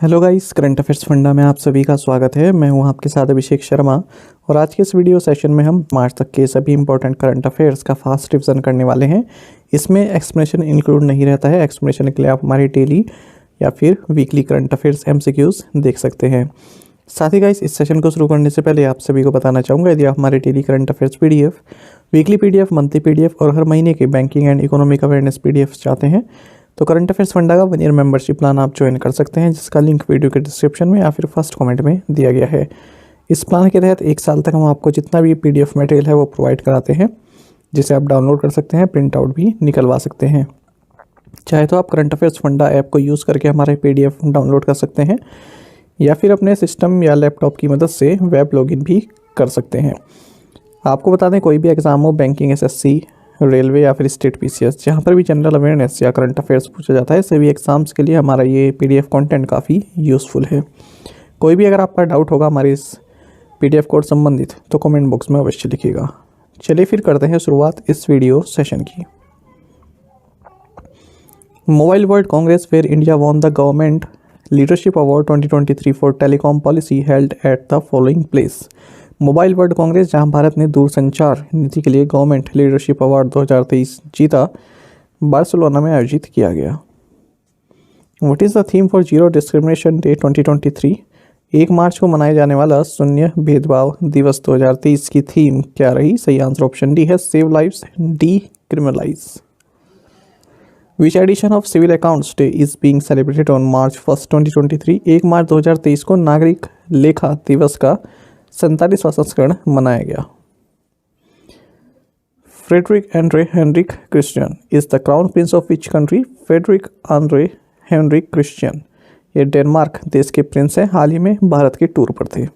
Hello guys, current affairs funda में आप सभी का स्वागत है। मैं हूं आपके साथ अभिषेक शर्मा और आज के इस वीडियो सेशन में हम मार्च तक के सभी इंपॉर्टेंट करंट अफेयर्स का फास्ट रिवीजन करने वाले हैं। इसमें एक्सप्लेनेशन इंक्लूड नहीं रहता है। एक्सप्लेनेशन के लिए आप हमारे डेली या फिर वीकली करंट अफेयर्स MCQs देख सकते हैं। साथ ही गाइस, इस सेशन को शुरू करने से पहले आप सभी को बताना चाहूँगा, यदि आप हमारे daily current affairs PDF, weekly PDF, monthly PDF और हर महीने के banking and economic awareness PDF चाहते हैं तो करंट अफेयर्स फंडा का 1 ईयर मेंबरशिप प्लान आप ज्वाइन कर सकते हैं, जिसका लिंक वीडियो के डिस्क्रिप्शन में या फिर फर्स्ट कमेंट में दिया गया है। इस प्लान के तहत 1 साल तक हम आपको जितना भी PDF मटेरियल है वो प्रोवाइड कराते हैं, जिसे आप डाउनलोड कर सकते हैं, प्रिंट आउट भी निकलवा सकते हैं। चाहे तो आप करंट अफेयर्स फंडा ऐप को यूज़ करके हमारे PDF डाउनलोड कर सकते हैं या फिर अपने सिस्टम या लैपटॉप की मदद से वेब लॉगिन भी कर सकते हैं। आपको बता दें, कोई भी एग्ज़ाम हो, बैंकिंग, SSC, रेलवे या फिर स्टेट PCS, जहाँ पर भी जनरल अवेयरनेस या करंट अफेयर्स पूछा जाता है, सभी एग्ज़ाम्स के लिए हमारा ये PDF कंटेंट काफ़ी यूज़फुल है। कोई भी अगर आपका डाउट होगा हमारे इस PDF कोड संबंधित तो कमेंट बॉक्स में अवश्य लिखिएगा। चलिए फिर करते हैं शुरुआत इस वीडियो सेशन की। Mobile World Congress where India won the Government Leadership Award 2023 for telecom policy held at the following place. Mobile World Congress, जहां भारत ने दूरसंचार नीति के लिए गवर्नमेंट लीडरशिप अवार्ड 2023 जीता, बार्सिलोना में आयोजित किया गया। What is the theme for zero discrimination day 2023? 1 मार्च को मनाया जाने वाला शून्य भेदभाव दिवस 2023 की थीम क्या रही? सही आंसर ऑप्शन डी है, save lives, decriminalise. Which edition of Civil Accounts Day is being celebrated on March 1, 2023? 1 मार्च 2023 को नागरिक लेखा दिवस का 47वां संस्करण मनाया गया। Frederik Andre Henrik Christian is the crown prince of which country? Frederik Andre Henrik Christian, ये डेनमार्क देश के प्रिंस हैं, हाल ही में भारत के टूर पर थे।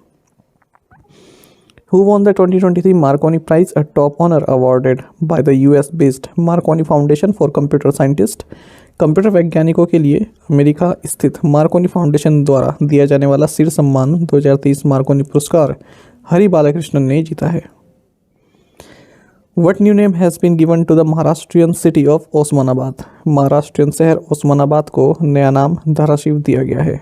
Who won the 2023 Marconi Prize, a top honor awarded by the US based Marconi Foundation for Computer Scientists? Computer वैज्ञानिकों के लिए अमेरिका स्थित मार्कोनी फाउंडेशन द्वारा दिया जाने वाला शीर्ष सम्मान 2023 मार्कोनी पुरस्कार हरि बालाकृष्णन ने जीता है। What new name has been given to the Maharashtrian city of Osmanabad? Maharashtrian शहर ओस्मानाबाद को नया नाम धाराशिव दिया गया है।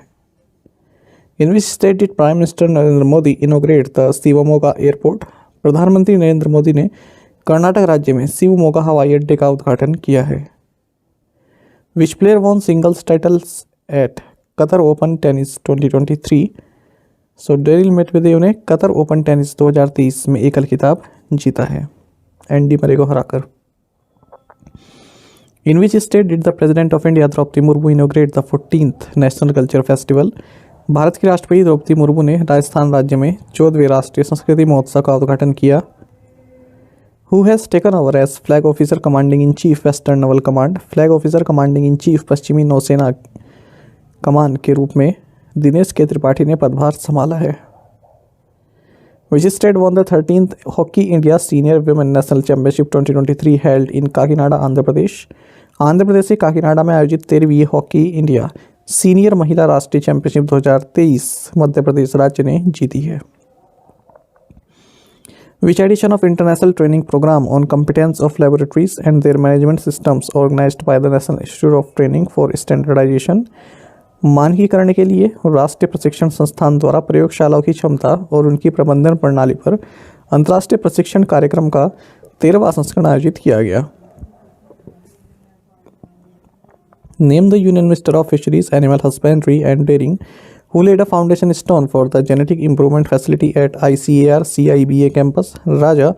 In which state did Prime Minister Narendra Modi inaugurate the Shivamogga airport? प्रधानमंत्री नरेंद्र मोदी ने कर्नाटक राज्य में शिवमोगा हवाई अड्डे का उद्घाटन किया है। Which player won singles titles at Qatar open tennis 2023? So Daryl Medvedev ने कतर ओपन टेनिस 2023 में एकल खिताब जीता है, एंडी मरे को हराकर। In which state did the President of India Draupadi Murmu inaugurate the 14th National Culture Festival? Bharat की राष्ट्रपति द्रौपदी मुर्मू ने राजस्थान राज्य में 14वें राष्ट्रीय संस्कृति महोत्सव का उद्घाटन किया। Who has taken over as Flag Officer Commanding in Chief Western Naval Command? Flag Officer Commanding in Chief पश्चिमी नौसेना कमान के रूप में दिनेश के त्रिपाठी ने पदभार संभाला है। Which state won the 13th Hockey India Senior Women National Championship 2023 held in Kakinada, Andhra Pradesh? Andhra Pradesh के काकीनाडा में आयोजित 13वीं हॉकी इंडिया सीनियर महिला राष्ट्रीय चैंपियनशिप 2023 मध्य प्रदेश राज्य ने जीती है। Which edition of International Training Program on Competence of Laboratories and Their Management Systems organized by the National Institute of Training for Standardization? मानकीकरण के लिए राष्ट्रीय प्रशिक्षण संस्थान द्वारा प्रयोगशालाओं की क्षमता और उनकी प्रबंधन प्रणाली पर अंतर्राष्ट्रीय प्रशिक्षण कार्यक्रम का 13वां संस्करण आयोजित किया गया। Name the Union Minister of Fisheries, Animal Husbandry and Dairying who laid a foundation stone for the genetic improvement facility at ICAR CIBA campus, राजा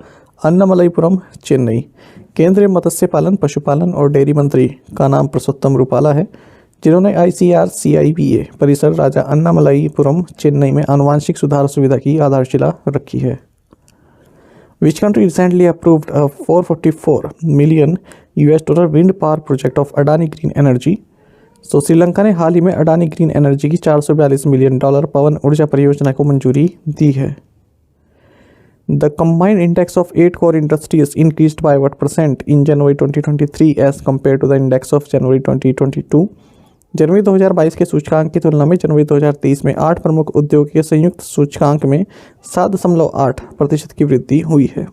अन्नामलईपुरम, चेन्नई। केंद्रीय मत्स्य पालन, पशुपालन और डेयरी मंत्री का नाम पुरुषोत्तम रूपाला है, जिन्होंने ICAR CIBA परिसर राजा अन्नामलईपुरम, चेन्नई में आनुवांशिक सुधार सुविधा की आधारशिला रखी है। Which country recently approved a $444 million wind power project of Adani Green Energy? तो श्रीलंका ने हाल ही में अडानी ग्रीन एनर्जी की $442 मिलियन पवन ऊर्जा परियोजना को मंजूरी दी है। The combined index of 8 core industries increased by what % in January 2023 as compare to the index of January 2022? जनवरी 2022 के सूचकांक की तुलना में जनवरी 2023 में 8 प्रमुख उद्योग के संयुक्त सूचकांक में 7.8% की वृद्धि हुई है।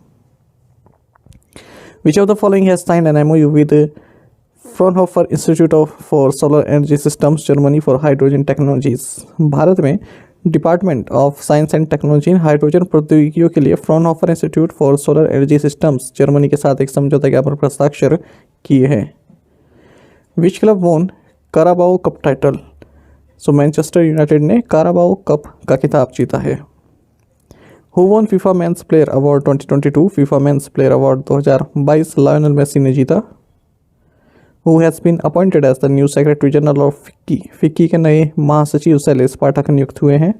Which of the following has signed an MOU with Fraunhofer institute for solar energy systems Germany for hydrogen technologies. Bharat में department of science and technology इन हाइड्रोजन प्रौद्योगिकियों के लिए Fraunhofer institute for solar energy systems Germany के साथ एक समझौता ज्ञापन पर हस्ताक्षर किए हैं। Which club won Carabao cup title. So Manchester United ने काराबाओ कप का खिताब जीता है। Who won FIFA men's player award 2022। FIFA men's player award 2022 Lionel Messi ने जीता। Who has been appointed as the new Secretary General of FICCI। FICCI के नए महासचिव शैलेश पाठक नियुक्त हुए हैं।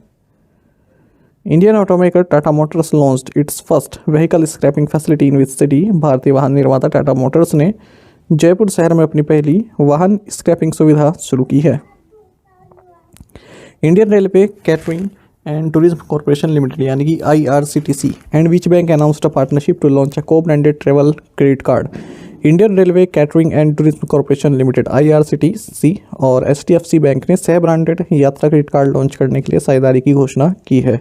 Indian automaker Tata Motors launched its first vehicle scrapping facility in which city. भारतीय वाहन निर्माता टाटा मोटर्स ने जयपुर शहर में अपनी पहली वाहन स्क्रैपिंग सुविधा शुरू की है। Indian railway catering and tourism corporation limited यानी कि IRCTC and which bank announced a partnership to launch a co-branded travel credit card. Indian railway catering and tourism corporation limited IRCTC और HDFC बैंक ने सह branded यात्रा credit card launch करने के लिए साझेदारी की घोषणा की है।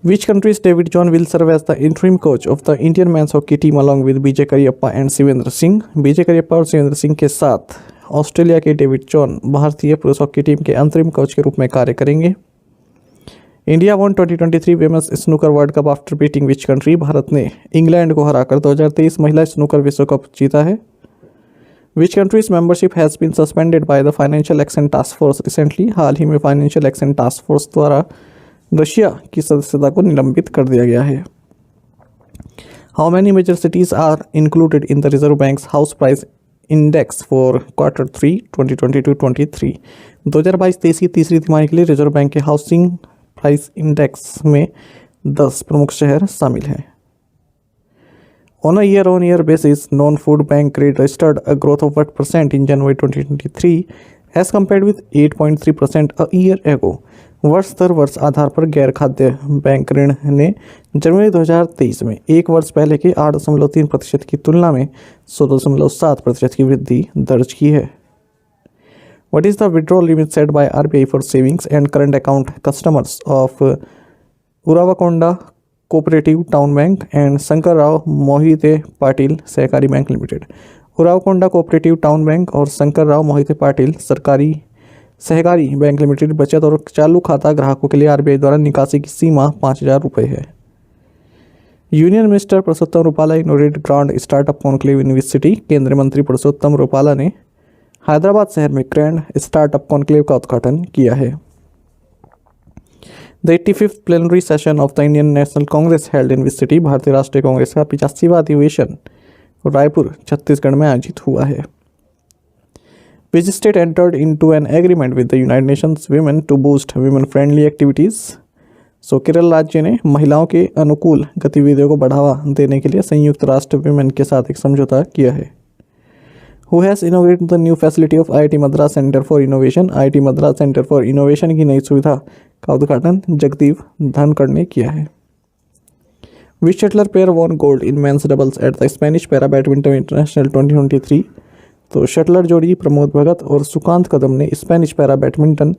Which countries David John will serve as the interim coach of the Indian men's hockey team along with Vijay Cariappa and Shivendra Singh. Vijay Cariappa और शिवेंद्र सिंह के साथ ऑस्ट्रेलिया के डेविड जॉन भारतीय पुरुष हॉकी टीम के अंतरिम कोच के रूप में कार्य करेंगे। India won 2023 women's snooker world cup after beating which country. Bharat ने इंग्लैंड को हराकर 2023 महिला स्नूकर विश्व कप जीता है। Which countries membership has been suspended by the financial action task force recently. हाल ही में फाइनेंशियल एक्शन टास्क फोर्स द्वारा रशिया की सदस्यता को निलंबित कर दिया गया है। How many major cities are included in the reserve bank's house price index for Q3 2022-23। 2022-23 की तीसरी तिमाही के लिए रिजर्व बैंक के हाउसिंग प्राइस इंडेक्स में 10 प्रमुख शहर शामिल हैं। On a year basis non food bank registered a growth of 1% in January 2023 as compared with 8.3% a year ago. वर्ष दर वर्ष आधार पर गैर खाद्य बैंक ऋण ने जनवरी 2023 में एक वर्ष पहले के 8.3% की तुलना में 16.7% की वृद्धि दर्ज की है। What is the withdrawal limit set by RBI for savings and current account customers of Uravakonda Cooperative Town Bank and Shankar Rao Mohite Patil सहकारी bank limited. Uravakonda cooperative town bank और शंकर राव मोहिते पाटिल सरकारी सहकारी बैंक लिमिटेड बचत और चालू खाता ग्राहकों के लिए RBI द्वारा निकासी की सीमा 5,000 रुपये है। Union minister Parshottam Rupala inaugurated grand startup conclave in which city. केंद्रीय मंत्री परसोत्तम रूपाला ने हैदराबाद शहर में ग्रैंड स्टार्टअप कॉन्क्लेव का उद्घाटन किया है। The 85th plenary session of the Indian national Congress held in which city. भारतीय राष्ट्रीय कांग्रेस का 85वां अधिवेशन रायपुर छत्तीसगढ़ में आयोजित हुआ है। Which state entered into an agreement with the United Nations women to boost women friendly activities. So Kerala राज्य ने महिलाओं के अनुकूल गतिविधियों को बढ़ावा देने के लिए संयुक्त राष्ट्र वीमेन के साथ एक समझौता किया है। Who has inaugurated the new facility of IIT Madras Center for Innovation। IIT Madras Center for Innovation की नई सुविधा का उद्घाटन जगदीप धनखड़ ने किया है। Which shutler pair won gold in men's doubles at the Spanish Para Badminton International 2023। तो shuttler जोड़ी प्रमोद भगत और सुकांत कदम ने स्पेनिश पैरा बैडमिंटन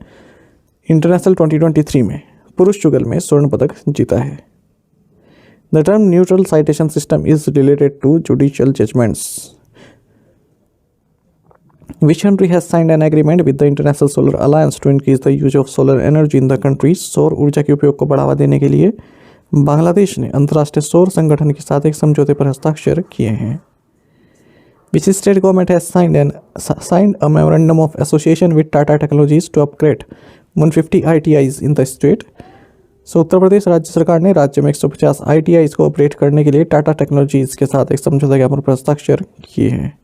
इंटरनेशनल 2023 में पुरुष युगल में स्वर्ण पदक जीता है। The term neutral citation system is related to judicial judgments. Which country has signed an agreement with the International Solar Alliance to increase the use of solar energy in the country। सौर ऊर्जा के उपयोग को बढ़ावा देने के लिए बांग्लादेश ने अंतर्राष्ट्रीय सौर संगठन के साथ एक समझौते पर हस्ताक्षर किए हैं। Which state government has signed a memorandum of association with Tata Technologies to upgrade 150 ITIs in the state। सो उत्तर प्रदेश राज्य सरकार ने राज्य में 150 ITIs को अपग्रेड करने के लिए टाटा टेक्नोलॉजीज के साथ एक समझौता ज्ञापन पर हस्ताक्षर किए हैं।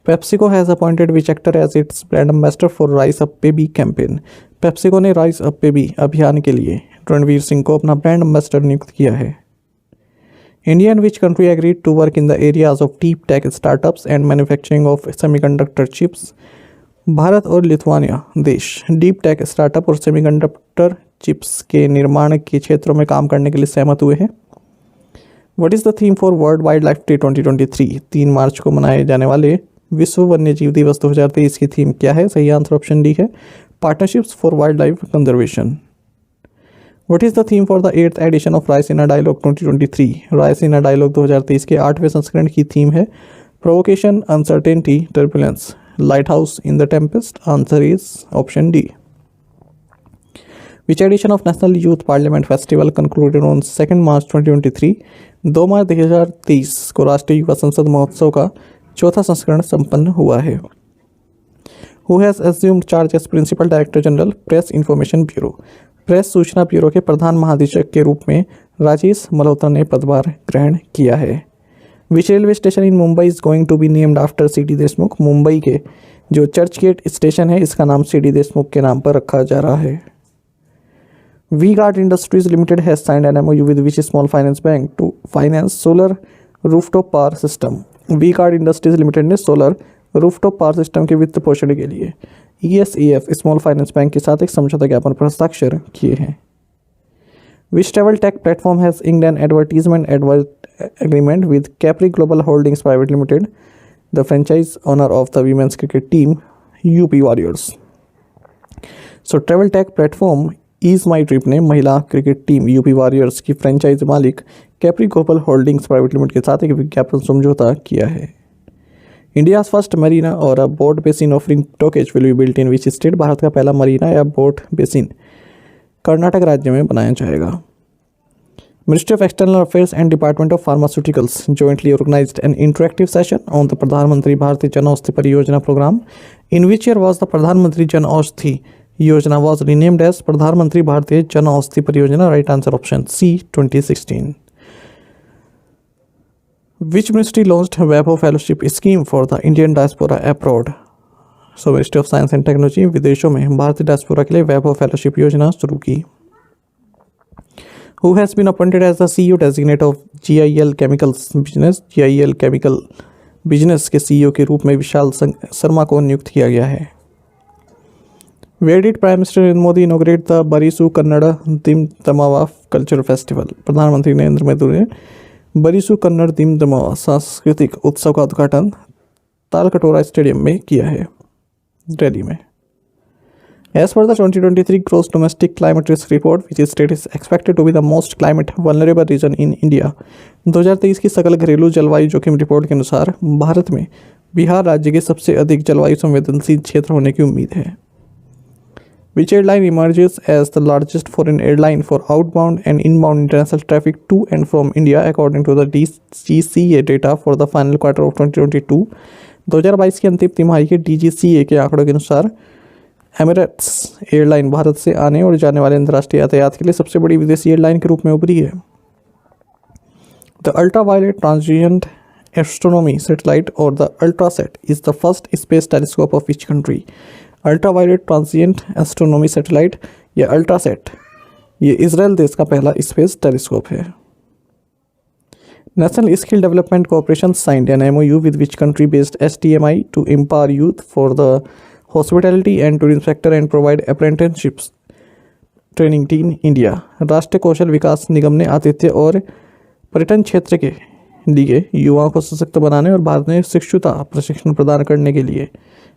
PepsiCo has appointed which actor as its brand ambassador for rise up baby campaign. PepsiCo ने राइस अप बेबी अभियान के लिए रणवीर सिंह को अपना ब्रांड एम्बेसडर नियुक्त किया है। India and which country agreed to work in the areas of deep tech startups and manufacturing of semiconductor chips. Bharat और लिथुआनिया देश डीप टेक स्टार्टअप और सेमीकंडक्टर चिप्स के निर्माण के क्षेत्रों में काम करने के लिए सहमत हुए हैं। What is the theme for world wild life day 2023। 3 मार्च को मनाए जाने वाले विश्व वन्यजीव दिवस 2023 की थीम क्या है। सही आंसर ऑप्शन डी है, partnerships for wild life conservation. What is the theme for the 8th edition of Raisina dialogue 2023। Raisina dialogue 2023 के 8वें संस्करण की थीम है Provocation, uncertainty, turbulence. Lighthouse in the tempest. Answer is option D. Which edition of National Youth Parliament Festival concluded on 2nd March 2023? 2 मार्च 2023 को राष्ट्रीय युवा संसद महोत्सव का चौथा संस्करण संपन्न हुआ है। Who has assumed charge as Principal Director General, Press Information Bureau? Press सूचना ब्यूरो के प्रधान महानिदेशक के रूप में राजेश मल्होत्रा ने पदभार ग्रहण किया है। Which railway station in Mumbai is going to be named after C.D. Deshmukh? Mumbai के जो चर्च गेट स्टेशन है इसका नाम C.D. देशमुख के नाम पर रखा जा रहा है। V-Guard Industries Limited has signed an MOU with which small finance bank to finance solar rooftop power system? V-Guard Industries Limited ने सोलर रूफटॉप पावर सिस्टम के वित्त पोषण के लिए ESEF स्मॉल फाइनेंस बैंक के साथ एक समझौता ज्ञापन पर हस्ताक्षर किए हैं। Which travel tech platform has inked an advertisement agreement with Capri Global Holdings Private Limited, the franchise owner of the women's cricket team UP Warriors? So travel tech platform Ease My Trip ने महिला cricket team UP warriors की franchise मालिक Capri global holdings private limited के साथ एक विज्ञापन समझौता किया है। इंडिया फर्स्ट मरीना और boat basin offering dockage will be built in which state? Bharat का पहला मरीना या बोट बेसिन कर्नाटक राज्य में बनाया जाएगा। Ministry of external affairs and department of pharmaceuticals jointly organized an interactive session on the प्रधानमंत्री भारतीय जन औषधि परियोजना programme. In which year was the प्रधानमंत्री Jan Aushadhi Yojana was renamed as प्रधानमंत्री भारतीय जन औषधि परियोजना? Right answer option C 2016. Which ministry launched Vaibhav Fellowship scheme for the Indian diaspora abroad? So ministry of science and technology विदेशों में भारतीय डायस्पोरा के लिए वैभव fellowship योजना शुरू की। Who has been appointed as the CEO designate of GIL Chemicals Business? GIL Chemical Business के CEO के रूप में विशाल शर्मा को नियुक्त किया गया है। Where did Prime Minister Narendra Modi inaugurate the Barisu Kannada Dimdamawa Cultural Festival? प्रधानमंत्री नरेंद्र मोदी ने बरिसु कन्नड़ दिमदमावा सांस्कृतिक उत्सव का उद्घाटन तालकटोरा स्टेडियम में किया है, दिल्ली में। As per the 2023 Gross Domestic Climate Risk Report, which state is expected to be the most climate vulnerable region in India? 2023 की सकल घरेलू जलवायु जोखिम रिपोर्ट के अनुसार भारत में बिहार राज्य के सबसे अधिक जलवायु संवेदनशील क्षेत्र होने की उम्मीद है। Which airline emerges as the largest foreign airline for outbound and inbound international traffic to and from India according to the DGCA data for the final quarter of 2022? 2022 की अंतिम तिमाही के DGCA के आंकड़ों के अनुसार एमिरेट्स एयरलाइन भारत से आने और जाने वाले अंतर्राष्ट्रीय यातायात के लिए सबसे बड़ी विदेशी एयरलाइन के रूप में उभरी है। The ultraviolet transient astronomy satellite और the ultrasat is the first space telescope of which country? Ultraviolet transient astronomy satellite या अल्ट्रासेट ये इजराइल देश का पहला स्पेस टेलीस्कोप है। National skill development corporation signed an MOU with which country based STMI to empower youth for the hospitality and tourism sector and provide apprenticeships training team India. राष्ट्रीय कौशल विकास निगम ने आतिथ्य और पर्यटन क्षेत्र के लिए युवाओं को सशक्त बनाने और भारत में शिक्षुता प्रशिक्षण प्रदान करने के लिए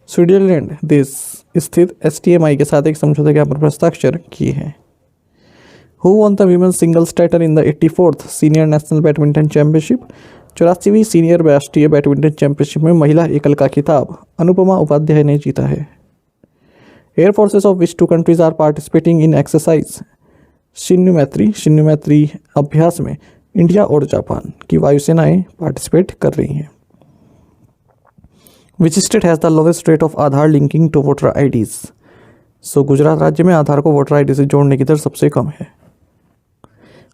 स्विट्जरलैंड देश स्थित STMI के साथ एक समझौता ज्ञापन पर हस्ताक्षर किए हैं। Who won the women's singles title in the 84th Senior National Badminton Championship? 84वीं सीनियर राष्ट्रीय बैडमिंटन चैंपियनशिप में महिला एकल का खिताब अनुपमा उपाध्याय ने जीता है। Air forces of which two countries are participating in exercise Shinyu Maitri अभ्यास में इंडिया और जापान की वायुसेनाएं पार्टिसिपेट कर रही हैं। Which state has the lowest rate of Aadhaar linking to voter IDs? So Gujarat राज्य में आधार को वोटर ID से जोड़ने की दर सबसे कम है।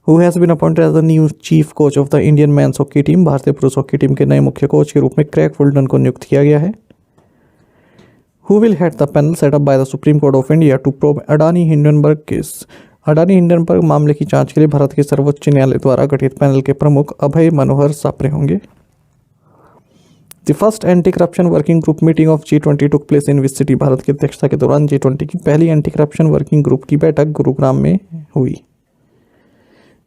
Who has been appointed as the new chief coach of the Indian men's hockey team? भारतीय पुरुष हॉकी टीम के नए मुख्य कोच के रूप में क्रैग फुलटन को नियुक्त किया गया है। Who will head the panel set up by the Supreme Court of India to probe Adani Hindenburg case? Adani Hindenburg मामले की जांच के लिए भारत के सर्वोच्च न्यायालय द्वारा गठित पैनल के प्रमुख अभय मनोहर सापरे होंगे। The first anti-corruption working group meeting of G20 took place in which city? Bharat की अध्यक्षता के दौरान G20 की पहली एंटी करप्शन वर्किंग ग्रुप की बैठक गुरुग्राम में हुई।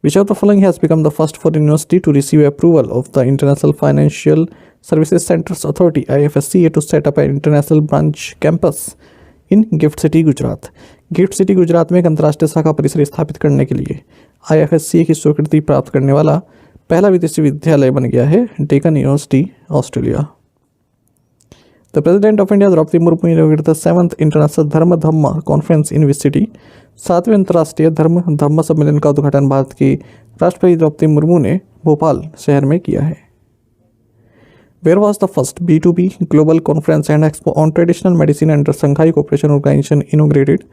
Which of the following has become the first foreign university to receive approval of the International Financial Services Centers Authority IFSCA to set up an international branch campus in Gift City, Gujarat? Gift city Gujarat में एक अंतर्राष्ट्रीय शाखा परिसर स्थापित करने के लिए IFSCA की स्वीकृति प्राप्त करने वाला पहला विदेशी विद्यालय बन गया है Deccan university, Australia. The president of India Draupadi Murmu inaugurated the 7th international dharma dhamma conference in which city. 7वें अंतर्राष्ट्रीय धर्म धम्मा सम्मेलन का उद्घाटन भारत की राष्ट्रपति द्रौपदी मुर्मू ने भोपाल शहर में किया है। Where was the first B2B global conference and expo on traditional medicine under Shanghai Cooperation Organization inaugurated?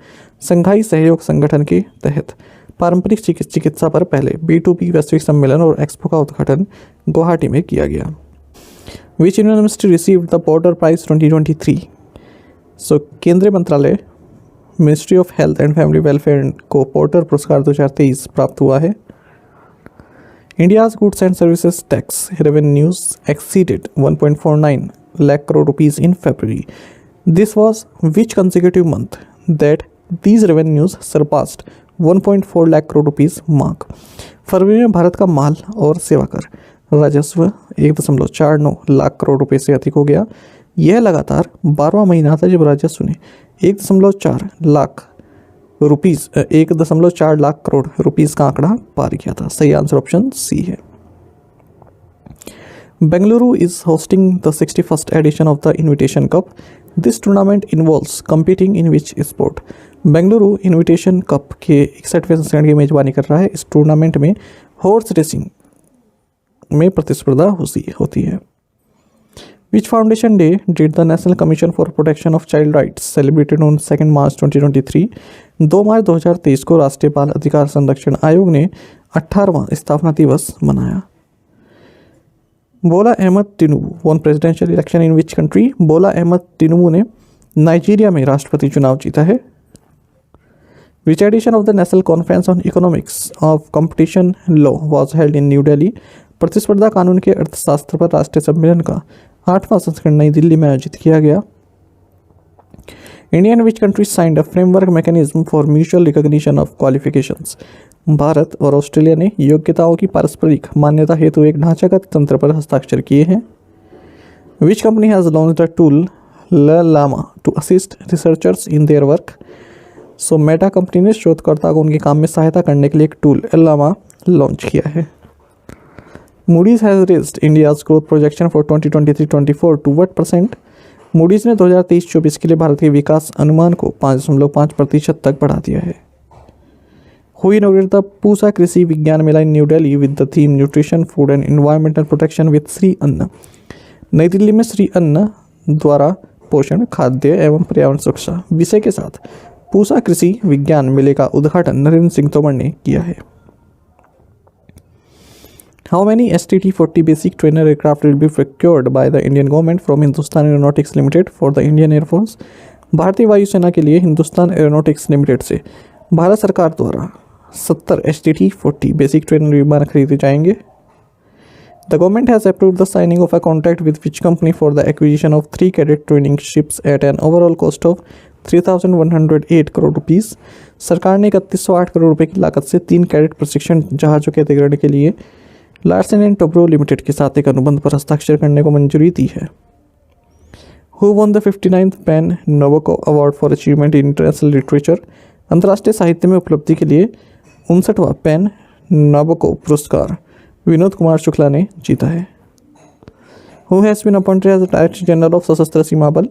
Shanghai सहयोग संगठन के तहत पारंपरिक चिकित्सा पर पहले B2B वैश्विक सम्मेलन और एक्सपो का उद्घाटन गुवाहाटी में किया गया। Which university received the Porter Prize 2023? So केंद्रीय मंत्रालय ministry of health and family welfare को पोर्टर पुरस्कार 2023 प्राप्त हुआ है। India's goods and services tax revenues exceeded 1.49 lakh crore rupees in February. This was which consecutive month that these revenues surpassed 1.4 lakh crore rupees mark? फरवरी में भारत का माल और सेवा कर राजस्व 1.49 लाख करोड़ रुपए से अधिक हो गया। यह लगातार 12वां महीना था जब राजस्व ने 1.4 लाख करोड़ रुपीस का आंकड़ा पार किया था। सही आंसर ऑप्शन सी है। Bengaluru is hosting the 61st edition of the invitation cup. This tournament involves competing in which sport? Bengaluru invitation cup के 61वें संस्करण की मेजबानी कर रहा है। इस टूर्नामेंट में हॉर्स रेसिंग में प्रतिस्पर्धा होती है। Which foundation day did the National Commission for Protection of Child Rights celebrated on 2 March 2023? 2 मार्च 2023 को राष्ट्रीय बाल अधिकार संरक्षण आयोग ने 18वां स्थापना दिवस मनाया। Bola Ahmed Tinubu won presidential election in which country? Bola Ahmed तिनुबू ने नाइजीरिया में राष्ट्रपति चुनाव जीता है। Which edition of the National Conference on Economics of Competition Law was held in New Delhi? प्रतिस्पर्धा कानून के अर्थशास्त्र पर राष्ट्रीय सम्मेलन का 8वां संस्करण नई दिल्ली में आयोजित किया गया। India and which country signed a framework mechanism for mutual recognition of qualifications? Bharat और ऑस्ट्रेलिया ने योग्यताओं की पारस्परिक मान्यता हेतु एक ढांचागत तंत्र पर हस्ताक्षर किए हैं। Which company has launched the tool Llama to assist researchers in their work? So Meta company ने शोधकर्ता को उनके काम में सहायता करने के लिए एक टूल लामा लॉन्च किया है। Moody's has raised India's growth projection for 2023-24 to what percent? Moody's ने 2023-24 के लिए भारत के विकास अनुमान को 5.5% तक बढ़ा दिया है। Who inaugurated the पूसा कृषि विज्ञान मेला in New Delhi with the theme Nutrition, Food and Environmental Protection with Shri अन्न? नई दिल्ली में श्री अन्न द्वारा पोषण, खाद्य एवं पर्यावरण सुरक्षा विषय के साथ पूसा कृषि विज्ञान मेले का उद्घाटन नरेंद्र सिंह तोमर ने किया है। How many STT-40 basic trainer aircraft will be procured by the Indian government from Hindustan Aeronautics Limited for the Indian Air Force? भारतीय वायुसेना के लिए हिंदुस्तान एरोनॉटिक्स लिमिटेड से भारत सरकार द्वारा 70 STT-40 बेसिक ट्रेनर विमान खरीदे जाएंगे। The government has approved the signing of a contract with which company for the acquisition of 3 cadet training ships at an overall cost of 3,108 crore rupees. सरकार ने 3108 करोड़ रुपए की लागत से 3 कैडेट प्रशिक्षण जहाज़ों के अधिग्रहण के लिए लार्सन एंड टोब्रो लिमिटेड के साथ एक अनुबंध पर हस्ताक्षर करने को मंजूरी दी है। Who won the 59th PEN Nabokov award for achievement in international literature? अंतर्राष्ट्रीय साहित्य में उपलब्धि के लिए 59वां पेन नोबोकोव पुरस्कार विनोद कुमार शुक्ला ने जीता है। Who has been appointed as the director general of सशस्त्र सीमा बल?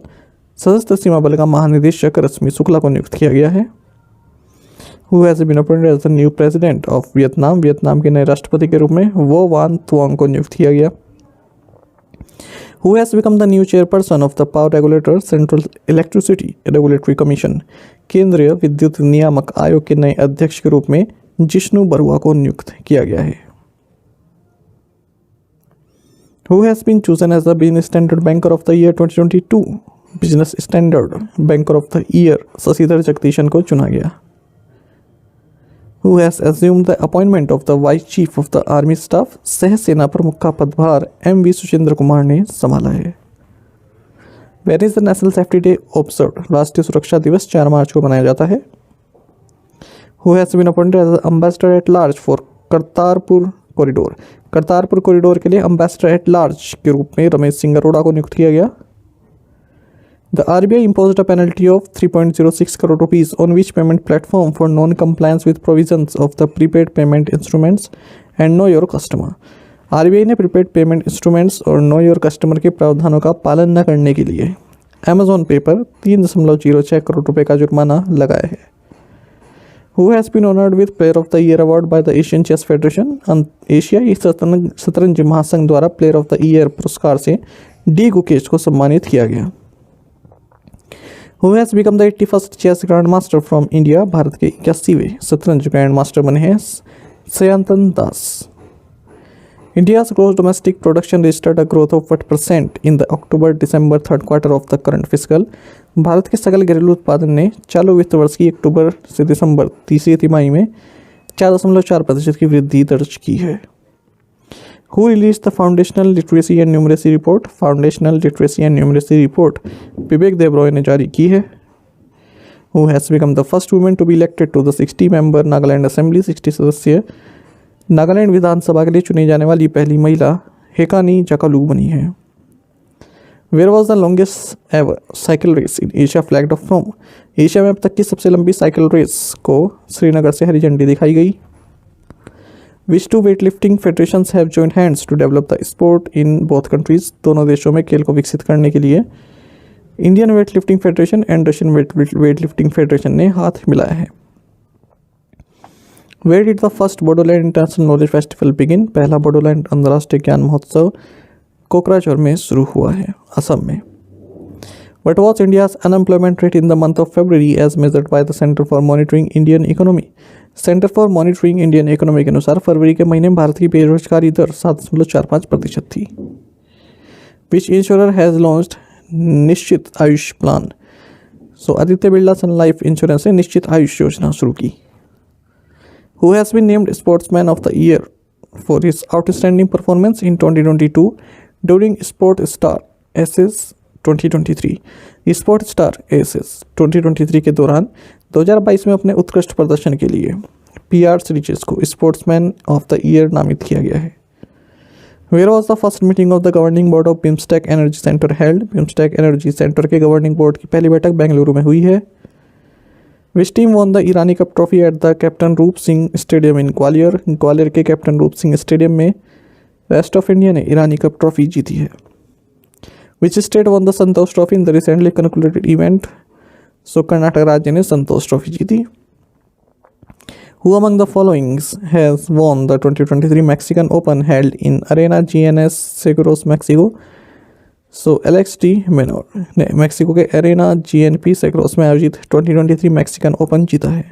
सशस्त्र सीमा बल का महानिदेशक रश्मि शुक्ला को नियुक्त किया गया है। Who has been appointed as the new president of Vietnam? Vietnam के नए राष्ट्रपति के रूप में वो वान तुआंग को नियुक्त किया गया। Who has become the new chairperson of the Power Regulator Central Electricity Regulatory Commission? केंद्रीय विद्युत नियामक आयोग के नए अध्यक्ष के रूप में जिष्णु बरुआ को नियुक्त किया गया है। Who has been chosen as the Business Standard Banker of the Year 2022? Business Standard Banker of the Year Shashidhar Jagadeesan को चुना गया। Who has assumed the appointment of the Vice Chief of the Army Staff? सह सेना प्रमुख का पदभार MV Suchendra Kumar ने संभाला है। Where is the National Safety Day observed? राष्ट्रीय सुरक्षा दिवस 4 मार्च को मनाया जाता है। Who has been appointed as Ambassador at Large for Kartarpur corridor? Kartarpur corridor के लिए Ambassador at Large के रूप में रमेश सिंह अरोड़ा को नियुक्त किया गया। The RBI imposed a penalty of 3.06 crore rupees on which payment platform for non-compliance with provisions of the prepaid payment instruments and know your customer? RBI ने प्रीपेड पेमेंट इंस्ट्रूमेंट्स और know your customer के प्रावधानों का पालन न करने के लिए अमेजॉन पे पर 3.06 करोड़ रुपए का जुर्माना लगाया है। Who has been honored with Player of the Year award by the Asian Chess Federation? एशियाई शतरंज महासंघ द्वारा प्लेयर ऑफ द ईयर पुरस्कार से डी गुकेश को सम्मानित किया गया। Who has become the 81st chess grand master from India? Bharat के 81वें शतरंज ग्रैंड मास्टर बने हैं श्रेयांतन दास। India's gross domestic production registered a growth of 40% in the October-December third quarter of the current fiscal. Bharat के सकल घरेलू उत्पादन ने चालू वित्त वर्ष की अक्टूबर से दिसंबर तीसरी तिमाही में 4.4% की वृद्धि दर्ज की है। Who released the Foundational Literacy and Numeracy Report? Foundational Literacy and Numeracy Report विवेक देबरॉय ने जारी की है। Who has become the first woman to be elected to the 60-member Nagaland Assembly? 60 सदस्यीय नागालैंड विधानसभा के लिए चुनी जाने वाली पहली महिला हेकानी जाकालू बनी है। Where was the longest ever cycle race in Asia flagged off from? Asia में अब तक की सबसे लंबी साइकिल रेस को श्रीनगर से हरी झंडी दिखाई गई। Which two weight lifting federations have joint hands to develop the sport in both countries? दोनों देशों में खेल को विकसित करने के लिए Indian weight lifting federation and Russian weight lifting federation ने हाथ मिलाया है। Where did the first Bodoland International Knowledge Festival begin? पहला बोडोलैंड अंतर्राष्ट्रीय ज्ञान महोत्सव कोकराझार में शुरू हुआ है, असम में। What was India's unemployment rate in the month of February as measured by the Center for Monitoring Indian Economy? Center for Monitoring Indian Economy के अनुसार फरवरी के महीने में भारत की बेरोजगारी दर 7.45% थी। Which insurer has launched निश्चित आयुष प्लान? आदित्य बिरला सन लाइफ इंश्योरेंस ने निश्चित आयुष योजना शुरू की। Who has been named Sportsman of the Year for his outstanding performance in 2022 during Sport Star Aces 2023? Sport Star Aces 2023 के दौरान 2022 में अपने उत्कृष्ट प्रदर्शन के लिए PR सीरीज को स्पोर्ट्समैन ऑफ द ईयर नामित किया गया है। Where was the first meeting of the governing board of BIMSTEC Energy Center held? BIMSTEC Energy Center के गवर्निंग बोर्ड की पहली बैठक बेंगलुरु में हुई है। Which team won the Irani Cup trophy at the Captain Roop Singh Stadium in Gwalior? Gwalior के captain रूप Singh stadium में वेस्ट ऑफ इंडिया ने ईरानी कप ट्रॉफी जीती है। Which state won the Santosh trophy in the recently concluded event? Karnataka राज्य ने संतोष trophy जीती। Who among the following has won the 2023 Mexican Open held in Arena GNS Seguros Mexico? Alex de Minaur ने Mexico के arena GNP सेक्रोस में आयोजित 2023 Mexican open जीता है।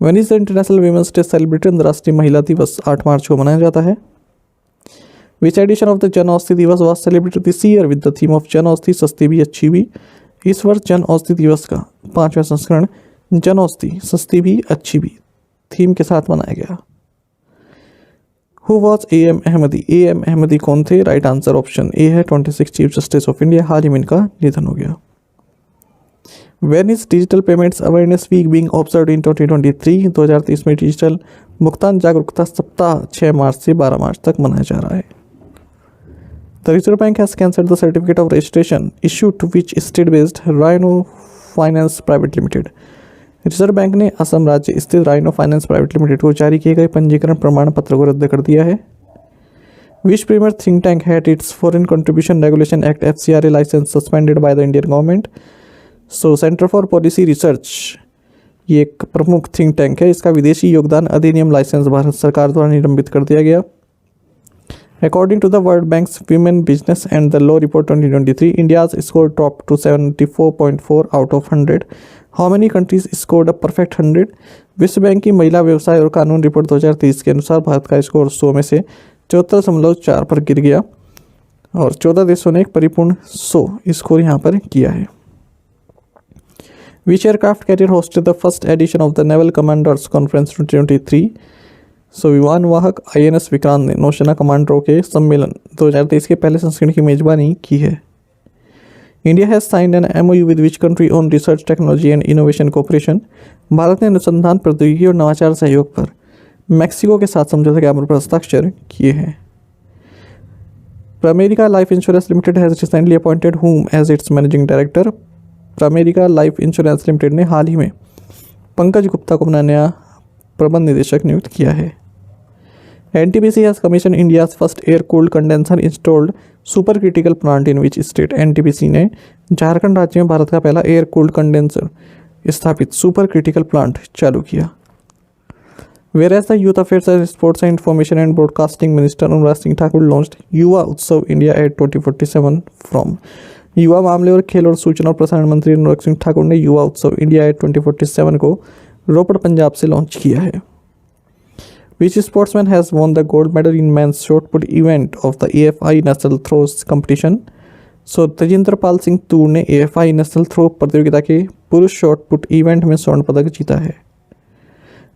When is the International Women's Day celebrated? अंतर्राष्ट्रीय महिला दिवस 8 मार्च को मनाया जाता है। Which edition of the Jan Aushadhi दिवस was celebrated this year with the theme of Jan Aushadhi सस्ती भी अच्छी भी? इस वर्ष जन औषधि दिवस का 5वां संस्करण जन औषधि सस्ती भी अच्छी भी थीम के साथ मनाया गया। Who was A.M. Ahmadi? A.M. Ahmadi कौन थे? राइट आंसर ऑप्शन ए है 26 चीफ जस्टिस ऑफ इंडिया। हाल ही में इनका निधन हो गया। When is digital payments awareness week being observed in 2023? 2023 में डिजिटल भुगतान जागरूकता सप्ताह 6 मार्च से 12 मार्च तक मनाया जा रहा है। The Reserve Bank has cancelled the certificate of registration issued to which state-based Rhino Finance Private Limited? Reserve bank ने असम राज्य स्थित राइनो फाइनेंस प्राइवेट लिमिटेड को जारी किए गए पंजीकरण प्रमाण पत्र को रद्द कर दिया है। Which premier think tank had its foreign contribution regulation act FCRA licence suspended by the Indian government? Centre for policy research ये एक प्रमुख थिंक टैंक है, इसका विदेशी योगदान अधिनियम लाइसेंस भारत सरकार द्वारा निलंबित कर दिया गया। According to the World Bank's Women Business and the Law Report 2023, India's score dropped to 74.4 out of 100. How many countries scored a perfect 100? विश्व बैंक की महिला व्यवसाय और कानून रिपोर्ट 2023 के अनुसार भारत का स्कोर 100 में से 74.4 पर गिर गया और 14 देशों ने एक परिपूर्ण 100 स्कोर यहाँ पर किया है। Which aircraft carrier hosted the first edition of the Naval Commanders Conference 2023? विमान वाहक INS विक्रांत ने नौसेना कमांडरों के सम्मेलन 2023 के पहले संस्करण की मेजबानी की है। India has signed an MOU with which country on research technology and innovation cooperation? Bharat ने अनुसंधान प्रौद्योगिकी और नवाचार सहयोग पर मैक्सिको के साथ समझौता ज्ञापन पर हस्ताक्षर किए हैं। Pramerica Life Insurance Limited has recently appointed whom as its managing director? Pramerica Life Insurance Limited ने हाल ही में पंकज गुप्ता को अपना नया प्रबंध निदेशक नियुक्त किया है। NTPC has commissioned India's first air-cooled condenser installed supercritical plant in which state? NTPC ने झारखंड राज्य में भारत का पहला एयर कूल्ड कंडेंसर स्थापित सुपर क्रिटिकल प्लांट चालू किया। Whereas the Youth Affairs and Sports and Information and Broadcasting Minister Anurag Singh Thakur launched युवा उत्सव इंडिया एट 2047 फ्रॉम। युवा मामले और खेल और सूचना और प्रसारण मंत्री अनुराग सिंह ठाकुर ने युवा उत्सव इंडिया एट 2047 को रोपड़ पंजाब से लॉन्च किया है। Which sportsman has won the gold medal in men's shot put event of the AFI National Throws competition? So Tejinder Pal Singh तूर ने AFI नेशनल थ्रो प्रतियोगिता के पुरुष शॉट पुट इवेंट में स्वर्ण पदक जीता है।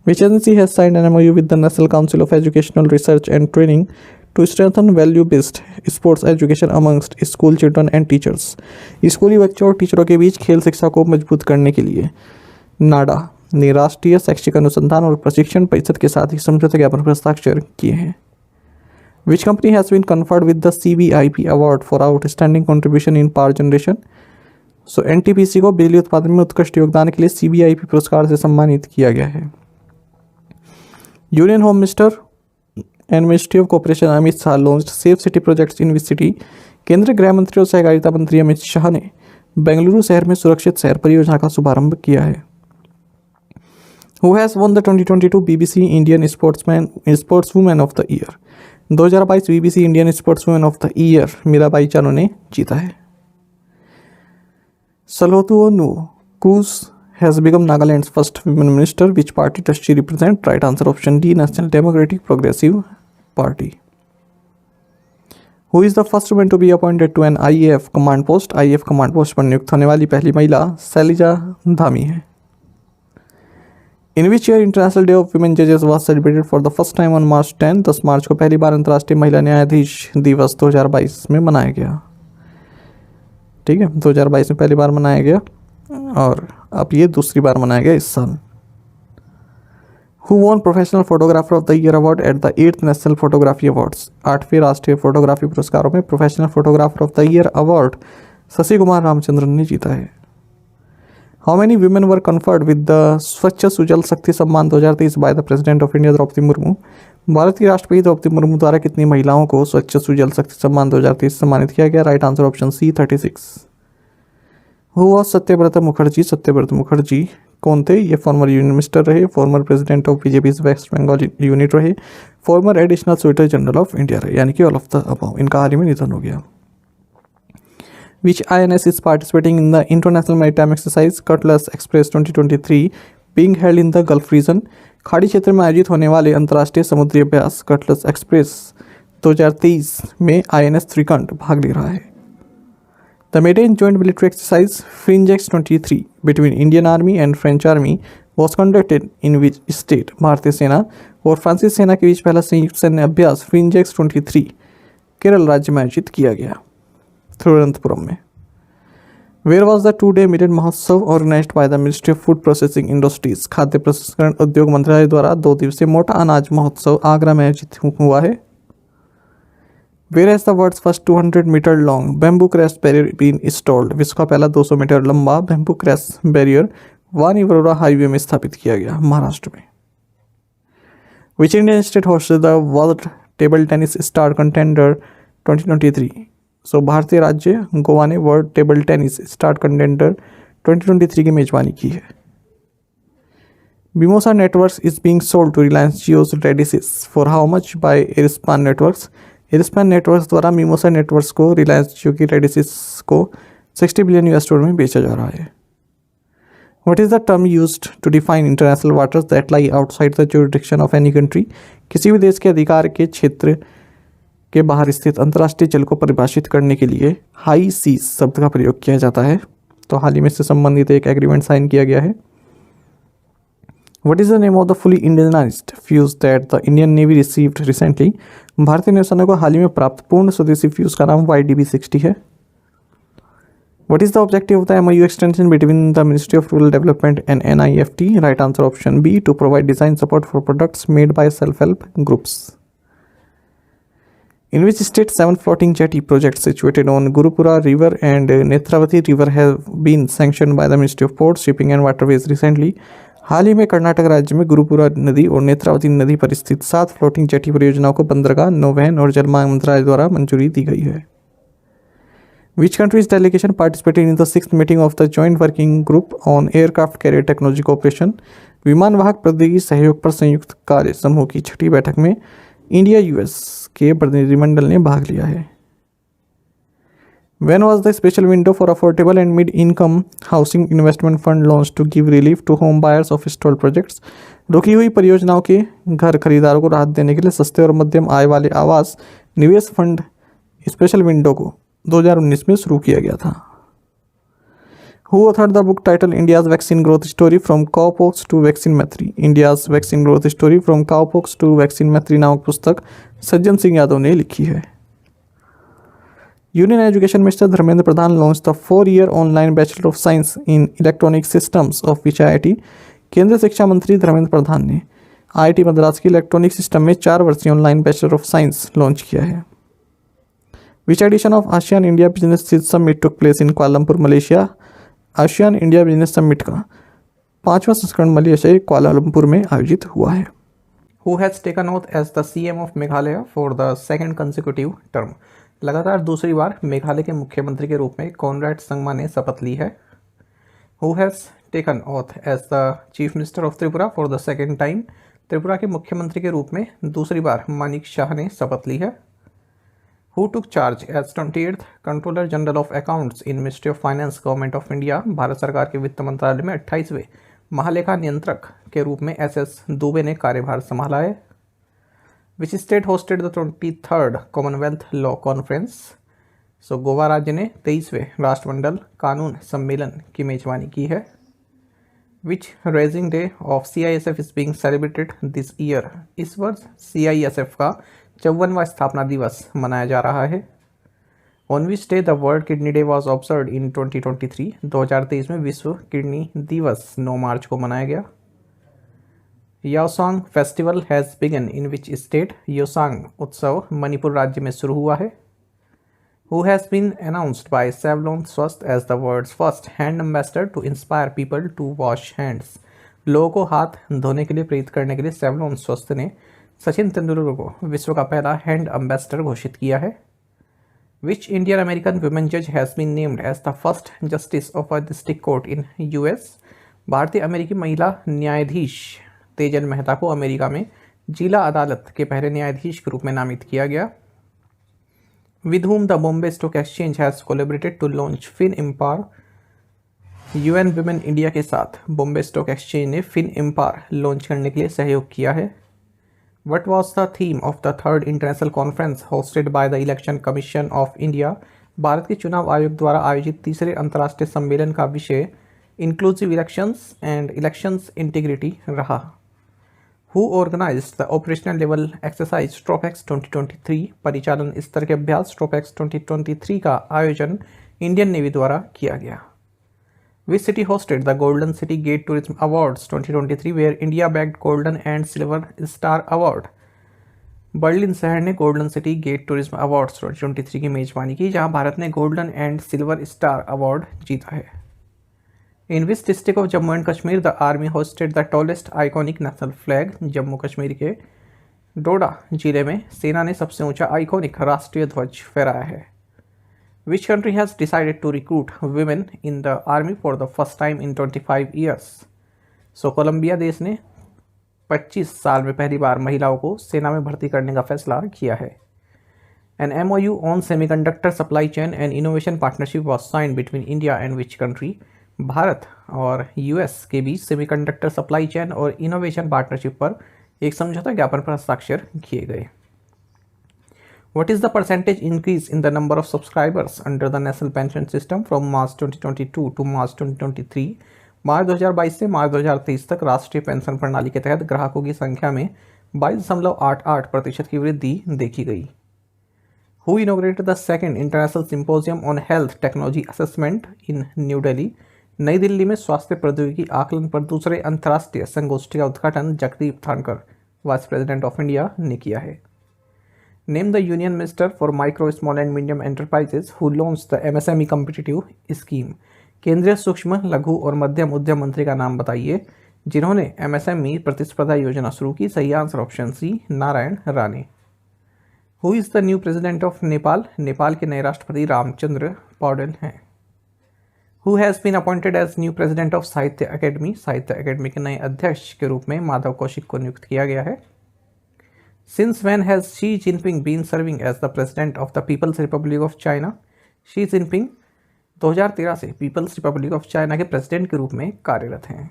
Which agency has signed an MOU with the National Council of Educational Research and Training to strengthen value-based sports education amongst school children and teachers? स्कूली बच्चों और टीचरों के बीच खेल शिक्षा को मजबूत करने के लिए नाडा ने राष्ट्रीय शैक्षिक अनुसंधान और प्रशिक्षण परिषद के साथ ही समझौते ज्ञापन पर हस्ताक्षर किए हैं। Which company has been conferred with the CBIP award for outstanding contribution in power generation? So NTPC को बिजली उत्पादन में उत्कृष्ट योगदान के लिए CBIP पुरस्कार से सम्मानित किया गया है। Union home minister and ministry of cooperation Amit Shah launched safe city projects in which city? केंद्रीय गृह मंत्री और सहकारिता मंत्री अमित शाह ने बेंगलुरु शहर में सुरक्षित शहर परियोजना का शुभारंभ किया है। Who has won the 2022 BBC Indian Sportswoman of the Year? 2022 BBC Indian Sportswoman of the Year Mirabai Chanu ने जीता है। Salotuonu Kus has become Nagaland's first women minister. Which party does she represent? Right answer option D, National Democratic Progressive Party. Who is the first woman to be appointed to an IAF command post? IAF command post पर नियुक्त होने वाली पहली महिला शैलजा धामी है। In which year International Day of Women Judges was celebrated for the first time on March 10? 10 मार्च को पहली बार अंतर्राष्ट्रीय महिला न्यायाधीश दिवस 2022 में मनाया गया। ठीक है, 2022 में पहली बार मनाया गया और अब ये दूसरी बार मनाया गया इस साल। Who won Professional Photographer of the Year Award at the 8th National Photography Awards? 8वें राष्ट्रीय फोटोग्राफी पुरस्कारों में professional photographer of the year award Shashi Kumar Ramachandran ने जीता है। How many women were conferred with the स्वच्छ Sujal Shakti Samman 2023 by the President of India Draupadi Murmu? Bharat की राष्ट्रपति द्रौपदी मुर्मू द्वारा कितनी महिलाओं को स्वच्छ सुजल शक्ति सम्मान 2023 सम्मानित किया गया? Right answer option C 36। Who was Satyabrata Mukherjee? Satyabrata Mukherjee कौन थे? ये फॉर्मर यूनियन मिनिस्टर रहे, former president of BJP West Bengal unit रहे, former additional solicitor general of India रहे, यानी कि ऑल ऑफ द अबव। इनका हाल ही में निधन हो गया। Which INS is participating in the International Maritime Exercise Cutlass Express 2023 being held in the Gulf region? खाड़ी क्षेत्र में आयोजित होने वाले अंतर्राष्ट्रीय समुद्री अभ्यास कटलस एक्सप्रेस 2023 में INS त्रिकंठ भाग ले रहा है। The maiden joint military exercise Fringex 23 between Indian Army and French Army was conducted in which state? भारतीय सेना और फ्रांसीसी सेना के बीच पहला संयुक्त सैन्य अभ्यास फ्रिंजेक्स 23 केरल राज्य में आयोजित किया गया, तिरुवनंतपुरम में। Where was the 2-day millet महोत्सव organised by the ministry of food processing industries? खाद्य प्रसंस्करण उद्योग मंत्रालय द्वारा 2 दिवसीय मोटा अनाज महोत्सव आगरा में आयोजित हुआ है। Where has the world's first 200 metre long bamboo crest barrier been installed? विश्व का पहला 200 मीटर लंबा बैम्बू क्रेस्ट बैरियर वानी वरोरा हाईवे में स्थापित किया गया, महाराष्ट्र में। Which Indian state hosted the World Table Tennis Star Contender 2023? सो भारतीय राज्य गोवा ने world table tennis star contender 2023 की मेजबानी की है। Mimosa Networks is being sold to Reliance Jio's Redisys for how much by Airspan Networks? Airspan Networks द्वारा Mimosa Networks को Reliance Jio की Redisys को $60 बिलियन में बेचा जा रहा है। What is the term used to define international waters that lie outside the jurisdiction of any country? किसी भी देश के अधिकार के क्षेत्र के बाहर स्थित अंतर्राष्ट्रीय जल को परिभाषित करने के लिए हाई सीज शब्द का प्रयोग किया जाता है। तो हाल ही में इससे संबंधित एक एग्रीमेंट साइन किया गया है। What is the name of the fully indigenized fuse that the Indian Navy received recently? भारतीय नौसेना को हाल ही में प्राप्त पूर्ण स्वदेशी फ्यूज का नाम YDB-60 है। What is the objective of the MOU extension between the Ministry of Rural Development and NIFT? Right answer option B, to provide design support for products made by self-help groups. In which state 7 floating jetty projects situated on Gurupura River and Netravati River have been sanctioned by the Ministry of Ports, Shipping and Waterways recently? हाल ही में कर्नाटक राज्य में गुरुपुरा नदी और नेत्रावती नदी पर स्थित 7 floating jetty परियोजनाओं को बंदरगाह, नौवहन और जलमार्ग मंत्रालय द्वारा मंजूरी दी गई है। Which country's delegation participated in the 6th meeting of the Joint Working Group on Aircraft Carrier Technology Cooperation? विमान वाहक प्रौद्योगिकी सहयोग पर संयुक्त कार्य समूह की 6ठी बैठक में इंडिया यूएस के प्रतिनिधिमंडल ने भाग लिया है। When was the special window for affordable and mid-income housing investment fund launched to give relief to home buyers of stalled projects? रुकी हुई परियोजनाओं के घर खरीदारों को राहत देने के लिए सस्ते और मध्यम आय वाले आवास निवेश फंड स्पेशल विंडो को 2019 में शुरू किया गया था। Who authored the book title India's Vaccine Growth Story from Cowpox to Vaccine Maitri? India's Vaccine Growth Story from Cowpox to Vaccine Maitri नामक पुस्तक सज्जन सिंह यादव ने लिखी है। Union education minister Dharmendra Pradhan launch the 4-year online bachelor of science in electronic systems of which IIT। केंद्रीय शिक्षा मंत्री धर्मेंद्र प्रधान ने IIT Madras की इलेक्ट्रॉनिक सिस्टम में 4 वर्षीय online bachelor of science launch किया है। Which edition of ASEAN India Business Summit took place in Kuala Lumpur, Malaysia? ASEAN India business summit का 5वां संस्करण मलेशिया कुआलालंपुर में आयोजित हुआ है। Who has taken oath as the CM of Meghalaya for the second consecutive term? लगातार दूसरी बार मेघालय के मुख्यमंत्री के रूप में कॉनराड संगमा ने शपथ ली है। Who has taken oath as the Chief Minister of Tripura for the second time? Tripura के मुख्यमंत्री के रूप में दूसरी बार मानिक शाह ने शपथ ली है। Who took charge as 28th Controller General of Accounts in Ministry of Finance, Government of India? Bharat सरकार के वित्त मंत्रालय में 28वें महालेखा नियंत्रक के रूप में SS दुबे ने कार्यभार संभाला है। Which state hosted the 23rd Commonwealth Law Conference? Goa राज्य ने 23वें राष्ट्रमंडल कानून सम्मेलन की मेजबानी की है। Which Rising Day of CISF is being celebrated this year? इस वर्ष CISF का 54वां स्थापना दिवस मनाया जा रहा है। On which day the World Kidney Day was observed in 2023? 2023 में विश्व किडनी दिवस 9 मार्च को मनाया गया। Yaoshang festival has begun in which state? Yaoshang उत्सव मणिपुर राज्य में शुरू हुआ है। Who has been announced by Savlon Swasth as the world's first hand ambassador to inspire people to wash hands? लोगों को हाथ धोने के लिए प्रेरित करने के लिए सेवलॉन स्वस्थ ने सचिन तेंदुलकर को विश्व का पहला हैंड एम्बेसडर घोषित किया है। विच इंडियन अमेरिकन वुमेन जज has been named as the first justice of a district court in US? भारतीय अमेरिकी महिला न्यायाधीश तेजन मेहता को अमेरिका में जिला अदालत के पहले न्यायाधीश के रूप में नामित किया गया। With whom the Bombay stock exchange has collaborated to launch fin empower? UN women India के साथ बॉम्बे स्टॉक एक्सचेंज ने फिन एम्पावर लॉन्च करने के लिए सहयोग किया है। What was the theme of the 3rd International Conference hosted by the Election Commission of India? Bharat के चुनाव आयोग द्वारा आयोजित तीसरे अंतर्राष्ट्रीय सम्मेलन का विषय inclusive elections and elections integrity रहा। Who organized the operational level exercise Tropex 2023? परिचालन स्तर के अभ्यास Tropex 2023 का आयोजन इंडियन नेवी द्वारा किया गया। Which city hosted the Golden City Gate Tourism Awards 2023 where India bagged Golden and Silver Star Award? Berlin शहर ने golden city gate tourism awards 2023 की मेजबानी की, जहां भारत ने golden and silver star award जीता है। In which district of Jammu and Kashmir the army hosted the tallest iconic national flag? Jammu Kashmir के डोडा जिले में सेना ने सबसे ऊंचा आइकॉनिक राष्ट्रीय ध्वज फहराया है। Which country has decided to recruit women in the army for the first time in 25 years? Colombia देश ने 25 साल में पहली बार महिलाओं को सेना में भर्ती करने का फैसला किया है। An MOU on semiconductor supply chain and innovation partnership was signed between India and which country? Bharat और US के बीच सेमीकंडक्टर सप्लाई चेन और इनोवेशन पार्टनरशिप पर एक समझौता ज्ञापन पर हस्ताक्षर किए गए। What is the percentage increase in the number of subscribers under the National Pension System from March 2022 to March 2023? मार्च 2022 से मार्च 2023 तक राष्ट्रीय पेंशन प्रणाली के तहत ग्राहकों की संख्या में 22.88% की वृद्धि देखी गई। Who inaugurated the second International Symposium on Health Technology Assessment in New Delhi? नई दिल्ली में स्वास्थ्य प्रौद्योगिकी आकलन पर दूसरे अंतर्राष्ट्रीय संगोष्ठी का उद्घाटन Jagdeep Dhankhar, vice president of India, ने किया है। Name the Union Minister for Micro, Small and Medium Enterprises who launched the MSME Competitive Scheme. केंद्रीय सूक्ष्म, लघु और मध्यम उद्यम मंत्री का नाम बताइए जिन्होंने एमएसएमई प्रतिस्पर्धा योजना शुरू की? सही answer option C, Narayan Rane. Who is the new president of Nepal? Nepal के नए राष्ट्रपति रामचंद्र पौडेल हैं। Who has been appointed as new president of Sahitya academy? Sahitya academy के नए अध्यक्ष के रूप में माधव कौशिक को नियुक्त किया गया है। Since when has Xi Jinping been serving as the president of the people's republic of China? Xi Jinping 2013 से पीपल्स रिपब्लिक ऑफ चाइना के प्रेसिडेंट के रूप में कार्यरत हैं।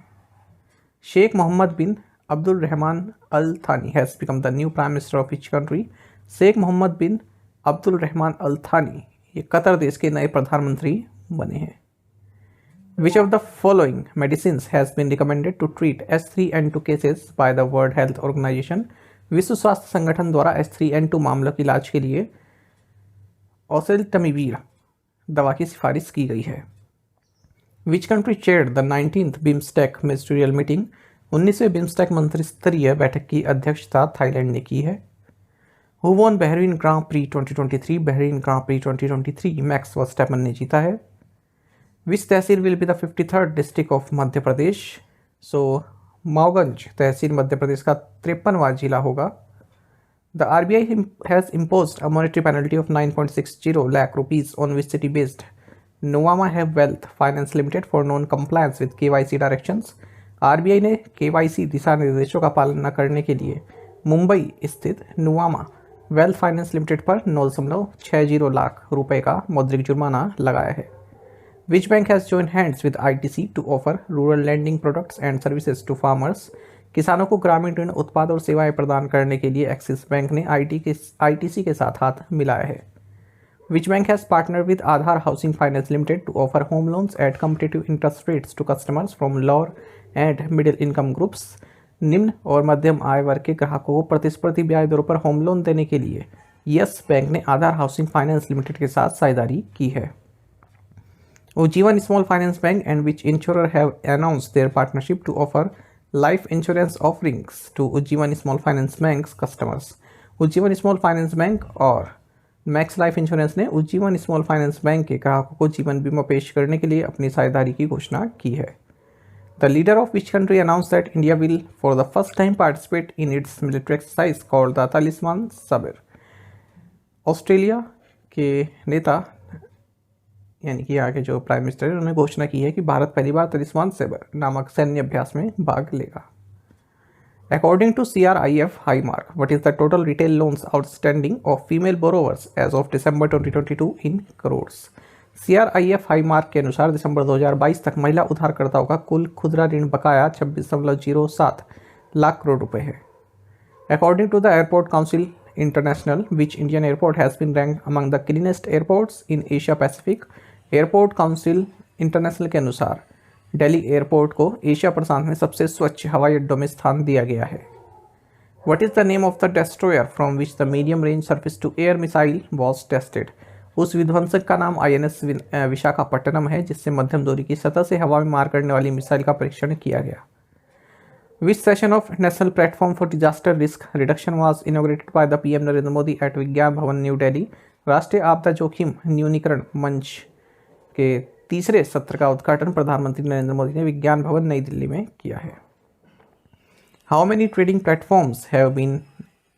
Sheikh Mohammed bin Abdul Rahman Al Thani has become the new prime minister of which country? Sheikh Mohammed bin Abdul Rahman Al Thani ये Qatar देश के नए प्रधानमंत्री बने हैं। Which of the following medicines has been recommended to treat H3N2 cases by the World Health Organization? विश्व स्वास्थ्य संगठन द्वारा H3N2 मामलों के इलाज के लिए ओसेल्टामिविर दवा की सिफारिश की गई है। Which country chaired the 19th BIMSTEC ministerial meeting? 19वें BIMSTEC मंत्रिस्तरीय बैठक की अध्यक्षता थाईलैंड ने की है। Who won Bahrain grand prix 2023? Bahrain grand prix 2023 Max Verstappen ने जीता है। Which tehsil will be the 53rd district of Madhya Pradesh? So Mauganj tehsil Madhya Pradesh का 53वां जिला होगा। The RBI has imposed a monetary penalty of 9.60 lakh rupees on which city based Nuvama have wealth finance limited for non compliance with KYC directions? RBI ने KYC दिशा निर्देशों का पालन न करने के लिए मुंबई स्थित नोवामा वेल्थ फाइनेंस लिमिटेड पर 9.60 लाख रुपए का मौद्रिक जुर्माना लगाया है। Which bank has joined hands with ITC to offer rural lending products and services to farmers? किसानों को ग्रामीण ऋण उत्पाद और सेवाएं प्रदान करने के लिए एक्सिस बैंक ने ITC के साथ हाथ मिलाया है। Which bank has partnered with Aadhar Housing Finance Limited to offer home loans at competitive interest rates to customers from lower and middle income groups? निम्न और मध्यम आय वर्ग के ग्राहकों को प्रतिस्पर्धी ब्याज दरों पर होम लोन देने के लिए यस बैंक ने आधार हाउसिंग फाइनेंस लिमिटेड के साथ साझेदारी की है। Ujjivan Small Finance Bank and which insurer have announced their partnership to offer life insurance offerings to Ujjivan Small Finance Bank's customers? Ujjivan Small Finance Bank और max life insurance ने Ujjivan small finance bank के ग्राहकों को जीवन बीमा पेश करने के लिए अपनी साझेदारी की घोषणा की है। The leader of which country announce that India will for the first time participate in its military exercise called the Talisman Sabre? Australia के नेता यानी कि यहाँ के जो प्राइम मिनिस्टर है उन्होंने घोषणा की है कि भारत पहली बार तालिस्मान सैबर नामक सैन्य अभ्यास में भाग लेगा। According to CRIF High Mark, what is the total retail loans outstanding of female borrowers as of December 2022 in crores? CRIF High Mark के अनुसार दिसंबर 2022 तक महिला उधारकर्ताओं का कुल खुदरा ऋण बकाया 26.07 लाख करोड़ रुपए है। According to the airport council international, which Indian airport has been ranked among the cleanest airports in Asia Pacific? Airport council international के अनुसार दिल्ली एयरपोर्ट को एशिया प्रशांत में सबसे स्वच्छ हवाई अड्डों में स्थान दिया गया है। What is the name of the destroyer from which the medium range surface to air missile was tested? उस विध्वंसक का नाम INS विशाखापट्टनम है जिससे मध्यम दूरी की सतह से हवा में मार करने वाली मिसाइल का परीक्षण किया गया। Which session of national platform for disaster risk reduction was inaugurated by the PM Narendra Modi at Vigyan Bhawan new Delhi? राष्ट्रीय आपदा जोखिम न्यूनीकरण मंच के तीसरे सत्र का उद्घाटन प्रधानमंत्री नरेंद्र मोदी ने विज्ञान भवन नई दिल्ली में किया है। How many trading platforms have been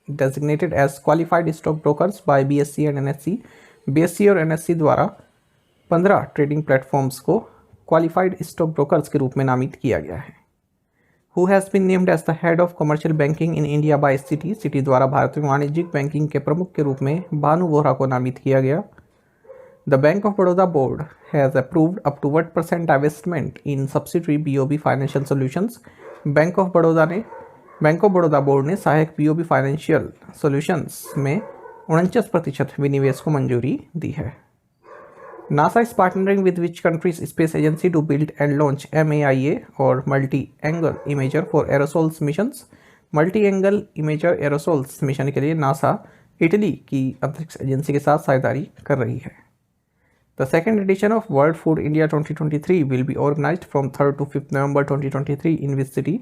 designated as qualified stock brokers by BSE and NSE? BSE और NSE द्वारा 15 ट्रेडिंग प्लेटफॉर्म्स को क्वालिफाइड स्टॉक ब्रोकर्स के रूप में नामित किया गया है। Who has been named as the head of commercial banking in India by Citi? Citi द्वारा भारत में वाणिज्यिक बैंकिंग के प्रमुख के रूप में भानु वोहरा को नामित किया गया। The bank of Baroda board has approved up to what % divestment in subsidiary BOB financial solutions? Bank of Baroda board ने सहायक BOB फाइनेंशियल सॉल्यूशंस में 49% विनिवेश को मंजूरी दी है। NASA is partnering with which countries space agency to build and launch MAIA or multi angle imager for aerosols missions? Multi angle imager aerosols mission के लिए नासा इटली की अंतरिक्ष एजेंसी के साथ साझेदारी कर रही है। The second edition of World Food India 2023 will be organized from 3rd to 5th November 2023 in which city?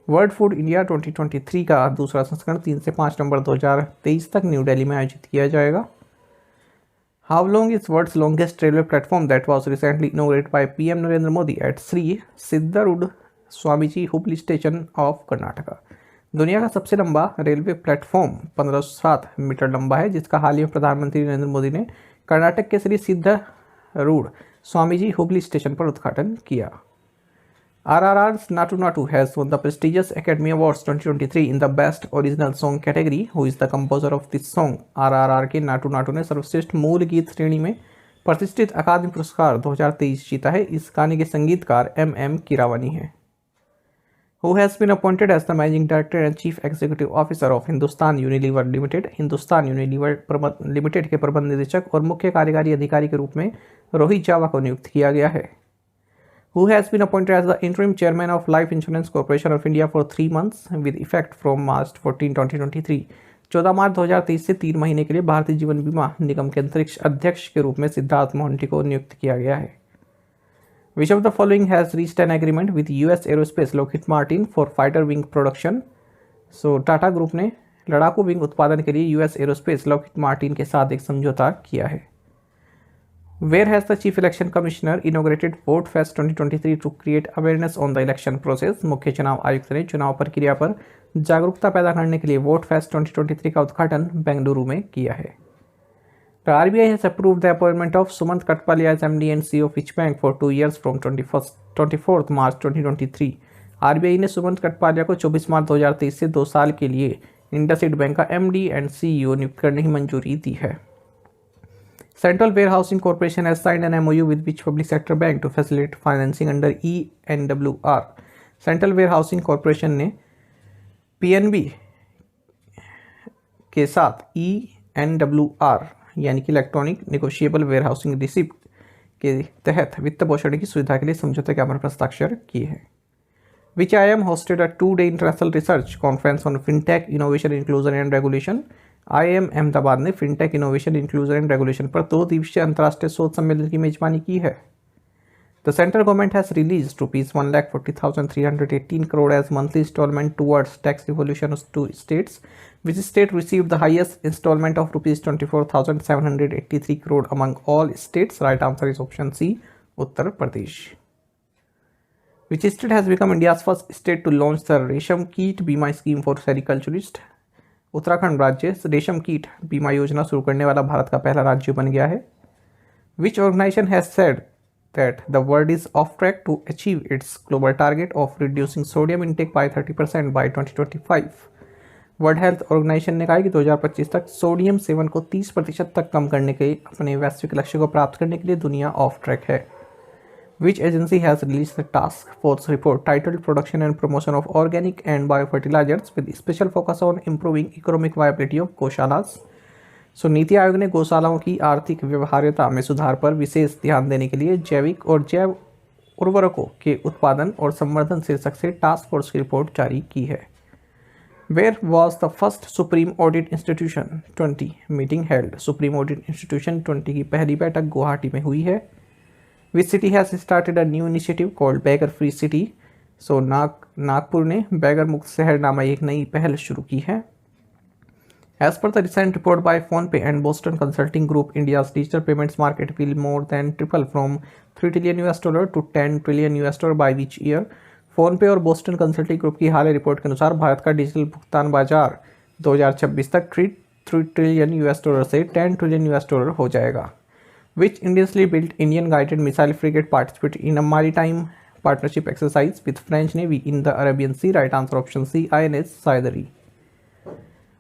World Food India 2023 का दूसरा संस्करण 3 से 5 नवंबर 2023 तक न्यू दिल्ली में आयोजित किया जाएगा। How long is world's longest railway platform that was recently inaugurated by PM Narendra Modi at Sri Swamiji Hubli station of Karnataka. दुनिया का सबसे लंबा रेलवे प्लेटफॉर्म 1507 मीटर लंबा है, जिसका हाल ही में प्रधानमंत्री नरेंद्र मोदी ने कर्नाटक के श्री सिद्धारूढ़ स्वामीजी हुबली स्टेशन पर उद्घाटन किया। RRR's Natu Natu has won the prestigious Academy Awards 2023 in the Best Original Song category. Who is the composer of this song? RRR के नाटू नाटू ने सर्वश्रेष्ठ मूल गीत श्रेणी में प्रतिष्ठित अकादमी पुरस्कार 2023 जीता है। इस गाने के संगीतकार MM कीरावानी हैं। Who has been appointed as the Managing Director and Chief Executive Officer of Hindustan Unilever Limited? Hindustan Unilever limited के प्रबंध निदेशक और मुख्य कार्यकारी अधिकारी के रूप में रोहित जावा को नियुक्त किया गया है। Who has been appointed as the interim chairman of Life Insurance Corporation of India for 3 months with effect from March 14, 2023? 14 मार्च 2023 से 3 महीने के लिए भारतीय जीवन बीमा निगम के अंतरिक्ष अध्यक्ष के रूप में सिद्धार्थ मोहंती को नियुक्त किया गया है। Which of the following has reached an agreement with US Aerospace Lockheed Martin for fighter wing production? So Tata group ने लड़ाकू विंग उत्पादन के लिए US Aerospace Lockheed Martin के साथ एक समझौता किया है। Where has the Chief Election Commissioner inaugurated Vote Fest 2023 to create awareness on the election process? मुख्य चुनाव आयुक्त ने चुनाव प्रक्रिया पर जागरूकता पैदा करने के लिए वोट फेस्ट 2023 का उद्घाटन बेंगलुरु में किया है। The RBI has approved the appointment of Sumant Katpalia as MD and CEO of Which Bank for 2 years from 24th March 2023। RBI ने सुमंत कटपालिया को 24 मार्च 2023 से 2 साल के लिए इंडसइंड बैंक का MD एंड CEO नियुक्त करने की मंजूरी दी है। Central Warehousing Corporation has signed an MOU with which public sector bank to facilitate financing under ENWR? Central Warehousing Corporation ने PNB के साथ ENWR यानी कि इलेक्ट्रॉनिक नेगोशिएबल वेयरहाउसिंग रिसिप्ट के तहत वित्त पोषण की सुविधा के लिए समझौते ज्ञापन पर हस्ताक्षर किए हैं। Which IIM hosted a 2-day international research conference on fintech innovation, inclusion and regulation? IIM Ahmedabad ने fintech innovation, inclusion and regulation पर 2 दिवसीय अंतर्राष्ट्रीय शोध सम्मेलन की मेजबानी की है। The central government has release ₹1,40,318 crore as monthly installment towards tax devolution to states. Which state received the highest installment of ₹24,783 crore among all states? Right answer is option C, Uttar Pradesh. Which state has become India's first state to launch the Resham कीट बीमा scheme for sericulturists? Uttarakhand राज्य रेशम कीट बीमा योजना शुरू करने वाला भारत का पहला राज्य बन गया है। Which organization has said that the world is off track to achieve its global target of reducing sodium intake by 30% by 2025? World Health Organization ने कहा है कि 2025 तक सोडियम सेवन को 30% तक कम करने के अपने वैश्विक लक्ष्य को प्राप्त करने के लिए दुनिया ऑफ ट्रैक है। Which agency has released the task force report titled Production and Promotion of Organic and Biofertilizers with special focus on improving economic viability of गौशालास? सो नीति आयोग ने गौशालाओं की आर्थिक व्यवहार्यता में सुधार पर विशेष ध्यान देने के लिए जैविक और जैव उर्वरकों के उत्पादन और संवर्धन शीर्षक से टास्क फोर्स की रिपोर्ट जारी की है। Where was the first Supreme Audit Institution 20 meeting held? Supreme audit institution 20 की पहली बैठक गुवाहाटी में हुई है। Which city has started a new initiative called Beggar Free City? सो नागपुर ने बैगर मुक्त शहर नामक एक नई पहल शुरू की है। As per the recent report by PhonePe and Boston Consulting Group, India's digital payments market will more than triple from $3 trillion to $10 trillion by which year? PhonePe और बोस्टन कंसल्टिंग ग्रुप की हाल रिपोर्ट के अनुसार भारत का digital भुगतान बाजार 2026 तक $3 trillion से $10 trillion हो जाएगा। Which indigenously built Indian guided missile frigate participated in a maritime partnership exercise with French Navy in the Arabian Sea? Right answer option C, INS Saidari.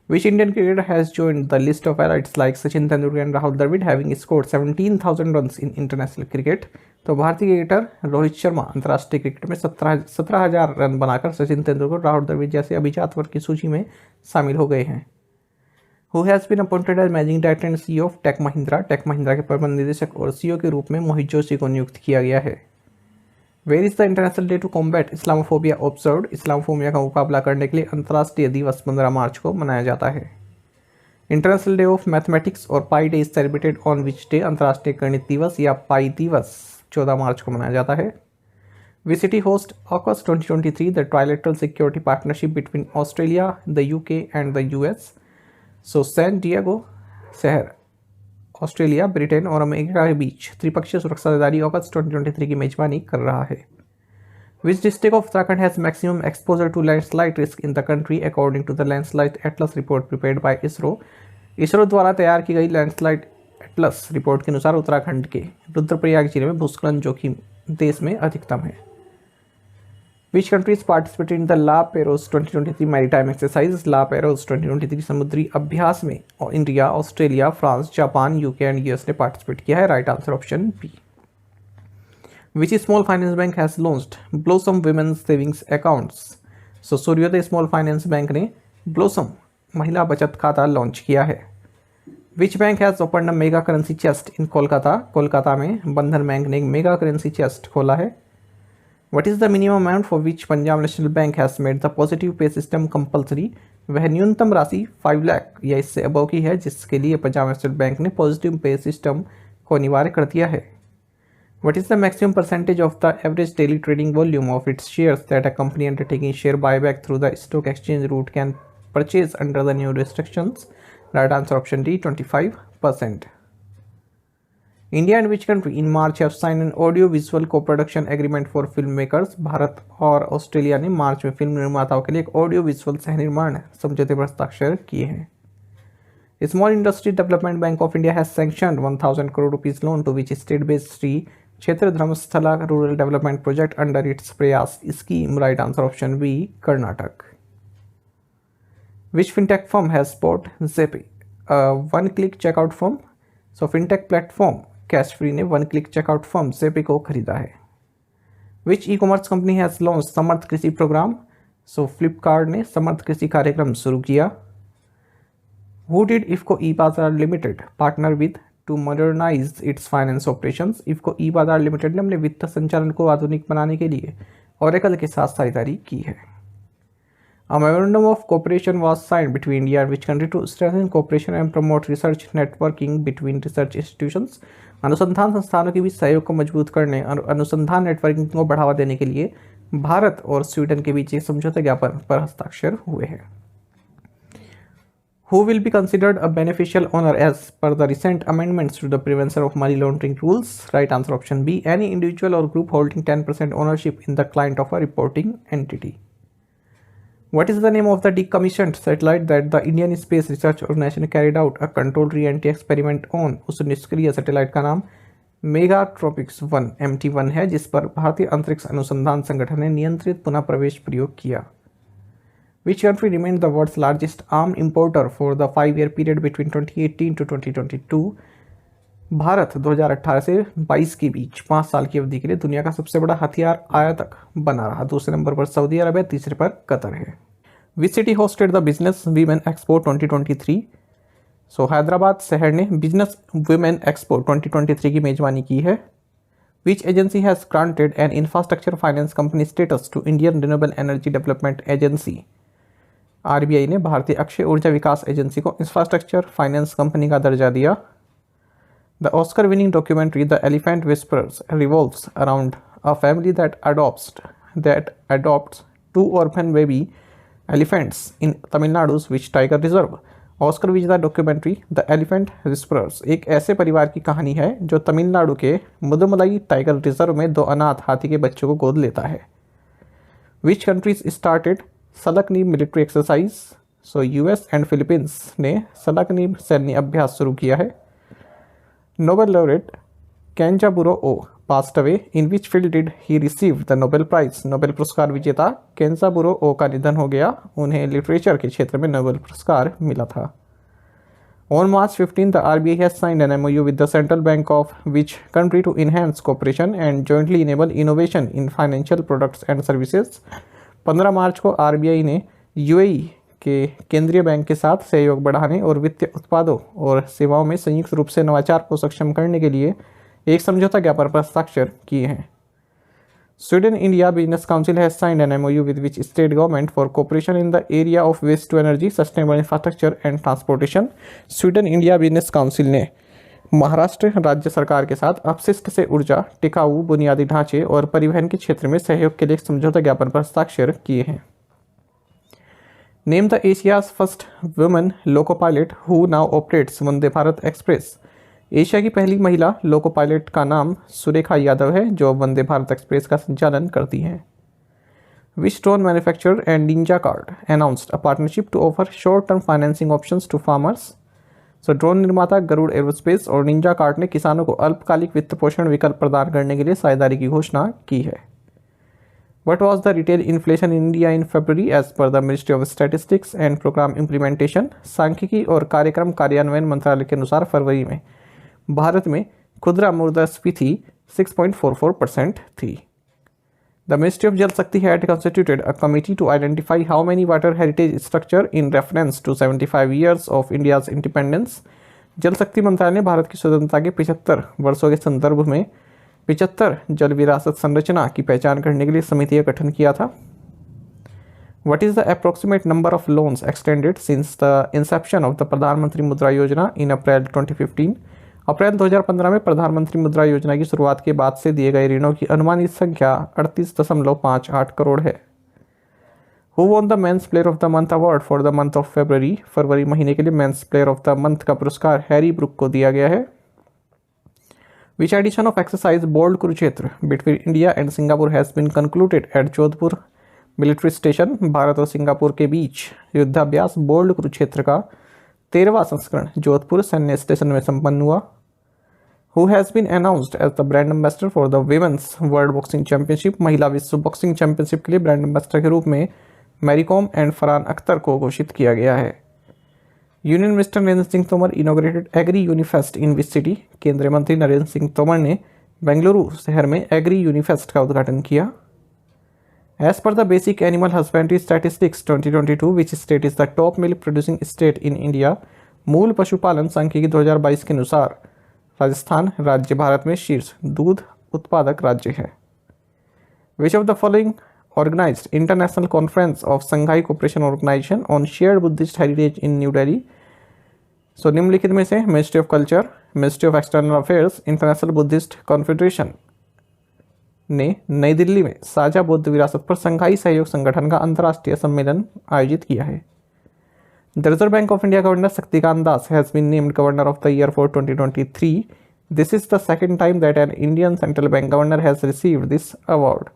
Which Indian cricketer has joined the list of elites like Sachin Tendulkar and Rahul Dravid having scored 17,000 runs in international cricket? तो भारतीय cricketer Rohit Sharma अंतर्राष्ट्रीय cricket में 17,000 run बनाकर सचिन तेंदुलकर, राहुल द्रविड़ जैसे अभिजात वर्ग की सूची में शामिल हो गए हैं। Who has been appointed as Managing Director and CEO of Tech Mahindra? Tech Mahindra के प्रबंध निदेशक और CEO के रूप में मोहित जोशी को नियुक्त किया गया है। Where is the International Day to Combat Islamophobia observed? Islamophobia का मुकाबला करने के लिए अंतर्राष्ट्रीय दिवस 15 मार्च को मनाया जाता है। इंटरनेशनल डे ऑफ मैथमेटिक्स और pi day is celebrated on which day? अंतर्राष्ट्रीय गणित दिवस या पाई दिवस 14 मार्च को मनाया जाता है। Which city host AUKUS 2023, the trilateral security partnership between Australia, the UK and the US? So San Diego शहर ऑस्ट्रेलिया, ब्रिटेन और अमेरिका के बीच त्रिपक्षीय सुरक्षा साझेदारी अगस्त 2023 की मेजबानी कर रहा है। Which district of Uttarakhand has maximum exposure to landslide risk in the country according to the landslide atlas report prepared by ISRO? ISRO द्वारा तैयार की गई लैंडस्लाइड एटलस रिपोर्ट के अनुसार उत्तराखंड के रुद्रप्रयाग जिले में भूस्खलन जोखिम देश में अधिकतम है। Which countries participated in the La Perouse 2023 maritime exercise? La Perouse 2023 समुद्री अभ्यास में India, Australia, France, Japan, UK and US ने पार्टिसिपेट किया है। Right answer option B. Which small finance bank has launched Blossom Women's Savings Accounts? So सूर्योदय small finance bank ने blossom महिला बचत खाता लॉन्च किया है। Which bank has opened a mega currency chest in Kolkata? Kolkata में बंधन बैंक ने एक मेगा करेंसी चेस्ट खोला है। What is the minimum amount for which Punjab national bank has made the positive pay system compulsory? वह न्यूनतम राशि 5 लाख या इससे अबव की है जिसके लिए पंजाब नेशनल बैंक ने पॉजिटिव पे सिस्टम को अनिवार्य कर दिया है। What is the maximum percentage of the average daily trading volume of its shares that a company undertaking share buyback through the stock exchange route can purchase under the new restrictions? Right answer option D, 25%. India and which country in March have signed an audio-visual co-production agreement for filmmakers? Bharat और Australia ने मार्च में film निर्माताओं के लिए एक audio-visual सह निर्माण समझौते पर हस्ताक्षर किए हैं। Small Industry Development Bank of India has sanctioned 1,000 crore rupees loan to which state-based Shri Kshetra Dharmasthala rural development project under its Prayas scheme? Right answer option B, Karnataka. Which fintech firm has bought Zecpe? One click checkout firm. So fintech platform Cashfree ने one click checkout firm Zecpe को खरीदा है। Which e commerce company has launch Samarth Krishi programme? सो फ्लिपकार्ट ने समर्थ कृषि कार्यक्रम शुरू किया। Who did IFFCO e Bazar limited partner with to modernise its finance operations? IFFCO e Bazar limited ने अपने वित्त संचालन को आधुनिक बनाने के लिए ओरेकल के साथ साझेदारी की है। A memorandum of cooperation was signed between India and which country to strengthen cooperation and promote research networking between research institutions? अनुसंधान संस्थानों के बीच सहयोग को मजबूत करने और अनुसंधान नेटवर्किंग को बढ़ावा देने के लिए भारत और स्वीडन के बीच एक समझौता ज्ञापन पर हस्ताक्षर हुए हैं। Who will be considered a beneficial owner as per the recent amendments to the Prevention of Money Laundering Rules? Right answer option B, any individual or group holding 10% ownership in the client of a reporting entity. What is the name of the decommissioned satellite that the Indian Space Research Organisation carried out a controlled re-entry experiment on? उस निष्क्रिय satellite का नाम मेगाट्रॉपिक्स 1 MT1 है जिस पर भारतीय अंतरिक्ष अनुसंधान संगठन ने नियंत्रित पुनः प्रवेश प्रयोग किया। Which country remained the world's largest arms importer for the 5-year period between 2018 to 2022? Bharat 2018 से 22 के बीच 5 साल की अवधि के लिए दुनिया का सबसे बड़ा हथियार आयातक बना रहा। दूसरे नंबर पर सऊदी अरब है, तीसरे पर कतर है। Which city hosted the Business Women Expo 2023? सो हैदराबाद शहर ने बिजनेस वुमेन एक्सपो 2023 की मेजबानी की है। Which agency has granted an infrastructure finance company status to Indian Renewable Energy Development Agency? RBI ने भारतीय अक्षय ऊर्जा विकास एजेंसी को इंफ्रास्ट्रक्चर फाइनेंस कंपनी का दर्जा दिया। The Oscar winning documentary the elephant whisperers revolves around a family that adopts 2 orphan baby elephants in Tamil Nadu which tiger reserve. Oscar विजेता documentary the elephant whisperers एक ऐसे परिवार की कहानी है जो तमिलनाडु के मुदुमलाई टाइगर रिजर्व में 2 अनाथ हाथी के बच्चों को गोद लेता है। Which countries started Salaknib military exercise? So US and Philippines ने सलकनी सैन्य अभ्यास शुरू किया है। Nobel laureate Kenzaburo Oe passed away in which field did he receive the Nobel prize? Nobel पुरस्कार विजेता केंजाबुरो ओ का निधन हो गया, उन्हें लिटरेचर के क्षेत्र में नोबेल पुरस्कार मिला था। On March 15, the RBI has signed an MOU with the Central Bank of which country to enhance cooperation and jointly enable innovation in financial products and services? 15 मार्च को आरबीआई ने यूएई के केंद्रीय बैंक के साथ सहयोग बढ़ाने और वित्तीय उत्पादों और सेवाओं में संयुक्त रूप से नवाचार को सक्षम करने के लिए एक समझौता ज्ञापन पर हस्ताक्षर किए हैं। Sweden India Business Council has signed an MOU with which state government for cooperation in the area of waste to energy, sustainable infrastructure and transportation? Sweden India business council ने महाराष्ट्र राज्य सरकार के साथ अपशिष्ट से ऊर्जा, टिकाऊ बुनियादी ढांचे और परिवहन के क्षेत्र में सहयोग के लिए समझौता ज्ञापन पर हस्ताक्षर किए हैं। Name the Asia's first women loco pilot who now operates Vande Bharat express? Asia की पहली महिला लोको पायलट का नाम सुरेखा यादव है जो वंदे भारत एक्सप्रेस का संचालन करती हैं। Which drone manufacturer and Ninja Card announced a partnership to offer short-term financing options to farmers? So drone निर्माता गरुड़ एरोस्पेस और निंजा कार्ट ने किसानों को अल्पकालिक वित्त पोषण विकल्प प्रदान करने के लिए साझेदारी की घोषणा की है। What was the retail inflation in India in February as per the Ministry of Statistics and Program Implementation? सांख्यिकी और कार्यक्रम कार्यान्वयन मंत्रालय के अनुसार फरवरी में भारत में खुदरा मुद्रास्फीति 6.44% थी। The Ministry of Jal Shakti had constituted a committee to identify how many water heritage structure in reference to 75 years of India's independence. जल शक्ति मंत्रालय ने भारत की स्वतंत्रता के 75 वर्षों के संदर्भ में 75 जल विरासत संरचना की पहचान करने के लिए समिति का गठन किया था। What is the approximate number of loans extended since the inception of the प्रधानमंत्री मुद्रा योजना in April 2015? अप्रैल 2015 में प्रधानमंत्री मुद्रा योजना की शुरुआत के बाद से दिए गए ऋणों की अनुमानित संख्या 38.58 करोड़ है। Who won the Men's Player of the Month award for the month of February? फरवरी महीने के लिए Men's Player of the Month का पुरस्कार हैरी ब्रुक को दिया गया है। Which edition of exercise Bold Kurukshetra between India and Singapore has been concluded at Jodhpur military station? Bharat और सिंगापुर के बीच युद्धाभ्यास बोल्ड कुरुक्षेत्र का 13वां संस्करण जोधपुर सैन्य स्टेशन में संपन्न हुआ। Who has been announced as the brand ambassador for the Women's World Boxing Championship? महिला विश्व बॉक्सिंग चैंपियनशिप के लिए ब्रांड एम्बेसडर के रूप में मैरी कॉम एंड फरहान अख्तर को घोषित किया गया है। Union minister Narendra Singh Tomar inaugurated agri unifest in which city? केंद्रीय मंत्री नरेंद्र सिंह तोमर ने बेंगलुरु शहर में एग्री यूनिफेस्ट का उद्घाटन किया। As per the Basic Animal Husbandry Statistics 2022, which state is the top milk producing state in India? मूल पशुपालन सांख्यिकी 2022 के अनुसार राजस्थान राज्य भारत में शीर्ष दूध उत्पादक राज्य है। Which of the following organized International Conference of Shanghai Cooperation Organization on Shared Buddhist Heritage in New Delhi? So निम्नलिखित में से ministry of culture, ministry of external affairs, international Buddhist confederation ने नई दिल्ली में साझा बौद्ध विरासत पर संघाई सहयोग संगठन का अंतर्राष्ट्रीय सम्मेलन आयोजित किया है। The reserve bank of India governor Shaktikanta Das has been named governor of the year for 2023। This is the second time that an Indian central bank governor has received this award.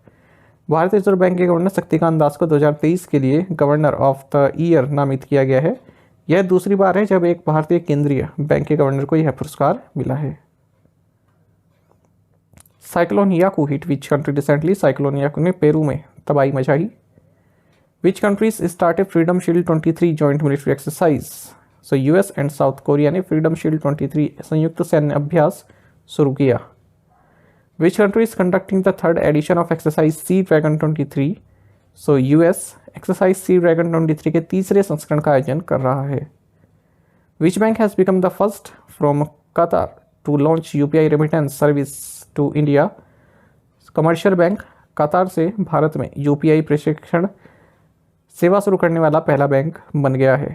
भारतीय रिजर्व बैंक के governor Shaktikanta Das को 2023 के लिए governor of the year नामित किया गया है। यह दूसरी बार है जब एक भारतीय केंद्रीय बैंक के गवर्नर को यह पुरस्कार मिला है। Cyclone Yaku hit which country recently? Cyclone Yaku ने पेरू में तबाही मचाई। Which countries started freedom shield 23 joint military exercise? So US and South Korea ने फ्रीडम शील्ड 23 संयुक्त सैन्य अभ्यास शुरू किया। Which country is conducting the third edition of exercise sea dragon 23? So US exercise sea dragon 23 के तीसरे संस्करण का आयोजन कर रहा है। Which bank has become the first from Qatar to launch UPI remittance service to India? Commercial bank Qatar से भारत में यूपीआई प्रशिक्षण सेवा शुरू करने वाला पहला बैंक बन गया है।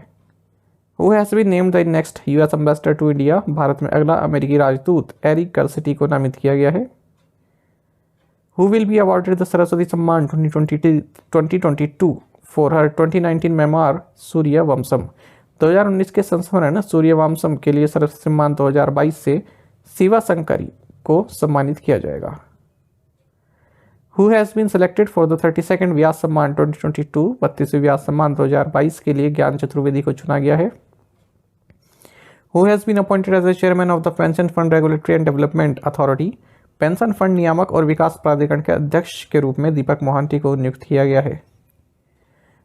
Who has been named the next US ambassador to India? Bharat में अगला अमेरिकी राजदूत एरिक कर्सिटी को नामित किया गया है। Who will be awarded the Saraswati सम्मान 2022 फॉर हर 2019 मेमोर सूर्यवंशम? 2019 के संस्मरण सूर्यवंशम के लिए सरस्वती सम्मान 2022 से शिवा शंकरी को सम्मानित किया जाएगा। Who has been selected for the 32nd व्यास सम्मान 2022? 32वें व्यास सम्मान 2022 के लिए ज्ञान चतुर्वेदी को चुना गया है। Who has been appointed as the chairman of the Pension Fund Regulatory and Development Authority? Pension fund नियामक और विकास प्राधिकरण के अध्यक्ष के रूप में दीपक मोहंती को नियुक्त किया गया है।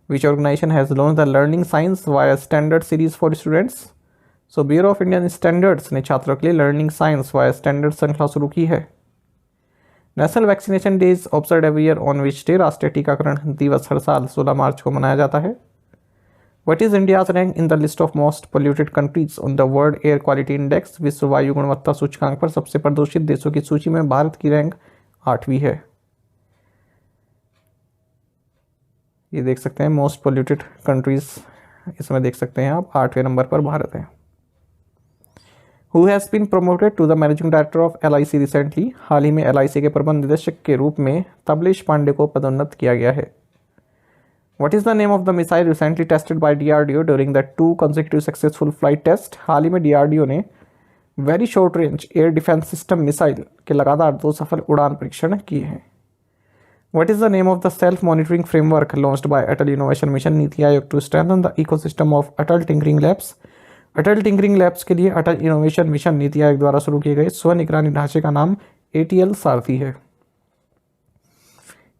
Which organization has launched the Learning Science via Standard Series for Students? So bureau of Indian standards ने छात्रों के लिए लर्निंग साइंस वाया स्टैंडर्ड श्रृंखला शुरू की है। National vaccination days observe every year on which day? राष्ट्रीय टीकाकरण दिवस हर साल 16 मार्च को मनाया जाता है। What is India's rank in the list of most polluted countries on the world air quality index? विश्व वायु गुणवत्ता सूचकांक पर सबसे प्रदूषित देशों की सूची में भारत की रैंक 8वीं है। ये देख सकते हैं मोस्ट पोल्यूटेड कंट्रीज, इसमें देख सकते हैं आप 8वें नंबर पर भारत है। Who has been promoted to the managing director of LIC recently? हाल ही में LIC के प्रबंध निदेशक के रूप में तबलेश पांडे को पदोन्नत किया गया है। What is the name of the missile recently tested by DRDO during the 2 consecutive successful flight test? हाल ही में DRDO ने very short range air defence system missile के लगातार 2 सफल उड़ान परीक्षण किए हैं। What is the name of the self-monitoring framework launched by Atal Innovation Mission Niti Aayog to strengthen the ecosystem of Atal Tinkering Labs? Atal tinkering labs के लिए अटल innovation mission NITI Aayog द्वारा शुरू किए गए स्व निगरानी ढांचे का नाम ATL सारथी है।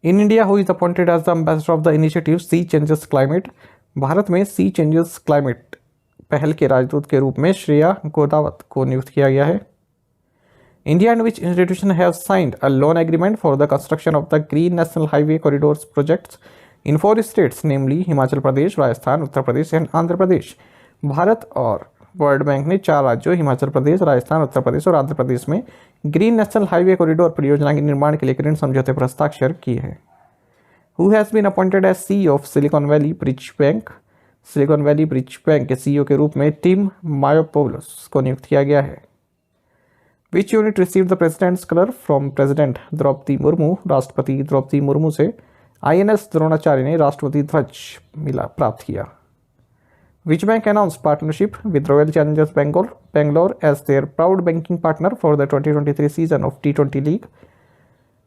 In India who is appointed as the ambassador of the initiative sea changes climate? Bharat में सी चेंजेस क्लाइमेट पहल के राजदूत के रूप में श्रेया गोदावत को नियुक्त किया गया है। India and which institution have signed a loan agreement for the construction of the green national highway corridors projects in 4 states namely Himachal Pradesh, Rajasthan, Uttar Pradesh and Andhra Pradesh. Bharat और वर्ल्ड बैंक ने 4 राज्यों हिमाचल प्रदेश, राजस्थान, उत्तर प्रदेश और आंध्र प्रदेश में ग्रीन नेशनल हाईवे कॉरिडोर परियोजना के निर्माण के लिए ऋण समझौते पर हस्ताक्षर किए हैं। Who has been appointed as CEO of Silicon Valley Bridge Bank? Silicon Valley Bridge Bank के CEO के रूप में टिम मायोपोउलोस को नियुक्त किया गया है। Which unit received the president's colour from president Droupadi Murmu? राष्ट्रपति द्रौपदी मुर्मू से INS द्रोणाचार्य ने राष्ट्रपति ध्वज प्राप्त किया। Which bank announced partnership with Royal Challengers Bangalore as their proud banking partner for the 2023 season of T20 League?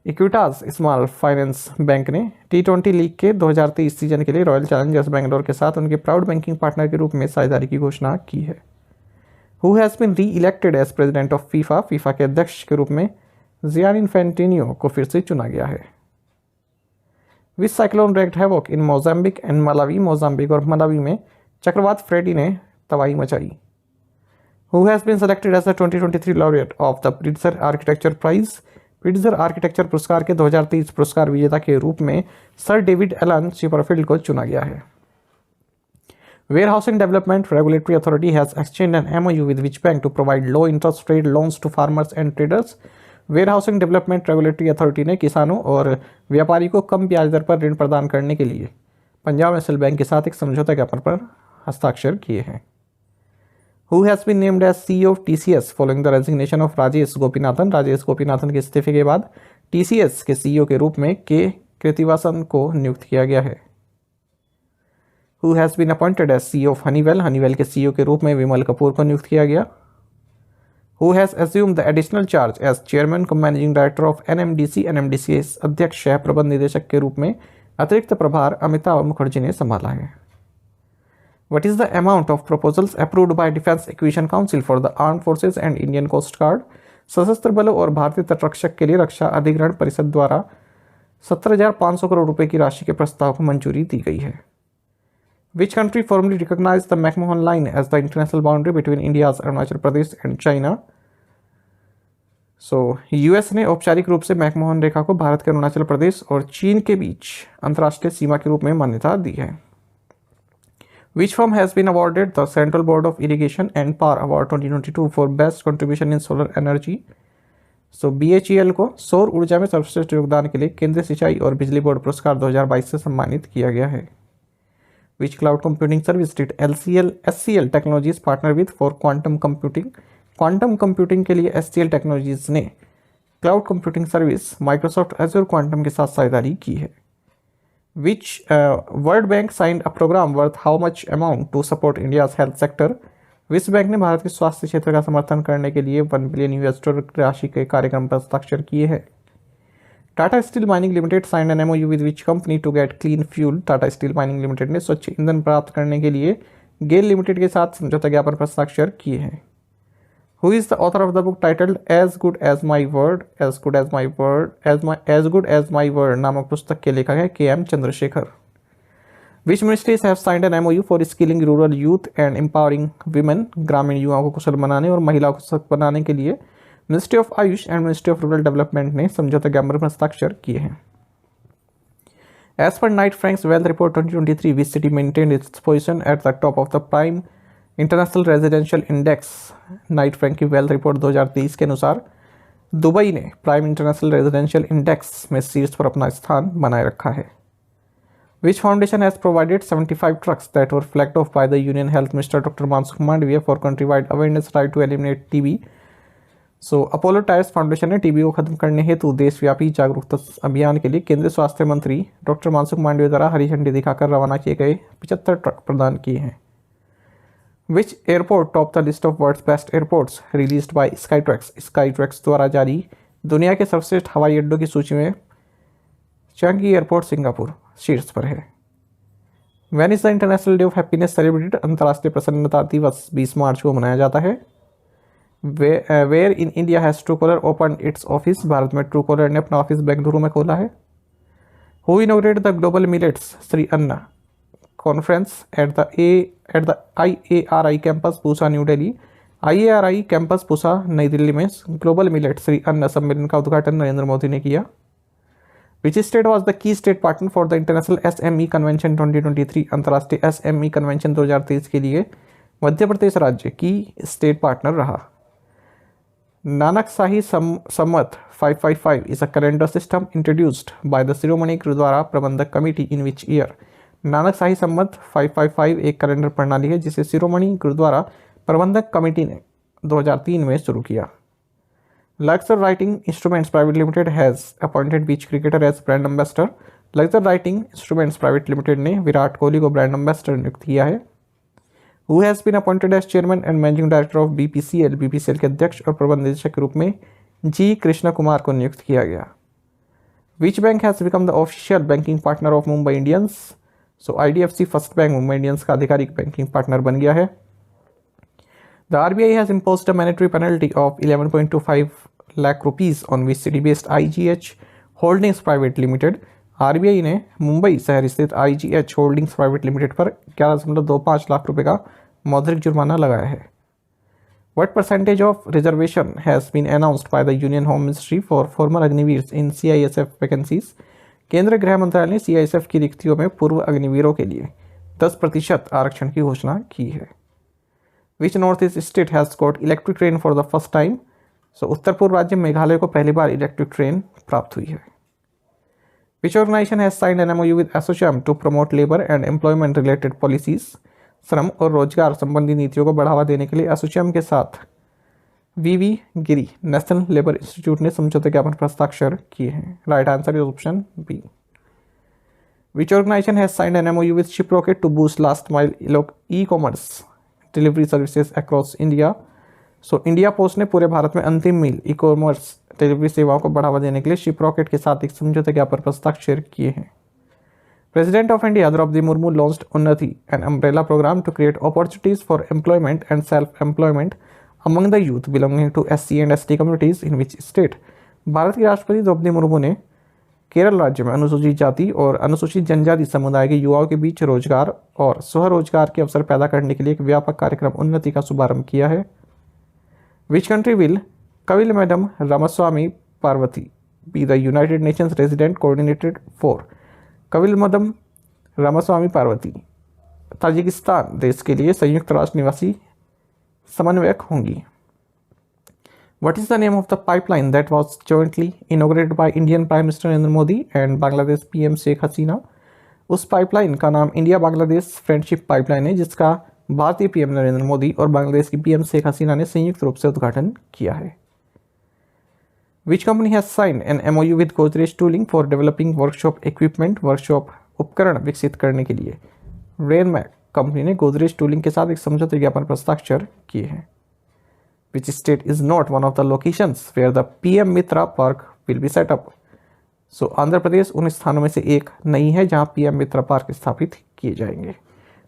Equitas Small Finance Bank ने T20 league के 2023 season के लिए रॉयल चैलेंजर्स बेंगलोर के साथ उनके प्राउड बैंकिंग पार्टनर के रूप में साझेदारी की घोषणा की है। Who has been re-elected as president of FIFA? FIFA के अध्यक्ष के रूप में जियानी इन्फेंटिनो को फिर से चुना गया है। Which cyclone wreaked havoc in Mozambique and Malawi? Mozambique और मलावी में चक्रवात फ्रेडी ने तबाही मचाई। Who has been selected as the 2023 laureate of the Pritzker Architecture Prize? Pritzker architecture पुरस्कार के 2023 पुरस्कार विजेता के रूप में सर डेविड एलन चिपरफील्ड को चुना गया है। Warehousing Development Regulatory Authority has exchanged an MOU with which bank to provide low interest rate loans to farmers and traders? Warehousing Development Regulatory Authority ने किसानों और व्यापारी को कम ब्याज दर पर ऋण प्रदान करने के लिए पंजाब नेशनल बैंक के साथ एक समझौता ज्ञापन पर हस्ताक्षर किए हैं। Who has been named as CEO of TCS following the resignation of Rajesh Gopinathan? Rajesh Gopinathan के इस्तीफे के बाद TCS के CEO के रूप में के कृतिवासन को नियुक्त किया गया है। Who has been appointed as CEO of Honeywell? Honeywell के CEO के रूप में विमल कपूर को नियुक्त किया गया। Who has assumed the additional charge as chairman cum managing director of NMDC? NMDC अध्यक्ष सह प्रबंध निदेशक के रूप में अतिरिक्त प्रभार अमिताभ मुखर्जी ने संभाला है। What is the amount of proposals approved by Defence Acquisition Council for the Armed Forces and Indian Coast Guard? सशस्त्र बलों और भारतीय तटरक्षक के लिए रक्षा अधिग्रहण परिषद द्वारा 17,500 करोड़ रुपए की राशि के प्रस्ताव को मंजूरी दी गई है। Which country formally recognized the McMahon Line as the international boundary between India's Arunachal Pradesh and China? US ने औपचारिक रूप से मैकमोहन रेखा को भारत के अरुणाचल प्रदेश और चीन के बीच अंतर्राष्ट्रीय सीमा के रूप में मान्यता दी है। Which firm has been awarded the Central Board of Irrigation and Power Award 2022 for Best Contribution in Solar Energy? BHEL को सौर ऊर्जा में सर्वश्रेष्ठ योगदान के लिए केंद्रीय सिंचाई और बिजली बोर्ड पुरस्कार 2022 से सम्मानित किया गया है। Which cloud computing service did SCL Technologies partner with for quantum computing? Quantum computing के लिए SCL टेक्नोलॉजीज ने cloud computing service Microsoft Azure quantum के साथ साझेदारी की है। Which World Bank signed a programme worth how much amount to support India's health sector? विश्व बैंक ने भारत के स्वास्थ्य क्षेत्र का समर्थन करने के लिए $1 बिलियन राशि के कार्यक्रम पर हस्ताक्षर किए हैं। Tata steel mining limited signed an MOU with which company to get clean fuel? Tata steel mining limited ने स्वच्छ ईंधन प्राप्त करने के लिए गेल लिमिटेड के साथ समझौता ज्ञापन पर हस्ताक्षर किए हैं। Who is the author of the book titled As Good as My Word? As Good as My Word, As Good as My Word नामक पुस्तक के लेखक है KM Chandrashekhar. Which ministries have signed an MOU for skilling rural youth and empowering women? ग्रामीण युवाओं को कुशल बनाने और महिलाओं को सशक्त बनाने के लिए ministry of Ayush and ministry of rural development ने समझौता ज्ञापन पर हस्ताक्षर किए हैं। As per Knight Frank's Wealth Report 2023, which city maintained its position at the top of the prime international residential index? Knight Frank की वेल्थ रिपोर्ट 2023 के अनुसार दुबई ने प्राइम इंटरनेशनल रेजिडेंशियल इंडेक्स में शीर्ष पर अपना स्थान बनाए रखा है। Which foundation has provided 75 trucks that were flagged off by the union health minister doctor Mansukh Mandaviya for country wide awareness drive to eliminate TB? Apollo tyres foundation ने TB को खत्म करने हेतु देशव्यापी जागरूकता अभियान के लिए केंद्रीय स्वास्थ्य मंत्री डॉक्टर मानसुख मांडविया द्वारा हरी झंडी दिखाकर रवाना किए गए 75 ट्रक प्रदान किए हैं। Which airport topped the list of world's best airports released by Skytrax? Skytrax द्वारा जारी दुनिया के सर्वश्रेष्ठ हवाई अड्डों की सूची में चांगी एयरपोर्ट सिंगापुर शीर्ष पर है। When is the international day of happiness celebrated? अंतर्राष्ट्रीय प्रसन्नता दिवस 20 मार्च को मनाया जाता है। Where in India has Truecaller open its office? Bharat में ट्रूकॉलर ने अपना ऑफिस बेंगलुरु में खोला है। Who inaugurated the global millets Shri Anna conference at the IARI campus Pusa New Delhi? IARI campus Pusa नई दिल्ली में ग्लोबल मिलेट श्री अन्न सम्मेलन का उद्घाटन नरेंद्र मोदी ने किया। Which state was the key state partner for the international SME convention 2023? अंतर्राष्ट्रीय SME कन्वेंशन 2023 के लिए मध्य प्रदेश राज्य की स्टेट पार्टनर रहा। Nanak Shahi Samvat 555 is a calendar system introduced by the Shiromani Gurdwara Prabandhak committee in which year? Nanak Shahi Samvat 555 एक कैलेंडर प्रणाली है जिसे शिरोमणि गुरुद्वारा प्रबंधक कमेटी ने 2003 में शुरू किया। Luxor writing instruments private limited has appointed which cricketer as brand ambassador? Luxor writing instruments private limited ने विराट कोहली को ब्रांड एम्बेसडर नियुक्त किया है। Who has been appointed as chairman and managing director of BPCL? BPCL के अध्यक्ष और प्रबंध निदेशक के रूप में G कृष्ण कुमार को नियुक्त किया गया। विच bank has become the official banking partner of Mumbai Indians? So IDFC first bank Mumbai Indians का आधिकारिक बैंकिंग पार्टनर बन गया है। The RBI has imposed a monetary penalty of 11.25 lakh rupees on which city-based IGH Holdings Private Limited? RBI ने मुंबई शहर स्थित IGH Holdings Private Limited पर 11.25 लाख रुपए का मौद्रिक जुर्माना लगाया है। What percentage of reservation has been announced by the Union Home Ministry for former Agniveer in CISF vacancies? केंद्रीय गृह मंत्रालय ने CISF की रिक्तियों में पूर्व अग्निवीरों के लिए 10% आरक्षण की घोषणा की है। Which north east state has got electric train for the first time? So उत्तर पूर्व राज्य मेघालय को पहली बार इलेक्ट्रिक ट्रेन प्राप्त हुई है। Which organisation has signed an MOU with ASSOCHAM to promote labour and employment related policies? श्रम और रोजगार संबंधी नीतियों को बढ़ावा देने के लिए एसोचैम के साथ VV Giri national labour institute ने समझौते ज्ञापन पर हस्ताक्षर किए हैं। Right answer is option B. Which organisation has signed an MOU with Shiprocket to boost last mile e-commerce delivery services across India? So India Post ने पूरे भारत में अंतिम मील ई-कॉमर्स डिलीवरी सेवाओं को बढ़ावा देने के लिए शिपरॉकेट के साथ एक समझौते ज्ञापन पर हस्ताक्षर किए हैं। President of India Draupadi Murmu launched Unnati an umbrella programme to create opportunities for employment and self employment among the youth belonging to SC and ST communities in which state? Bharat की राष्ट्रपति द्रौपदी मुर्मू ने केरल राज्य में अनुसूचित जाति और अनुसूचित जनजाति समुदाय के युवाओं के बीच रोजगार और स्वरोजगार के अवसर पैदा करने के लिए एक व्यापक कार्यक्रम उन्नति का शुभारंभ किया है। Which country will Kavil madam Ramaswamy Parvathi be the United Nations resident coordinated for? Kavil madam Ramaswamy Parvathi Tajikistan देश के लिए संयुक्त राष्ट्र निवासी समन्वयक होंगी। What is the name of the pipeline that was jointly inaugurated by Indian Prime Minister Narendra Modi and Bangladesh PM Sheikh Hasina? उस pipeline का नाम इंडिया बांग्लादेश फ्रेंडशिप पाइपलाइन है जिसका भारतीय PM नरेंद्र मोदी और बांग्लादेश की PM शेख हसीना ने संयुक्त रूप से उद्घाटन किया है। Which company has signed an MOU with Godrej Tooling for developing workshop equipment? Workshop उपकरण विकसित करने के लिए रेनमैक कंपनी ने गोदरेज टूलिंग के साथ एक समझौते ज्ञापन पर हस्ताक्षर किए हैं। Which state is not one of the locations where the PM Mitra Park will be set up? सो आंध्र प्रदेश उन स्थानों में से एक नहीं है जहां PM मित्रा पार्क स्थापित किए जाएंगे।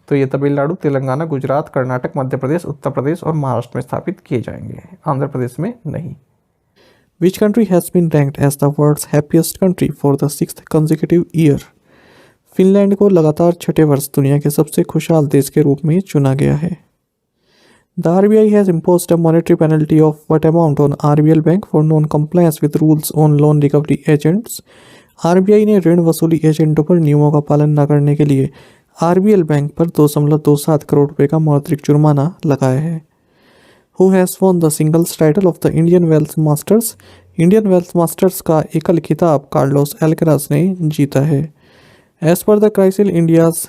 तो ये तमिलनाडु, तेलंगाना, गुजरात, कर्नाटक, मध्य प्रदेश, उत्तर प्रदेश और महाराष्ट्र में स्थापित किए जाएंगे, आंध्र प्रदेश में नहीं। Which country has been ranked as the world's happiest country for the 6th consecutive year? Finland को लगातार छठे वर्ष दुनिया के सबसे खुशहाल देश के रूप में चुना गया है। The RBI has imposed a monetary penalty of what amount on RBL Bank for non-compliance with rules on loan recovery agents? RBI ने ऋण वसूली एजेंटों पर नियमों का पालन न करने के लिए RBL बैंक पर 2.27 करोड़ रुपए का मौद्रिक जुर्माना लगाया है। Who has won the singles title of the Indian Wells Masters? Indian Wells Masters का एकल खिताब कार्लोस अल्कराज ने जीता है। As per the CRISIL, India's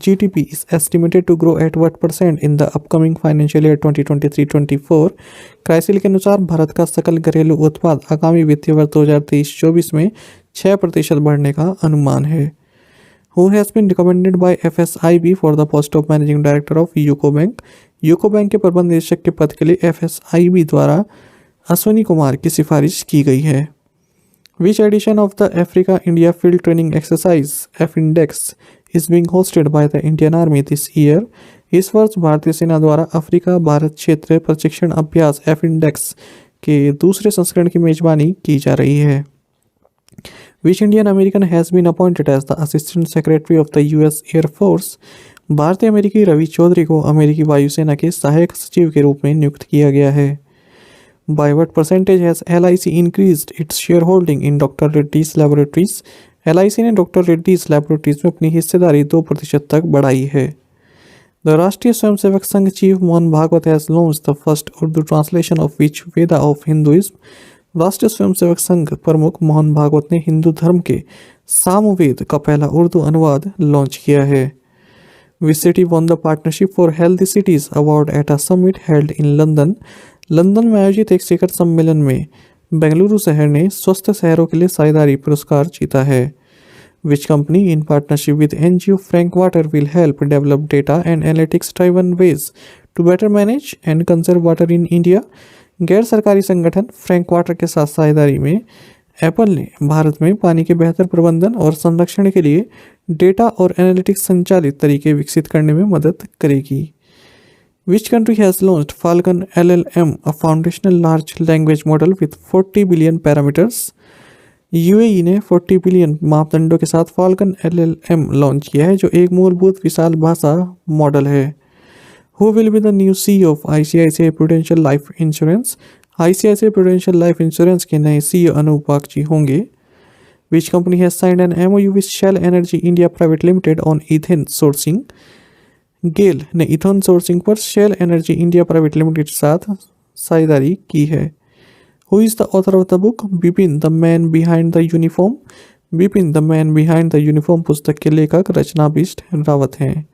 GDP is estimated to grow at what % in the upcoming financial year 2023-24? CRISIL के अनुसार भारत का सकल घरेलू उत्पाद आगामी वित्तीय वर्ष 2023-24 में 6% बढ़ने का अनुमान है। Who has been recommended by FSIB for the post of managing director of UCO bank? UCO bank के प्रबंध निदेशक के पद के लिए FSIB द्वारा अश्विनी कुमार की सिफारिश की गई है। Which edition of the Africa India Field Training Exercise (F-Index) is being hosted by the Indian Army this year? इस वर्ष भारतीय सेना द्वारा अफ्रीका भारत क्षेत्र प्रशिक्षण अभ्यास F-Index के दूसरे संस्करण की मेजबानी की जा रही है। Which Indian American has been appointed as the Assistant Secretary of the US Air Force? भारतीय अमेरिकी रवि चौधरी को अमेरिकी वायुसेना के सहायक सचिव के रूप में नियुक्त किया गया है। By what percentage has LIC increased its shareholding in Dr. Reddy's Laboratories? LIC ने डॉक्टर रेड्डीज लैबोरेटरीज में अपनी हिस्सेदारी 2% तक बढ़ाई है। The Rashtriya Swayamsevak Sangh chief Mohan Bhagwat has launched the first Urdu translation of which Veda of Hinduism? राष्ट्रीय स्वयंसेवक संघ प्रमुख मोहन भागवत ने हिंदू धर्म के सामवेद का पहला उर्दू अनुवाद लॉन्च किया है। Which city won the Partnership for Healthy Cities Award at a summit held in London? London में आयोजित एक शिखर सम्मेलन में बेंगलुरु शहर ने स्वस्थ शहरों के लिए साझेदारी पुरस्कार जीता है। Which company in partnership with NGO Frank Water will help develop data and analytics driven ways to better manage and conserve water in India? गैर सरकारी संगठन फ्रैंक वाटर के साथ साझेदारी में एप्पल ने भारत में पानी के बेहतर प्रबंधन और संरक्षण के लिए डेटा और एनालिटिक्स संचालित तरीके विकसित करने में मदद करेगी। Which country has launched Falcon LLM, a foundational large language model with 40 billion parameters? UAE ने 40 बिलियन मापदंडों के साथ Falcon LLM लॉन्च किया है जो एक मूलभूत विशाल भाषा मॉडल है। Who will be the new CEO of ICICI Prudential Life Insurance? ICICI Prudential Life Insurance के नए CEO अनूप बागची होंगे। Which company has signed an MOU with Shell Energy India Private Limited on ethane sourcing? GAIL ने ethane sourcing पर Shell energy India private limited के साथ साझेदारी की है। Who is the author of the book Bipin the man behind the uniform? Bipin the man behind the uniform पुस्तक के लेखक रचना बिष्ट रावत हैं।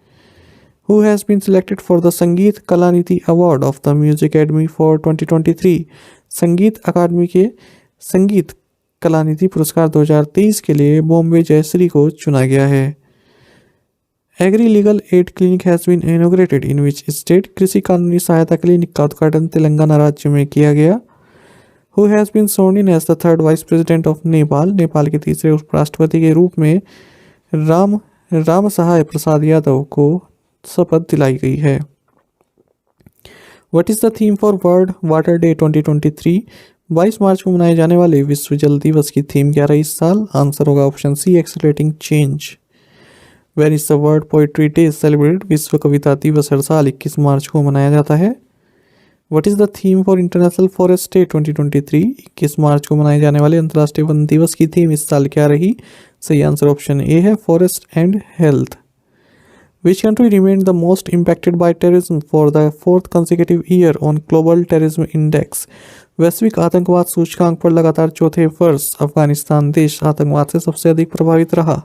Who has been selected for the Sangita Kalanidhi award of the music academy for 2023? Sangita अकादमी के संगीत कलानिधि पुरस्कार 2023 के लिए बॉम्बे जयश्री को चुना गया है। Agri legal aid clinic has been inaugurated in which state? कृषि कानूनी सहायता क्लिनिक का उद्घाटन तेलंगाना राज्य में किया गया। Who has been sworn in as the third vice president of Nepal? Nepal के तीसरे उपराष्ट्रपति के रूप में राम सहाय प्रसाद यादव को शपथ दिलाई गई है। What is the theme for world water day 2023? 22 मार्च को मनाए जाने वाले विश्व जल दिवस की थीम क्या रही इस साल? आंसर होगा option C, accelerating change. Where is the world poetry day celebrated? विश्व कविता दिवस हर साल 21 मार्च को मनाया जाता है। What is the theme for international forest day 2023? 21 मार्च को मनाए जाने वाले अंतर्राष्ट्रीय वन दिवस की थीम इस साल क्या रही? सही आंसर ऑप्शन ए है, forest and health. Which country remained the most impacted by terrorism for the 4th consecutive year on global terrorism index? वैश्विक आतंकवाद सूचकांक पर लगातार चौथे वर्ष अफगानिस्तान देश आतंकवाद से सबसे अधिक प्रभावित रहा।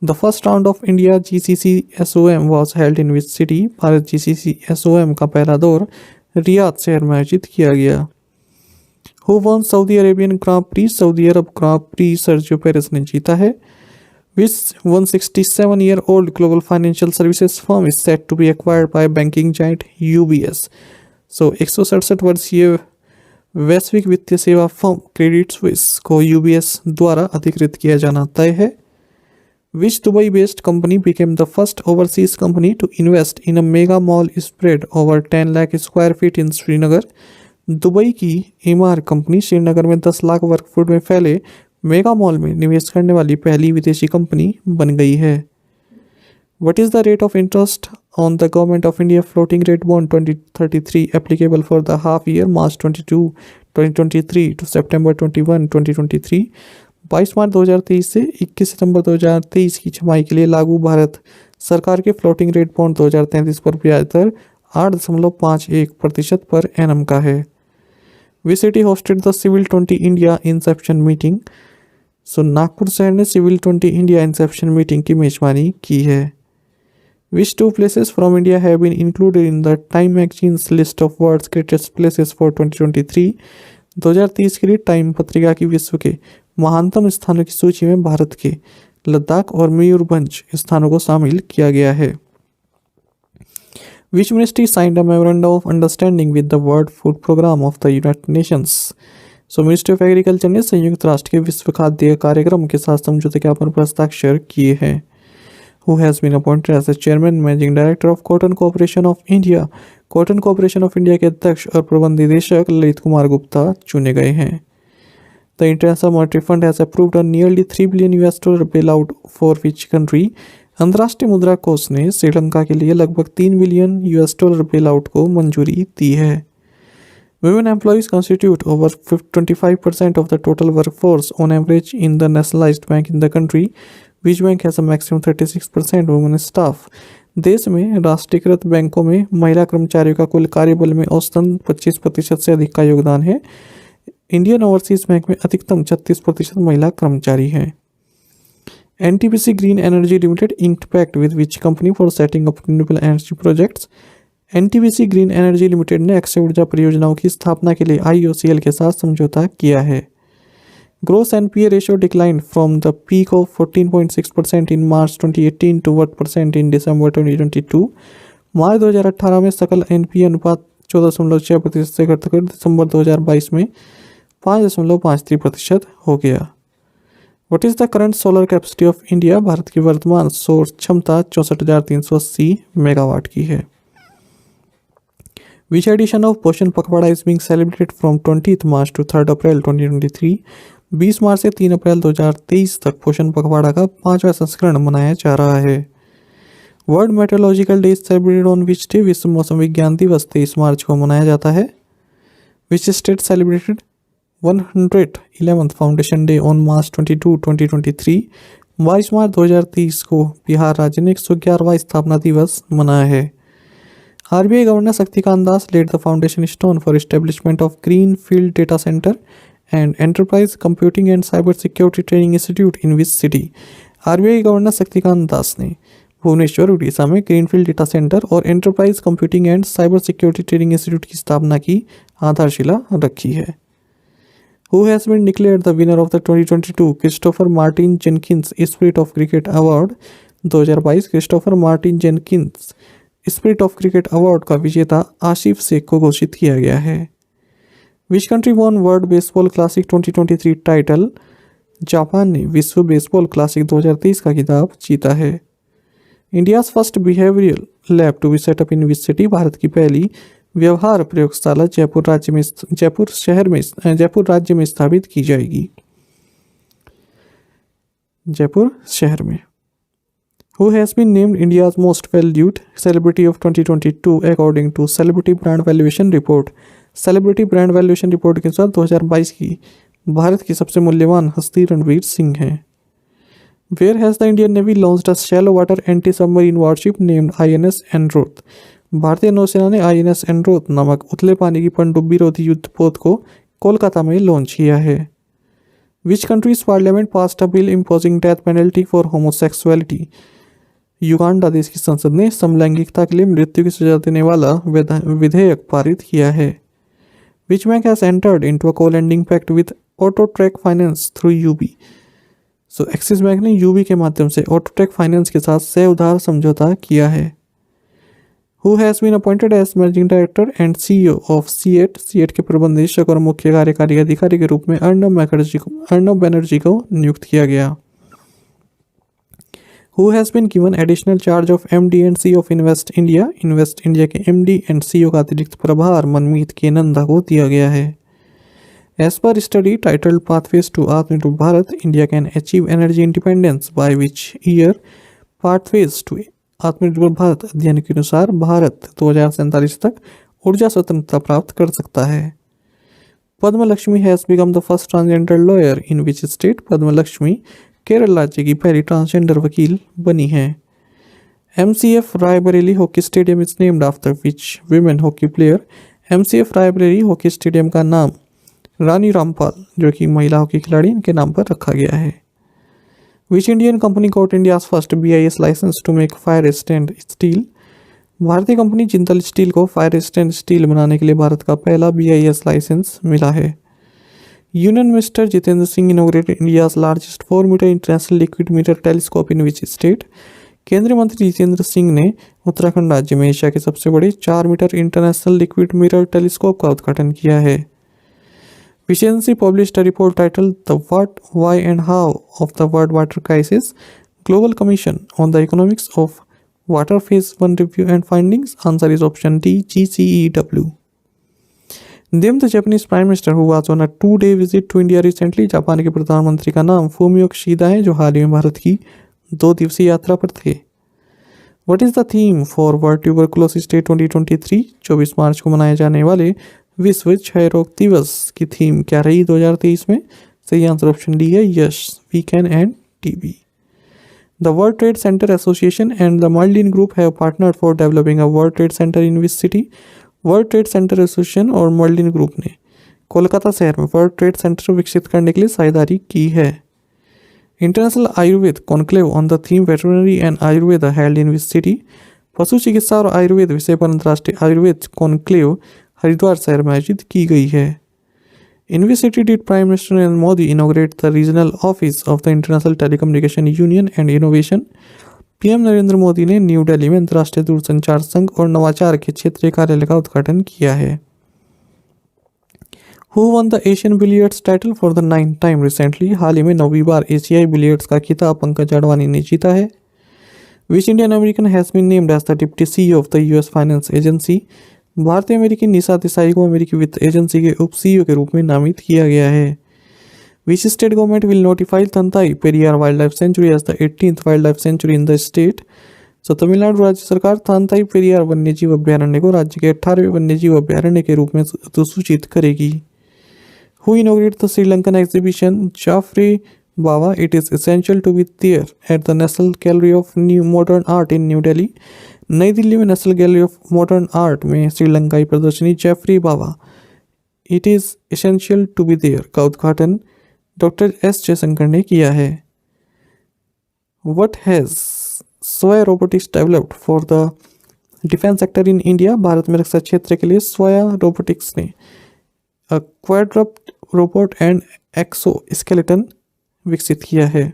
The first round of India GCC SOM was held in which city? Bharat GCC SOM का पहला दौर रियाद शहर में आयोजित किया गया। Who won Saudi Arabian Grand Prix? Saudi Arab grand prix Sergio Perez ने जीता है। Which 167-year-old global financial services firm is set to be acquired by banking giant UBS? 167 वर्षीय वैश्विक वित्तीय सेवा फर्म क्रेडिट स्विस को UBS द्वारा अधिकृत किया जाना तय है। Which Dubai-based company became the first overseas company to invest in a mega mall spread over 10 lakh square feet in Srinagar? Dubai की एमआर कंपनी श्रीनगर में 10 लाख वर्ग फुट में फैले मेगा मॉल में निवेश करने वाली पहली विदेशी कंपनी बन गई है। What is the rate of interest on the Government of India floating rate bond 2033 applicable for the half year March 22, 2023 to September 21, 2023? 22 मार्च 2023 से 21 सितंबर 2023 की छमाही के लिए लागू भारत सरकार के फ्लोटिंग रेट बॉन्ड 2033 पर ब्याज दर 8.51% पर एनम का है। Which city hosted the civil 20 India inception meeting? Nagpur शहर ने सिविल 20 इंडिया इंसेप्शन मीटिंग की मेजबानी की है। Which 2 places from India have been included in the Time magazine's list of world's greatest places for 2023? 2023 के लिए टाइम पत्रिका की विश्व के महानतम स्थानों की सूची में भारत के लद्दाख और मयूरभंज स्थानों को शामिल किया गया है। Which ministry signed a memorandum of understanding with the World Food Program of the United Nations? So ministry of agriculture ने संयुक्त राष्ट्र के विश्व खाद्य कार्यक्रम के साथ समझौते ज्ञापन पर हस्ताक्षर किए हैं। Who has been appointed as the chairman managing director of cotton corporation of India. Cotton corporation of India के अध्यक्ष और प्रबंध निदेशक ललित कुमार गुप्ता चुने गए हैं। The international monetary fund has approved a nearly $3 billion bail out for which country. अंतर्राष्ट्रीय मुद्रा कोष ने श्रीलंका के लिए लगभग $3 बिलियन बेल आउट को मंजूरी दी है। Women employees constitute over 25% of the total workforce on average in the nationalized bank in the country, which bank has a maximum 36% women staff। देश में राष्ट्रीयकृत बैंकों में महिला कर्मचारियों का कुल कार्यबल में औसतन 25% से अधिक का योगदान है। इंडियन ओवरसीज बैंक में अधिकतम 36% महिला कर्मचारी हैं। NTPC Green Energy Limited inked pact with which company for setting up renewable energy projects। NTPC green energy limited ने अक्षय ऊर्जा परियोजनाओं की स्थापना के लिए IOCL के साथ समझौता किया है। Gross NPA ratio decline from the peak of 14.6% in March 2018 to 1% in December 2022। मार्च 2018 में सकल NPA अनुपात 14.6% से घटकर दिसंबर 2022 में 5.53% हो गया। What is the current solar capacity of India. Bharat की वर्तमान सौर क्षमता 64,380 मेगावाट की है। Which edition of पोषण पखवाड़ा is being celebrated from 20th March to 3rd April 2023। 20 मार्च से 3 अप्रैल 2023 तक पोषण पखवाड़ा का 5वां संस्करण मनाया जा रहा है। World meteorological day celebrated on which day. विश्व मौसम विज्ञान दिवस 23 मार्च को मनाया जाता है। Which state celebrated 111th foundation day on March 22, 2023। 22 मार्च 2023 को बिहार राज्य ने 111वां स्थापना दिवस मनाया है। RBI Governor Shaktikant Das laid the foundation stone for establishment of Greenfield Data Center and Enterprise Computing and Cyber Security Training Institute in which city। RBI governor Shaktikanta Das ने भुवनेश्वर उड़ीसा में greenfield data centre और enterprise computing and cyber security training institute की स्थापना की आधारशिला रखी है। Who has been declared the winner of the 2022 Christopher Martin Jenkins spirit of cricket award. 2022 Christopher Martin Jenkins spirit of cricket award का विजेता आशिफ शेख को घोषित किया गया है। Which country won world baseball classic 2023 title. Japan ने विश्व बेसबॉल क्लासिक 2023 का खिताब जीता है। India's first behavioural lab to be set up in which city. Bharat की पहली व्यवहार प्रयोगशाला जयपुर राज्य में स्थापित की जाएगी। जयपुर शहर में। Who has been named India's most valued celebrity of 2022 according to Celebrity Brand Valuation Report। Celebrity Brand Valuation Report के अनुसार 2022 की भारत की सबसे मूल्यवान हस्ती रणवीर सिंह हैं। Where has the Indian Navy launched a shallow water anti-submarine warship named INS Enroth। भारतीय नौसेना ने INS Enroth नामक उथले पानी की पनडुब्बी रोधी युद्धपोत को कोलकाता में लॉन्च किया है। Which country's parliament passed a bill imposing death penalty for homosexuality। Uganda देश की संसद ने समलैंगिकता के लिए मृत्यु की सजा देने वाला विधेयक पारित किया है। Which bank has entered into a co-lending pact with Autotrac finance through UB. So Axis bank ने यूबी के माध्यम से ऑटोट्रैक फाइनेंस के साथ सह उधार समझौता किया है। Who has been appointed as managing director and CEO of CEAT. CEAT के प्रबंध निदेशक और मुख्य कार्यकारी अधिकारी के रूप में अर्णव बनर्जी को नियुक्त किया गया। Who has been given additional charge of MD and CEO of Invest India। Invest India के MD and CEO का अतिरिक्त प्रभार मनमीत के नंदा को दिया गया है। As per study titled Pathways to Atmanirbhar Bharat, India can achieve energy independence by which year। Pathways to आत्मनिर्भर भारत अध्ययन के अनुसार भारत 2047 तक ऊर्जा स्वतंत्रता प्राप्त कर सकता है। Padma Lakshmi has become the first transgender lawyer in which state. Padma Lakshmi Kerala राज्य की पहली ट्रांसजेंडर वकील बनी है। MCF Raebareli hockey stadium is named after which women hockey player. MCF Raebareli hockey stadium का नाम रानी रामपाल जो कि महिला हॉकी खिलाड़ी इनके नाम पर रखा गया है। Which Indian company got India's first BIS licence to make fire stand steel. भारतीय कंपनी जिंदल स्टील को फायर स्टैंड स्टील बनाने के लिए भारत का पहला BIS लाइसेंस मिला है। Union minister Jitendra Singh inaugurated India's largest 4-मीटर international liquid metre telescope in which state. केंद्रीय मंत्री जितेंद्र सिंह ने उत्तराखंड राज्य में एशिया के सबसे बड़े 4 metre international liquid mirror telescope का उद्घाटन किया है। Vicency published a report titled The What, Why and How of the World Water Crisis, Global Commission on the Economics of Water Phase 1 Review and Findings. Answer is option D, GCEW. Name the Japanese Prime Minister who was on a 2-day visit to India recently. Japan के प्रधानमंत्री का नाम Fumio Kishida है जो हाल ही में भारत की 2 दिवसीय यात्रा पर थे। What is the theme for World Tuberculosis Day 2023? 24 मार्च को मनाए जाने वाले विश्व क्षय रोग दिवस की थीम क्या रही 2023 में? सही आंसर ऑप्शन डी है yes, we can end TB. The World Trade Center Association and the Merlin Group have partnered for developing a World Trade Center in which city? World Trade Center Association और Merlin Group ने कोलकाता शहर में world trade centre विकसित करने के लिए साझेदारी की है। International Ayurveda conclave on the theme veterinary and Ayurveda held in which city? पशु चिकित्सा और आयुर्वेद विषय पर अंतर्राष्ट्रीय आयुर्वेद कॉन्क्लेव हरिद्वार शहर में आयोजित की गई है। In which city did prime minister Narendra Modi inaugurate the regional office of the international telecommunication union and innovation? PM Narendra Modi ने न्यू दिल्ली में अंतर्राष्ट्रीय दूरसंचार संघ और नवाचार के क्षेत्रीय कार्यालय का उद्घाटन किया है। Who won the Asian billiards title for the 9th time recently? हाल ही में 9वीं बार एशियाई बिलियर्ड्स का खिताब पंकज अडवाणी ने जीता है। Which Indian American has been named as the deputy CEO of the US finance agency? भारतीय अमेरिकी निशा देसाई को अमेरिकी वित्त एजेंसी के उप सीईओ के रूप में नामित किया गया है। Which state government will notify Thanthai Periyar wild life sanctuary as the 18th wild life sanctuary in the state? तो तमिलनाडु राज्य सरकार तांताई पेरियार वन्यजीव अभ्यारण्य को राज्य के 18वें वन्यजीव अभ्यारण्य के रूप में सूचित करेगी। Who inaugurated the Sri Lankan exhibition Geoffrey Bawa it is essential to be there at the national gallery of new modern art in New Delhi? नई दिल्ली में national gallery of modern art में श्रीलंकाई प्रदर्शनी Geoffrey Bawa it is essential to be there का उद्घाटन डॉक्टर एस जयशंकर ने किया है। What has Swaya robotics developed for the defence sector in India? Bharat में रक्षा क्षेत्र के लिए स्वया रोबोटिक्स ने क्वाड्रप्ट रोबोट एंड एक्सो स्केलेटन विकसित किया है।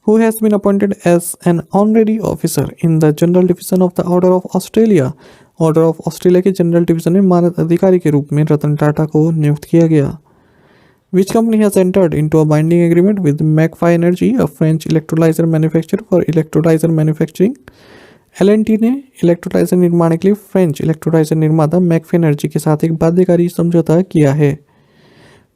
Who has been appointed as an honorary officer in the General Division of the Order of Australia? Order of Australia के general division में मानद अधिकारी के रूप में रतन टाटा को नियुक्त किया गया। Which company has entered into a binding agreement with McPhy Energy, a French electrolyzer manufacturer for electrolyzer manufacturing? L&T ने इलेक्ट्रोलाइजर निर्माण के लिए फ्रेंच इलेक्ट्रोलाइजर निर्माता मैकफी एनर्जी के साथ एक बाध्यकारी समझौता किया है।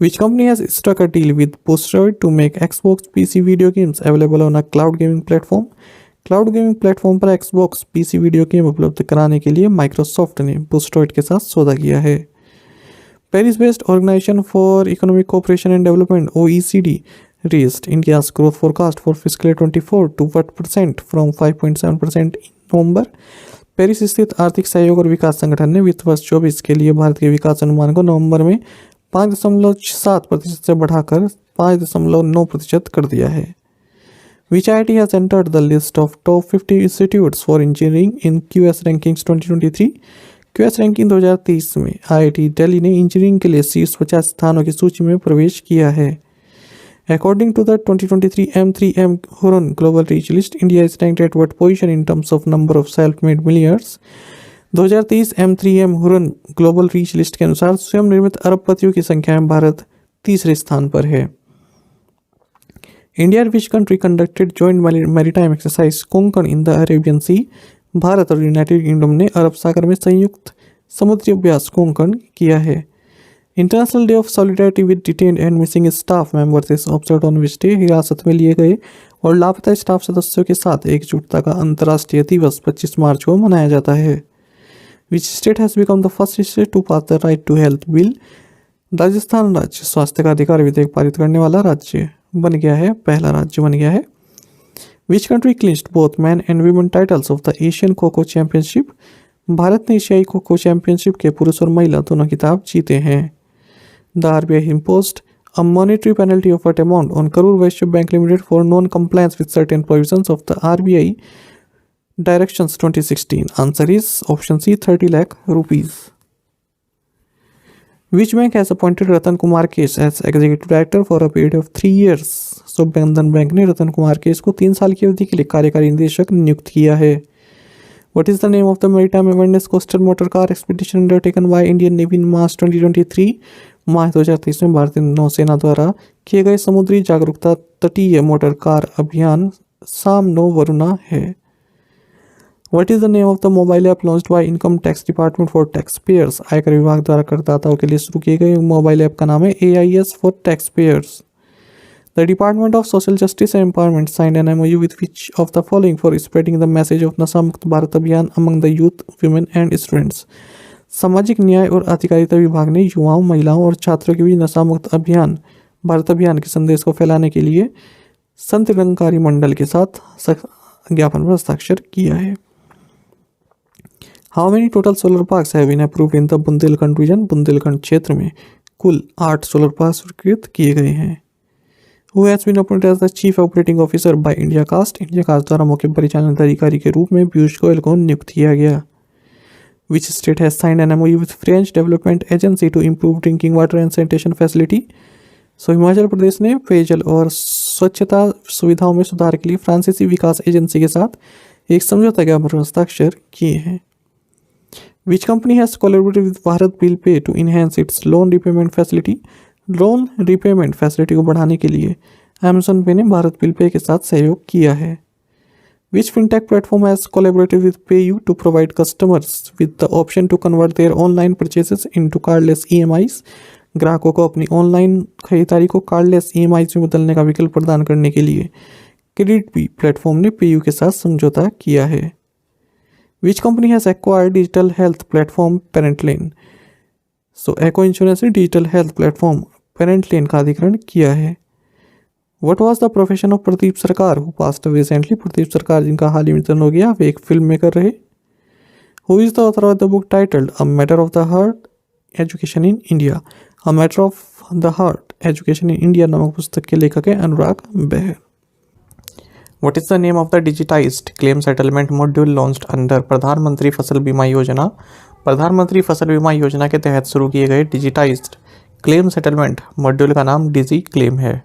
Which company has struck a deal with Boosteroid to make Xbox PC video games available on a cloud gaming platform? Cloud gaming platform पर Xbox PC वीडियो गेम उपलब्ध कराने के लिए माइक्रोसॉफ्ट ने Boosteroid के साथ सौदा किया है। Paris based organisation for economic cooperation and development OECD raised India's growth forecast for fiscal year 24 to what percent from 5.7% in November? Paris स्थित आर्थिक सहयोग और विकास संगठन ने वित्त वर्ष 24 के लिए भारत के विकास अनुमान को नवंबर में 5.7% से बढ़ाकर 5.9% कर दिया है। Which IIT has entered the list of top 50 institutes for engineering in QS rankings 2023? QS ranking 2023 में IIT दिल्ली ने इंजीनियरिंग के लिए शीर्ष 50 स्थानों की सूची में प्रवेश किया है। According to the 2023 M3M Hurun Global Reach List, India is ranked at what position in terms of number of self-made millionaires? 2023 M3M Hurun Global Reach List के अनुसार स्वयं निर्मित अरबपतियों की संख्या में भारत तीसरे स्थान पर है। India and which country conducted joint maritime exercise Konkan in the Arabian Sea? Bharat और यूनाइटेड किंगडम ने अरब सागर में संयुक्त समुद्री अभ्यास कोंकण किया है। International day of solidarity with detained and missing staff members is observed on which day? हिरासत में लिए गए और लापता स्टाफ सदस्यों के साथ एकजुटता का अंतर्राष्ट्रीय दिवस 25 मार्च को मनाया जाता है। Which state has become the first state to pass the right to health bill? Rajasthan राज्य स्वास्थ्य का अधिकार विधेयक पारित करने वाला राज्य बन गया है, पहला राज्य बन गया है। Which country clinched both man and women titles of the Asian kho kho championship? Bharat ने एशियाई खो खो चैंपियनशिप के पुरुष और महिला दोनों खिताब जीते हैं। The RBI imposed a monetary penalty of what amount on Karur Vysya Bank Limited for non-compliance with certain provisions of the RBI Directions 2016. Answer is option C, 30 lakh rupees. Which bank has appointed Ratan Kumar Kesh as executive director for a period of 3 years? So Bandhan Bank ने रतन कुमार केश को 3 साल की अवधि के लिए कार्यकारी निदेशक नियुक्त किया है। What is the name of the maritime awareness coastal motor car expedition undertaken by Indian Navy in March 2023? मार्च 2023 में भारतीय नौसेना द्वारा किए गए समुद्री जागरूकता तटीय मोटर कार अभियान सामनो वरुणा है। What is the name of the mobile app launched by Income Tax Department for taxpayers? आयकर विभाग द्वारा करदाताओं के लिए शुरू किए गए मोबाइल ऐप का नाम है AIS for taxpayers. The Department of Social Justice and Empowerment signed an MOU with which of the following for spreading the message of नशा मुक्त भारत अभियान among the youth, women and students. सामाजिक न्याय और अधिकारिता विभाग ने युवाओं, महिलाओं और छात्रों के बीच नशा मुक्त अभियान भारत अभियान के संदेश को फैलाने के लिए संतलनकारी मंडल के साथ ज्ञापन पर हस्ताक्षर किया है। How many total solar parks have been approved in the Bundelkhand region? Bundelkhand क्षेत्र में कुल 8 सोलर पार्क स्वीकृत किए गए हैं। Who has been appointed as the Chief Operating Officer by India Cast? India Cast द्वारा मुख्य परिचालन अधिकारी के रूप में पीयूष गोयल को नियुक्त किया गया। Which state has signed an MOU with French Development Agency to improve drinking water and sanitation facility? Himachal Pradesh ने पेयजल और स्वच्छता सुविधाओं में सुधार के लिए फ्रांसीसी विकास एजेंसी के साथ एक समझौता ज्ञापन पर हस्ताक्षर किए हैं। Which company has collaborated with Bharat Bill Pay to enhance its loan repayment facility? Loan repayment facility को बढ़ाने के लिए Amazon Pay ने भारत बिल पे के साथ सहयोग किया है। Which fintech platform has collaborated with PayU to provide customers with the option to convert their online purchases into cardless EMIs? ग्राहकों को अपनी ऑनलाइन खरीदारी को कार्डलेस EMIs में बदलने का विकल्प प्रदान करने के लिए क्रेडिट बी प्लेटफॉर्म ने PayU के साथ समझौता किया है। Which company has acquired digital health platform Parentlane? Echo Insurance ने डिजिटल हेल्थ प्लेटफॉर्म Parentlane का अधिग्रहण किया है। What was the profession of Pradeep सरकार who passed away recently? Pradeep सरकार जिनका हाल ही में निधन हो गया, वे एक फिल्म मेकर रहे। Who is the author of the book titled A Matter of the Heart Education in India? A Matter of the Heart Education in India नामक पुस्तक के लेखक है अनुराग Behar. What is the name of the digitized claim settlement module launched under प्रधानमंत्री फसल बीमा योजना? प्रधानमंत्री फसल बीमा योजना के तहत शुरू किए गए डिजिटाइज्ड क्लेम सेटलमेंट मॉड्यूल का नाम डिजी क्लेम है।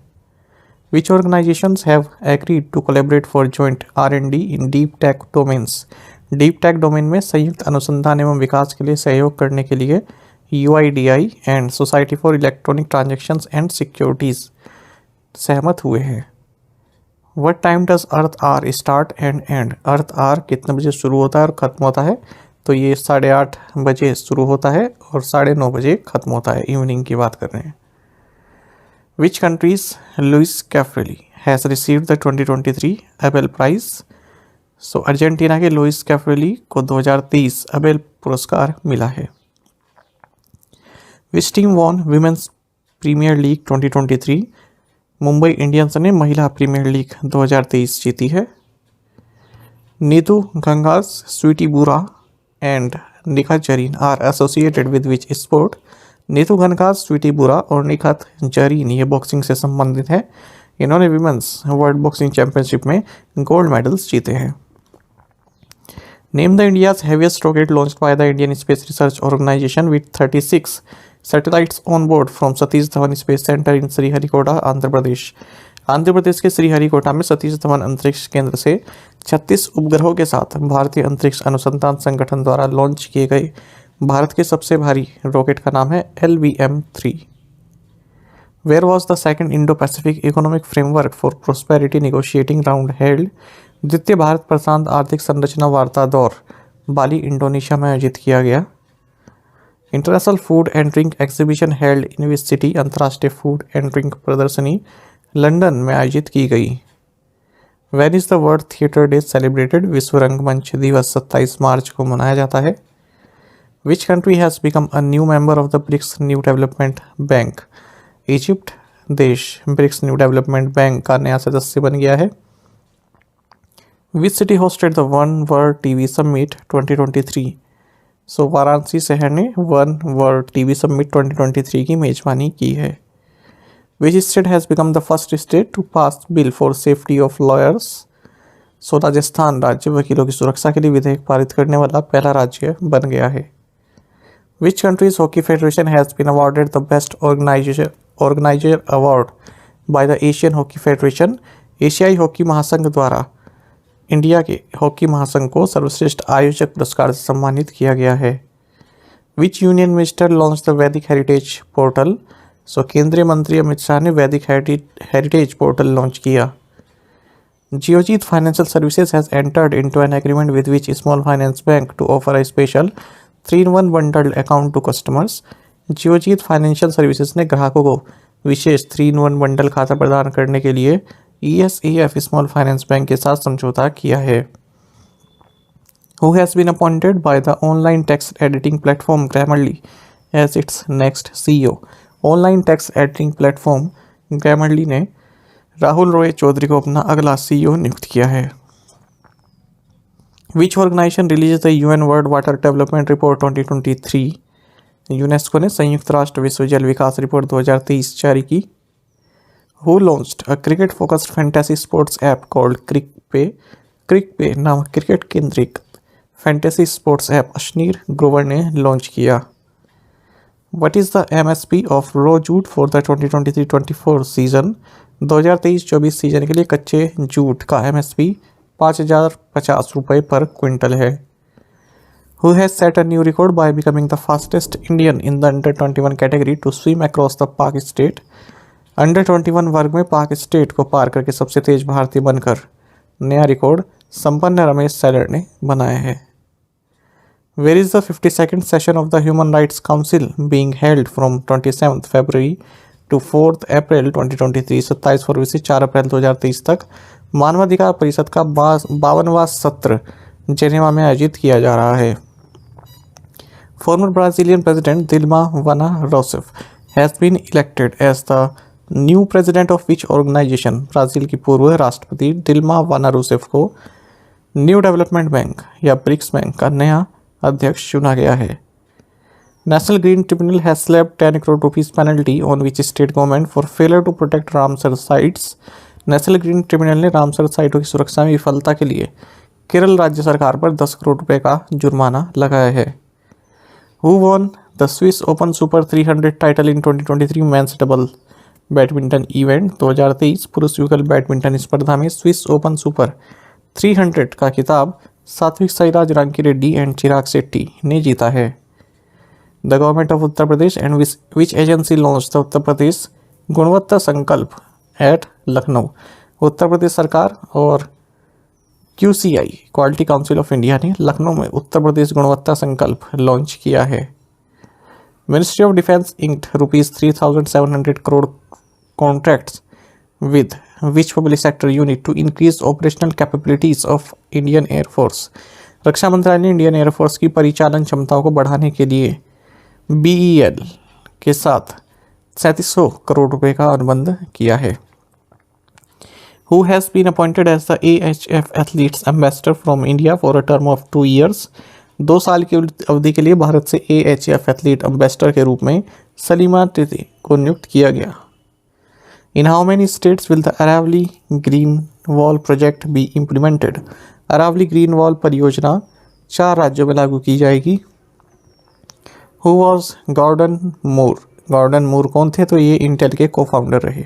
Which organizations have agreed to collaborate for joint R&D in deep tech domains? Deep tech domain में संयुक्त अनुसंधान एवं विकास के लिए सहयोग करने के लिए UIDI and society for electronic transactions and securities सहमत हुए हैं। What time does Earth Hour start and end? Earth Hour कितने बजे शुरू होता है और ख़त्म होता है? तो ये 8:30 बजे शुरू होता है और 9:30 बजे ख़त्म होता है। इवनिंग की बात कर रहे हैं। Which countries Luis Caffarelli has received the 2023 Abel prize? Argentina के लुइस कैफ्रेली को 2023 एबेल पुरस्कार मिला है। Which team won Women's Premier League 2023? Mumbai Indians ने महिला प्रीमियर लीग 2023 जीती है। Neetu Ghanghas, Saweety Boora and Nikhat Zareen are associated with which sport? Nitu Ghanghas, Saweety Boora और निखत जरीन ये बॉक्सिंग से संबंधित है। इन्होंने विमेंस वर्ल्ड बॉक्सिंग चैंपियनशिप में गोल्ड मेडल्स जीते हैं। Name the India's heaviest rocket launched by the Indian space research organisation with 36 satellites on board from Satish Dhawan space centre in Sriharikota, Andhra Pradesh. Andhra Pradesh के श्रीहरिकोटा में सतीश धवन अंतरिक्ष केंद्र से 36 उपग्रहों के साथ भारतीय अंतरिक्ष अनुसंधान संगठन द्वारा लॉन्च किए गए भारत के सबसे भारी रॉकेट का नाम है LVM-3। Where was the second Indo Pacific economic framework for prosperity negotiating round held? द्वितीय भारत प्रशांत आर्थिक संरचना वार्ता दौर बाली, इंडोनेशिया में आयोजित किया गया। International food and drink exhibition held in which city? अंतर्राष्ट्रीय फूड एंड ड्रिंक प्रदर्शनी लंदन में आयोजित की गई। When is the world theatre day celebrated? विश्व रंगमंच दिवस 27 मार्च को मनाया जाता है। Which country has become a new member of the BRICS new development bank? Egypt देश ब्रिक्स न्यू डेवलपमेंट बैंक का नया सदस्य बन गया है। Which city hosted the one world TV summit 2023? Varanasi शहर ने वन वर्ल्ड टीवी समिट 2023 की मेजबानी की है। Which state has become the first state to pass bill for safety of lawyers? Rajasthan राज्य वकीलों की सुरक्षा के लिए विधेयक पारित करने वाला पहला राज्य बन गया है। Which country's hockey federation has been awarded the best organiser award by the Asian hockey federation? एशियाई हॉकी महासंघ द्वारा इंडिया के हॉकी महासंघ को सर्वश्रेष्ठ आयोजक पुरस्कार से सम्मानित किया गया है। विच यूनियन मिनिस्टर लॉन्च द वैदिक हेरिटेज पोर्टल? सो केंद्रीय मंत्री अमित शाह ने वैदिक हेरिटेज पोर्टल लॉन्च किया। Geojit Financial Services has entered into an agreement with which small finance bank to offer a special 3-in-1 bundled account to customers. Geojit Financial Services ने ग्राहकों को विशेष 3-in-1 bundle खाता प्रदान करने के लिए ESEF स्मॉल फाइनेंस बैंक के साथ समझौता किया है। Who has been appointed by the online text editing platform Grammarly as its next CEO? Online text editing platform Grammarly ने राहुल रॉय चौधरी को अपना अगला CEO नियुक्त किया है। Which organisation released the UN world water development report 2023? UNESCO ने संयुक्त राष्ट्र विश्व जल विकास रिपोर्ट 2023 जारी की। Who launched a cricket focused fantasy sports app called CricPe नामक क्रिकेट केंद्रित fantasy sports app Ashneer Grover ने लॉन्च किया। What is the MSP of raw jute for the 2023-24 season? 2023-24 season के लिए कच्चे जूट का MSP 5,050 रुपये पर क्विंटल है। Who has set a new record by becoming the fastest Indian in the under 21 category to swim across the Pak state? Under 21 वर्ग में पाक स्टेट को पार करके सबसे तेज भारतीय बनकर नया रिकॉर्ड संपन्न रमेश सैलर ने बनाया है। Where is the 52nd session of the Human Rights Council being held from 27th February to 4th April 2023? 27 फरवरी से 4 अप्रैल 2023 तक मानवाधिकार परिषद का 52वां सत्र जेनेवा में आयोजित किया जा रहा है। Former Brazilian President Dilma Rousseff has been elected as the new president of which organization? Brazil की पूर्व राष्ट्रपति डिल्मा रूसेफ को न्यू डेवलपमेंट बैंक या ब्रिक्स बैंक का नया अध्यक्ष चुना गया है। National green tribunal has slapped 10 crore rupees penalty on which state government for failure to protect Ramsar sites. National green tribunal ने रामसर साइटों की सुरक्षा में विफलता के लिए केरल राज्य सरकार पर 10 करोड़ रुपए का जुर्माना लगाया है। Who won the Swiss open super 300 title in 2023 men's double badminton event? 2023 पुरुष युगल बैडमिंटन स्पर्धा में स्विस ओपन सुपर 300 का खिताब सात्विक साईराज रांकीरेड्डी एंड चिराग शेट्टी ने जीता है। The government of Uttar Pradesh and which agency launch the Uttar Pradesh Gunvatta Sankalp at Lucknow? Uttar Pradesh सरकार और QCI quality council of India ने लखनऊ में उत्तर प्रदेश गुणवत्ता संकल्प लॉन्च किया है। Ministry of defence inked ₹3,700 crore contracts with which public sector unit to increase operational capabilities of Indian Air Force? रक्षा मंत्रालय ने Indian air force की परिचालन क्षमताओं को बढ़ाने के लिए BEL के साथ 3700 करोड़ रुपए का अनुबंध किया है। Who has been appointed as the AHF Athletes Ambassador from India for a term of 2 years? 2 साल की अवधि के लिए भारत से AHF एथलीट एम्बेसडर के रूप में सलीमा तिथि को नियुक्त किया गया। In how many states will the Aravali Green Wall project be implemented? Aravalli green wall परियोजना 4 राज्यों में लागू की जाएगी। Who was Gordon Moore? Gordon Moore कौन थे? तो ये इंटेल के को-फाउंडर रहे।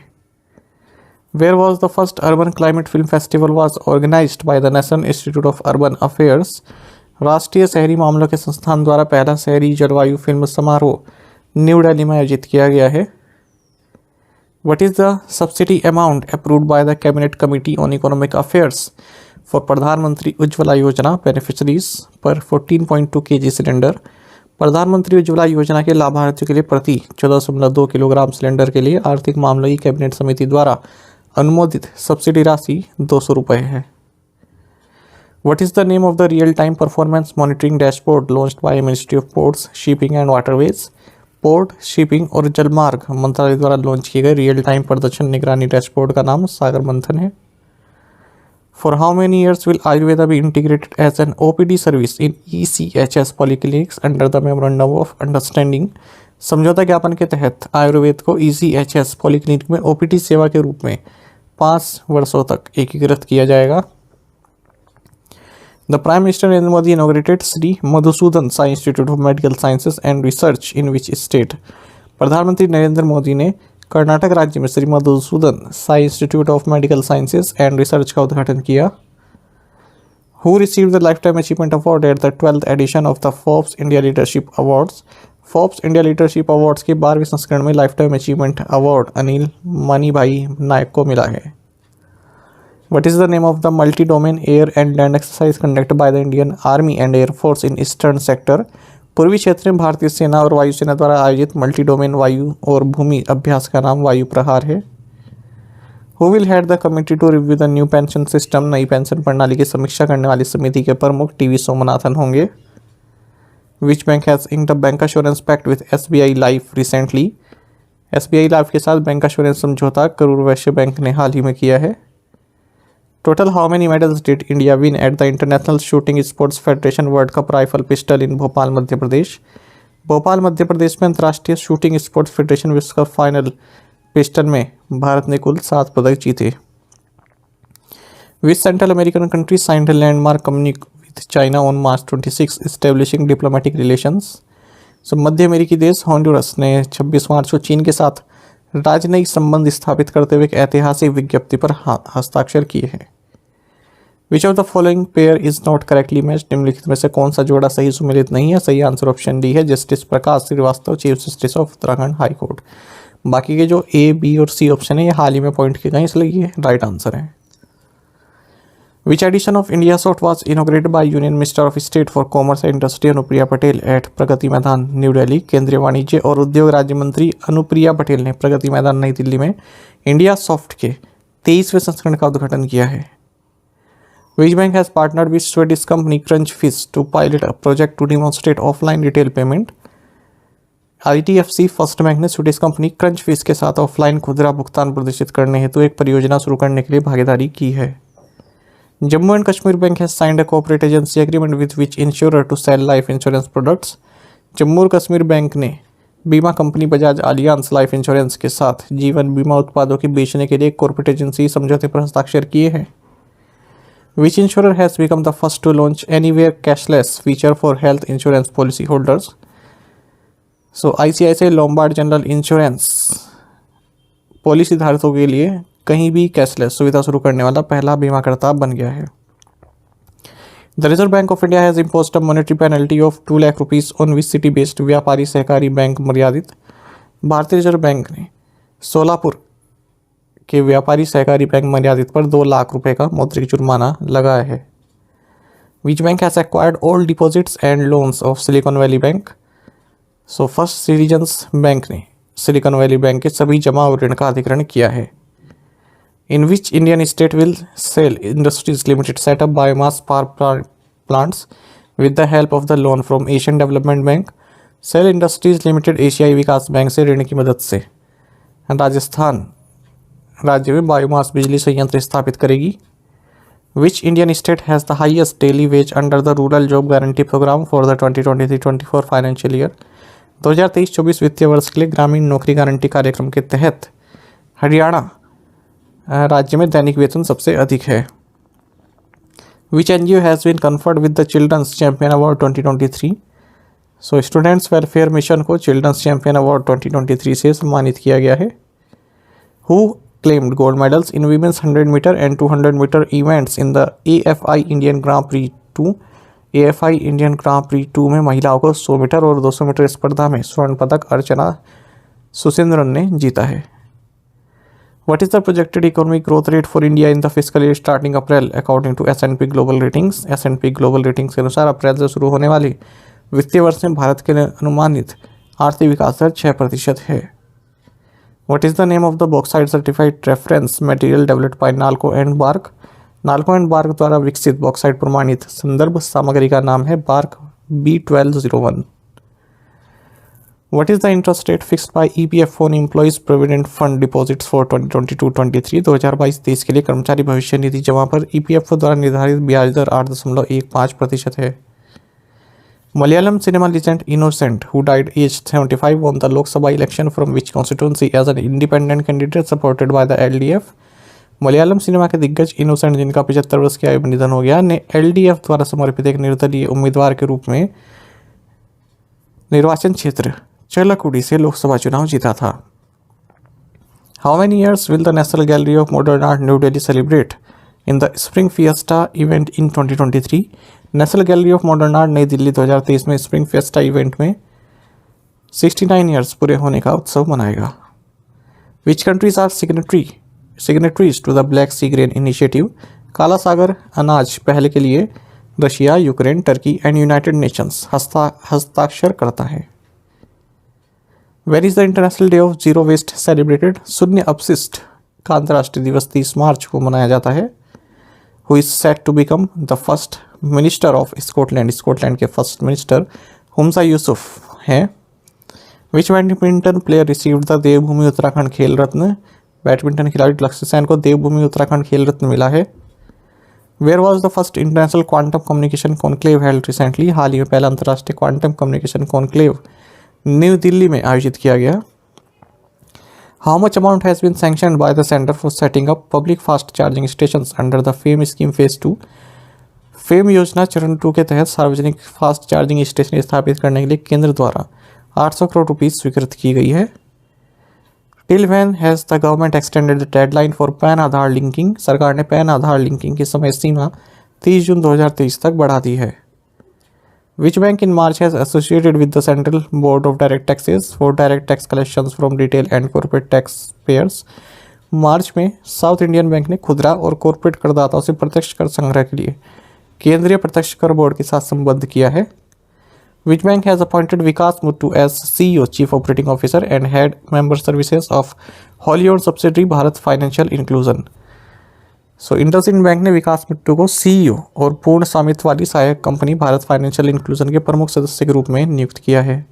Where was the first urban climate film festival was organized by the National Institute of Urban Affairs? राष्ट्रीय शहरी मामलों के संस्थान द्वारा पहला शहरी जलवायु फिल्म समारोह न्यू दिल्ली में आयोजित किया गया है। What is the subsidy amount approved by the Cabinet Committee on Economic Affairs for प्रधानमंत्री उज्ज्वला योजना बेनिफिशरीज पर 14.2 kg सिलेंडर? प्रधानमंत्री उज्ज्वला योजना के लाभार्थियों के लिए प्रति 14.2 किलोग्राम सिलेंडर के लिए आर्थिक मामलों की कैबिनेट समिति द्वारा अनुमोदित सब्सिडी राशि 200 रुपये है। What is the name of the real-time performance monitoring dashboard launched by Ministry of Ports, Shipping and Waterways? Port, shipping और जलमार्ग मंत्रालय द्वारा लॉन्च किए गए रियल टाइम प्रदर्शन निगरानी डैशबोर्ड का नाम सागर मंथन है। For how many years will Ayurveda be integrated as an OPD service in ECHS polyclinics under the memorandum of understanding? समझौता ज्ञापन के तहत आयुर्वेद को ECHS पॉलीक्लिनिक में OPD सेवा के रूप में 5 वर्षों तक एकीकृत किया जाएगा। The Prime Minister Narendra Modi inaugurated Sri Madhusudan Sai Institute of Medical Sciences and Research in which state? प्रधानमंत्री नरेंद्र मोदी ने कर्नाटक राज्य में Shri Madhusudan Sai institute of medical sciences and research का उद्घाटन किया। Who received the Lifetime Achievement Award at the 12th edition of the Forbes India Leadership Awards? Forbes India leadership awards के 12वें संस्करण में लाइफटाइम अचीवमेंट अवार्ड अनिल मनीभाई नायक को मिला है। What is the name of the multi-domain air and land exercise conducted by the Indian Army and Air Force in Eastern Sector? पूर्वी क्षेत्र में भारतीय सेना और वायुसेना द्वारा आयोजित मल्टी डोमेन वायु और भूमि अभ्यास का नाम वायु प्रहार है। Who will head the committee to review the new pension system? नई पेंशन प्रणाली की समीक्षा करने वाली समिति के प्रमुख टीवी सोमनाथन होंगे। Which bank has inked a bank assurance pact with SBI Life recently? SBI Life के साथ बैंक assurance समझौता करूर वैश्य बैंक ने हाल ही में किया है। Total how many medals did India win at the International Shooting Sports Federation World Cup Rifle Pistol in Bhopal Madhya Pradesh? Bhopal Madhya Pradesh में अंतर्राष्ट्रीय शूटिंग स्पोर्ट्स फेडरेशन विश्व कप फाइनल पिस्टल में भारत ने कुल 7 पदक जीते। Which Central American country signed a landmark communique with China on March 26, establishing diplomatic relations? मध्य अमेरिकी देश हॉन्डुरस ने 26 मार्च को चीन के साथ राजनयिक संबंध स्थापित करते हुए एक ऐतिहासिक विज्ञप्ति पर हस्ताक्षर किए हैं। Which of the following pair is not correctly matched? निम्नलिखित में से कौन सा जोड़ा सही सुमेलित नहीं है? सही आंसर ऑप्शन डी है, justice Prakash Srivastava, chief justice of Uttarakhand high court. बाकी के जो ए, बी और सी ऑप्शन है ये हाल ही में पॉइंट किए गए, इसलिए ये राइट आंसर है। Which edition of India Shot was inaugurated by Union Minister of State for Commerce and Industry Anupriya Patel at Pragati Maidan new Delhi? केंद्रीय वाणिज्य और उद्योग राज्य मंत्री अनुप्रिया पटेल ने प्रगति मैदान नई दिल्ली में इंडिया सॉफ्ट के 23वें संस्करण का उद्घाटन किया है। Which bank has partnered with Swedish company Crunchfish to pilot a project to demonstrate offline retail payment? ITFC first bank ने स्वीडिश कंपनी क्रंचफिश के साथ ऑफलाइन खुदरा भुगतान प्रदर्शित करने हेतु एक परियोजना शुरू करने के लिए भागीदारी की है। Jammu and Kashmir bank has signed a corporate agency agreement with which insurer to sell life insurance products? Jammu और कश्मीर बैंक ने बीमा कंपनी बजाज आलियांस लाइफ इंश्योरेंस के साथ जीवन बीमा उत्पादों के बेचने के लिए कॉर्पोरेट एजेंसी समझौते पर हस्ताक्षर किए हैं। Which insurer has become the first to launch anywhere cashless feature for health insurance policy holders? ICICI Lombard general insurance policy धारकों के लिए कहीं भी कैशलेस सुविधा शुरू करने वाला पहला बीमाकर्ता बन गया है। The reserve bank of India has imposed a monetary penalty of 2 lakh rupees on which city based व्यापारी सहकारी बैंक मर्यादित? भारतीय रिजर्व बैंक ने सोलापुर के व्यापारी सहकारी बैंक मर्यादित पर 2 लाख रुपए का मौद्रिक जुर्माना लगाया है। Which bank has acquired all deposits and loans of Silicon Valley bank? First Citizens bank ने सिलिकॉन वैली बैंक के सभी जमा और ऋण का अधिग्रहण किया है। In which Indian state will Sael industries limited set up biomass power plants with the help of the loan from Asian development bank? Sael industries limited एशियाई विकास बैंक से ऋण की मदद से राजस्थान राज्य में बायोमास बिजली संयंत्र स्थापित करेगी। Which Indian state has the highest daily wage under the rural job guarantee programme for the 2023-24 financial year? 2023-24 वित्तीय वर्ष के लिए ग्रामीण नौकरी गारंटी कार्यक्रम के तहत हरियाणा राज्य में दैनिक वेतन सबसे अधिक है। विच NGO has been conferred with the children's champion award 2023? Students welfare mission को चिल्ड्रंस चैंपियन अवार्ड 2023 से सम्मानित किया गया है। Who claimed gold medals in women's 100 meter and 200 meter events in the AFI Indian Grand Prix 2? AFI Indian Grand Prix 2 में महिलाओं को 100 metre और 200 मीटर स्पर्धा में स्वर्ण पदक अर्चना सुसेंद्रन ने जीता है। What is the projected economic growth rate for India in the fiscal year starting April according to S&P Global Ratings? S&P Global Ratings के अनुसार अप्रैल से शुरू होने वाली वित्तीय वर्ष में भारत के लिए अनुमानित आर्थिक विकास दर 6% है। What is the name of the bauxite certified reference material developed by Nalco and Bark? NALCO and BARC द्वारा विकसित बॉक्साइट प्रमाणित संदर्भ सामग्री का नाम है BARC B1201। What is the interest rate fixed by EPF on employees provident fund deposits for 2022-23? 2022-23 के लिए कर्मचारी भविष्य निधि जमा पर EPF द्वारा निर्धारित ब्याज दर 8.15% है। Malayalam cinema legend Innocent, who died aged 75, won the Lok Sabha election from which constituency as an independent candidate supported by the LDF? Malayalam cinema के दिग्गज इनोसेंट, जिनका 75 वर्ष की आयु में निधन हो गया, ने LDF द्वारा समर्पित एक निर्दलीय उम्मीदवार के रूप में निर्वाचन क्षेत्र चलकुडी से लोकसभा चुनाव जीता था। How many years will the National Gallery of Modern Art New Delhi celebrate in the spring fiesta event in 2023। National gallery of modern art नई दिल्ली 2023 में स्प्रिंग फिएस्टा इवेंट में 69 ईयर्स पूरे होने का उत्सव मनाएगा। Which countries are signatories to the black sea grain initiative. काला सागर अनाज पहल के लिए Russia, Ukraine, Turkey and United Nations हस्ताक्षर करता है। Where is the international day of zero waste celebrated. शून्य अपशिष्ट का अंतर्राष्ट्रीय दिवस 30 मार्च को मनाया जाता है। Who is set to become the first minister of Scotland. Scotland के फर्स्ट मिनिस्टर हुमजा यूसुफ हैं। Which badminton player received the Devbhoomi Uttarakhand Khel Ratna. Badminton खिलाड़ी लक्ष्य सेन को देवभूमि उत्तराखंड खेल रत्न मिला है। Where was the first international quantum communication conclave held recently. हाल ही में पहला अंतर्राष्ट्रीय quantum communication conclave New Delhi में आयोजित किया गया। How much amount has been sanctioned by the centre for setting up public fast charging stations under the FAME scheme phase 2। FAME योजना चरण 2 के तहत सार्वजनिक फास्ट चार्जिंग स्टेशन स्थापित करने के लिए केंद्र द्वारा 800 करोड़ रुपीज़ स्वीकृत की गई है। Till when has the government extended the deadline for pan Aadhaar linking. सरकार ने पैन आधार लिंकिंग की समय सीमा 30 जून 2023 तक बढ़ा दी है। Which bank in March has associated with the central board of direct taxes for direct tax collections from retail and corporate tax payers. मार्च में साउथ इंडियन बैंक ने खुदरा और कॉर्पोरेट करदाताओं से प्रत्यक्ष कर संग्रह के लिए केंद्रीय प्रत्यक्ष कर बोर्ड के साथ संबद्ध किया है। Which bank has appointed Vikas Muttoo as CEO chief operating officer and head member services of wholly owned subsidiary Bharat financial inclusion. So IndusInd bank ने विकास मुट्टू को CEO और पूर्ण स्वामित्व वाली सहायक कंपनी भारत फाइनेंशियल इंक्लूजन के प्रमुख सदस्य के रूप में नियुक्त किया है।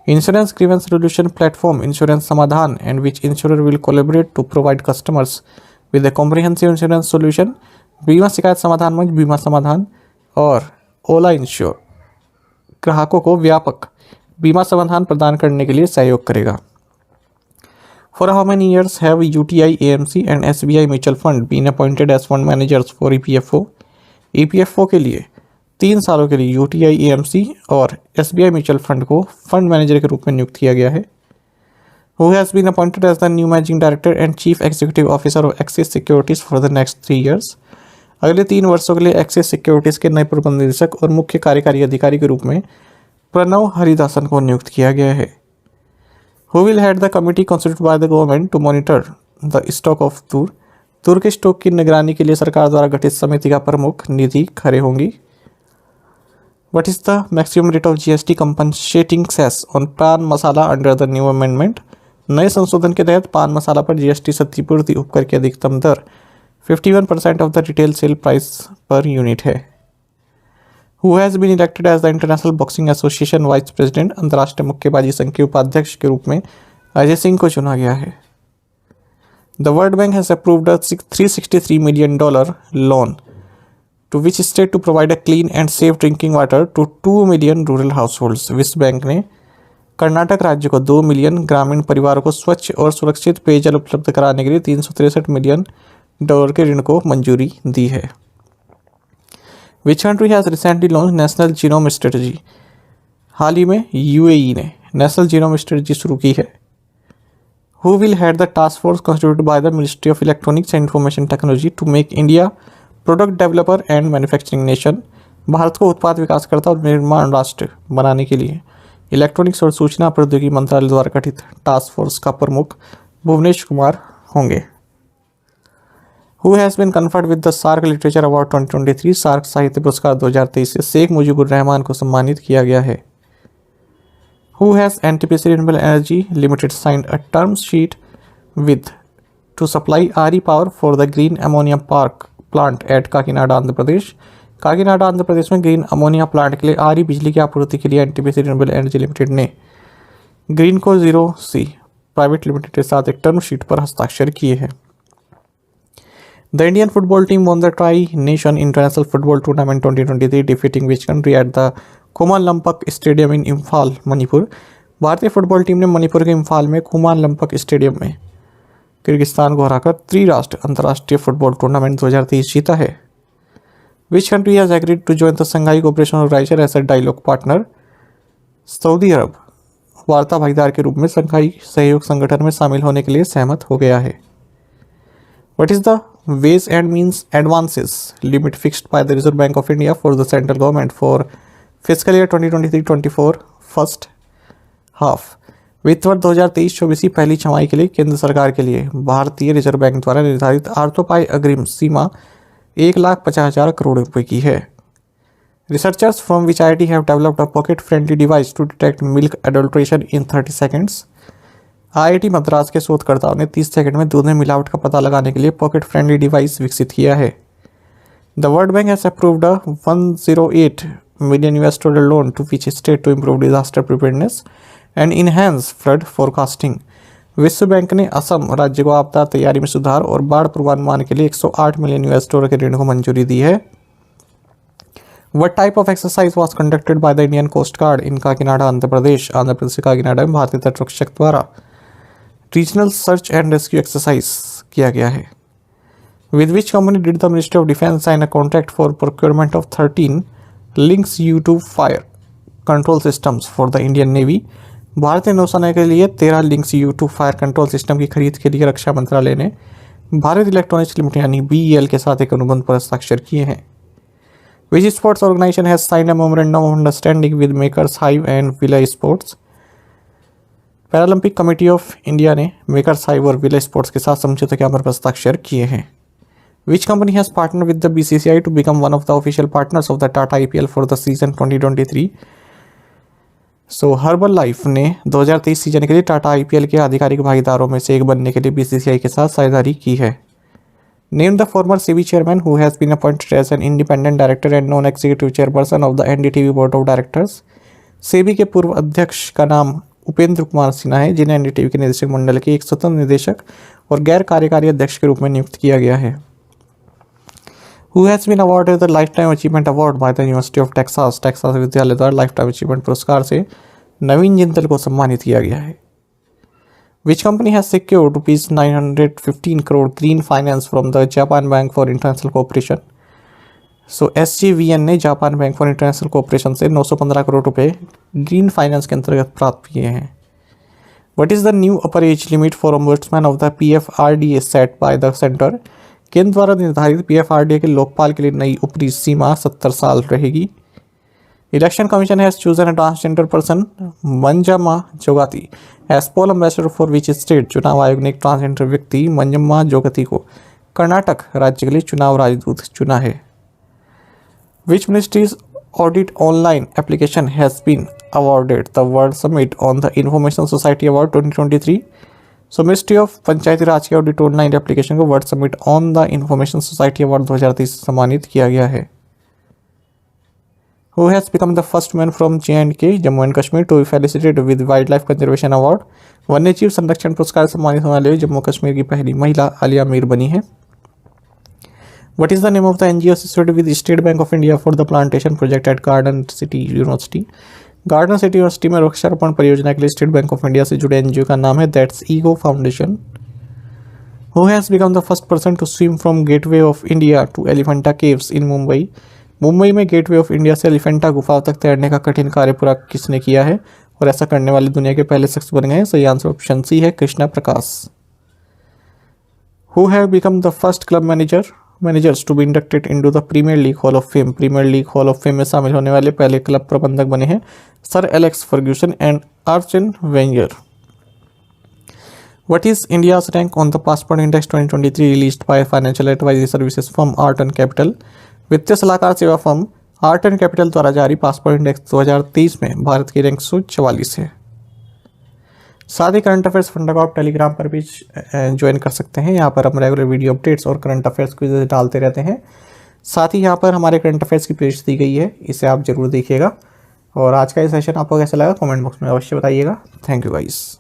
Insurance grievance resolution platform insurance Samadhan and which insurer will collaborate to provide customers with a comprehensive insurance solution. बीमा शिकायत समाधान मंच बीमा समाधान और ओला इंश्योर ग्राहकों को व्यापक बीमा समाधान प्रदान करने के लिए सहयोग करेगा। For how many years have UTI AMC and SBI Mutual Fund been appointed as fund managers for EPFO? EPFO के लिए 3 सालों के लिए UTI AMC और SBI Mutual Fund को फंड मैनेजर के रूप में नियुक्त किया गया है। Who has been appointed as the new managing director and chief executive officer of Axis Securities for the next 3 years? अगले 3 वर्षों के लिए एक्सिस सिक्योरिटीज के नए प्रबंध निदेशक और मुख्य कार्यकारी अधिकारी के रूप में प्रणव हरिदासन को नियुक्त किया गया है। Who will head the committee constituted by the government to monitor the stock of तूर। तूर के स्टॉक की निगरानी के लिए सरकार द्वारा गठित समिति का प्रमुख निधि खड़े होंगी। What is the maximum rate of GST compensating cess on पान मसाला under the new amendment? नए संशोधन के तहत पान मसाला पर GST क्षतिपूर्ति उपकर की अधिकतम दर 51% of the retail sale price per unit है। Who has been elected as the International Boxing Association Vice President? अंतर्राष्ट्रीय मुक्केबाजी संघ के उपाध्यक्ष के रूप में अजय सिंह को चुना गया है। The World Bank has approved a $363 million loan to which state to provide a clean and safe drinking water to 2 million rural households। विश्व बैंक ने कर्नाटक राज्य को 2 मिलियन ग्रामीण परिवारों को स्वच्छ और सुरक्षित पेयजल उपलब्ध कराने के लिए $363 मिलियन के ऋण को मंजूरी दी है। Which country has recently launched National Genome Strategy? हाल ही में UAE ने नेशनल जीनोम स्ट्रेटजी शुरू की है। Who will head the task force constituted by the Ministry of Electronics and Information Technology to make India product developer and manufacturing nation? Bharat को उत्पाद विकासकर्ता और निर्माण राष्ट्र बनाने के लिए इलेक्ट्रॉनिक्स और सूचना प्रौद्योगिकी मंत्रालय द्वारा गठित टास्क फोर्स का प्रमुख भुवनेश कुमार होंगे। Who has been conferred with the SAARC Literature Award 2023? SAARC साहित्य पुरस्कार 2023 से शेख मुजीबुर रहमान को सम्मानित किया गया है। Who has NTPC Renewable Energy Limited signed a term sheet with to supply RE power for the green ammonia park plant at Kakinada Andhra Pradesh. Kakinada Andhra Pradesh में green ammonia plant के लिए RE बिजली की आपूर्ति के लिए NTPC Renewable Energy Limited ने ग्रीनको 0C प्राइवेट लिमिटेड के साथ एक टर्म शीट पर हस्ताक्षर किए हैं। The Indian football team won the Tri-Nation International Football Tournament 2023, defeating which country at the Kumalampak Stadium in Imphal, Manipur. भारतीय फुटबॉल टीम ने मणिपुर के इम्फाल में कुमालंपक स्टेडियम में किर्गिस्तान को हराकर त्रिराष्ट्र अंतर्राष्ट्रीय फुटबॉल टूर्नामेंट 2023 जीता है। Which country has agreed to join the Shanghai Cooperation Organization as a dialogue partner? Saudi Arab वार्ता भागीदार के रूप में शंघाई सहयोग संगठन में शामिल होने के लिए सहमत हो गया है। What is the ways and means advances limit fixed by the reserve bank of India for the central government for physical year 2023-24 first half. वित्त वर्ष 2023-24 की पहली छमाही के लिए केंद्र सरकार के लिए भारतीय रिजर्व बैंक द्वारा निर्धारित आर्थोपाई अग्रिम सीमा 1,50,000 करोड़ रुपए की है। Researchers from which IIT have developed a pocket-friendly device to detect milk adulteration in 30 seconds. IIT Madras के शोधकर्ताओं ने 30 सेकंड में दूध में मिलावट का पता लगाने के लिए पॉकेट फ्रेंडली डिवाइस विकसित किया है। The World Bank has approved a $108 million loan to each state to improve disaster preparedness and enhance flood forecasting. विश्व बैंक ने असम राज्य को आपदा तैयारी में सुधार और बाढ़ पूर्वानुमान के लिए $108 मिलियन के ऋण को मंजूरी दी है। What type of exercise was conducted by the Indian Coast Guard in Kakinada, Andhra Pradesh? Andhra Pradesh के काकीनाडा में भारतीय तटरक्षक द्वारा regional search and rescue exercise किया गया है। With which company did the Ministry of Defence sign a contract for procurement of 13 Lynx U2 fire control systems for the Indian Navy? भारतीय नौसेना के लिए 13 Lynx U2 fire control system की खरीद के लिए रक्षा मंत्रालय ने भारत इलेक्ट्रॉनिक्स लिमिटेड यानी BEL के साथ एक अनुबंध पर हस्ताक्षर किए हैं। Which sports organization has signed a memorandum of understanding with Makers Hive and Villa Sports? Paralympic committee of India ने मेकर्स हाइव और विला स्पोर्ट्स के साथ समझौते ज्ञापन पर हस्ताक्षर किए हैं। Which company has partnered with the BCCI to become one of the official partners of the Tata IPL for the season 2023? Herbal life ने 2023 सीजन के लिए टाटा IPL के आधिकारिक भागीदारों में से एक बनने के लिए BCCI के साथ साझेदारी की है। Name the former SEBI chairman who has been appointed as an independent director and non-executive chairperson of the NDTV board of directors. SEBI के पूर्व अध्यक्ष का नाम उपेंद्र कुमार सिन्हा है, जिन्हें NDTV के निदेशक मंडल के एक स्वतंत्र निदेशक और गैर कार्यकारी अध्यक्ष के रूप में नियुक्त किया गया है। Who has been awarded the Lifetime Achievement Award by the University of Texas? Texas विश्वविद्यालय द्वारा लाइफटाइम अचीवमेंट पुरस्कार से नवीन जिंदल को सम्मानित किया गया है। Which company has secured ₹915 crore green finance from the Japan Bank for International Cooperation? SJVN ने Japan bank for international cooperation से 915 करोड़ रुपए ग्रीन फाइनेंस के अंतर्गत प्राप्त किए हैं। What is the new upper age limit for ombudsman of the PFRDA set by the center? केंद्र द्वारा निर्धारित PFRDA के लोकपाल के लिए नई ऊपरी सीमा 70 साल रहेगी। Election Commission has chosen a transgender person, Manjamma Jogati, as poll ambassador for which state? चुनाव आयोग ने एक ट्रांसजेंडर व्यक्ति मंजम्मा जोगती को कर्नाटक राज्य के लिए चुनाव राजदूत चुना है। Which ministry's audit online application has been awarded the World Summit on the Information Society Award 2023? Ministry of Panchayati Raj के ऑडिट ऑनलाइन एप्लीकेशन को world summit on the information society award 2023 से सम्मानित किया गया है। Who has become the first man from J&K, Jammu and Kashmir, to be felicitated with wild life conservation award? वन्यजीव संरक्षण पुरस्कार सम्मानित होने वाले जम्मू कश्मीर की पहली महिला आलिया मीर बनी है। What is the name of the NGO associated with State Bank of India for the plantation project at Garden City University? Garden city university में वृक्षारोपण परियोजना के लिए स्टेट बैंक ऑफ इंडिया से जुड़े एनजीओ का नाम है that's ego foundation. Who has become the first person to swim from Gateway of India to Elephanta Caves in Mumbai? Mumbai में गेटवे ऑफ इंडिया से एलिफेंटा गुफाओं तक तैरने का कठिन कार्य पूरा किसने किया है और ऐसा करने वाले दुनिया के पहले शख्स बन गए हैं? सही आंसर ऑप्शन सी है, कृष्णा प्रकाश। Who have become the first club managers to be inducted into the Premier League Hall of Fame? Premier league hall of fame में शामिल होने वाले पहले क्लब प्रबंधक बने हैं sir Alex Ferguson and Arsene Wenger. What is India's rank on the Passport Index 2023 released by financial advisory services firm Art and Capital? वित्तीय सलाहकार सेवा फर्म आर्ट एंड कैपिटल द्वारा जारी पासपोर्ट इंडेक्स 2023 में भारत की रैंक 144 है। साथ ही करंट अफेयर्स फंडा को आप टेलीग्राम पर भी ज्वाइन कर सकते हैं। यहाँ पर हम रेगुलर वीडियो अपडेट्स और करंट अफेयर्स क्विज़ डालते रहते हैं। साथ ही यहाँ पर हमारे करंट अफेयर्स की पेज दी गई है, इसे आप जरूर देखिएगा। और आज का ये सेशन आपको कैसा लगा कमेंट बॉक्स में अवश्य बताइएगा। Thank you guys.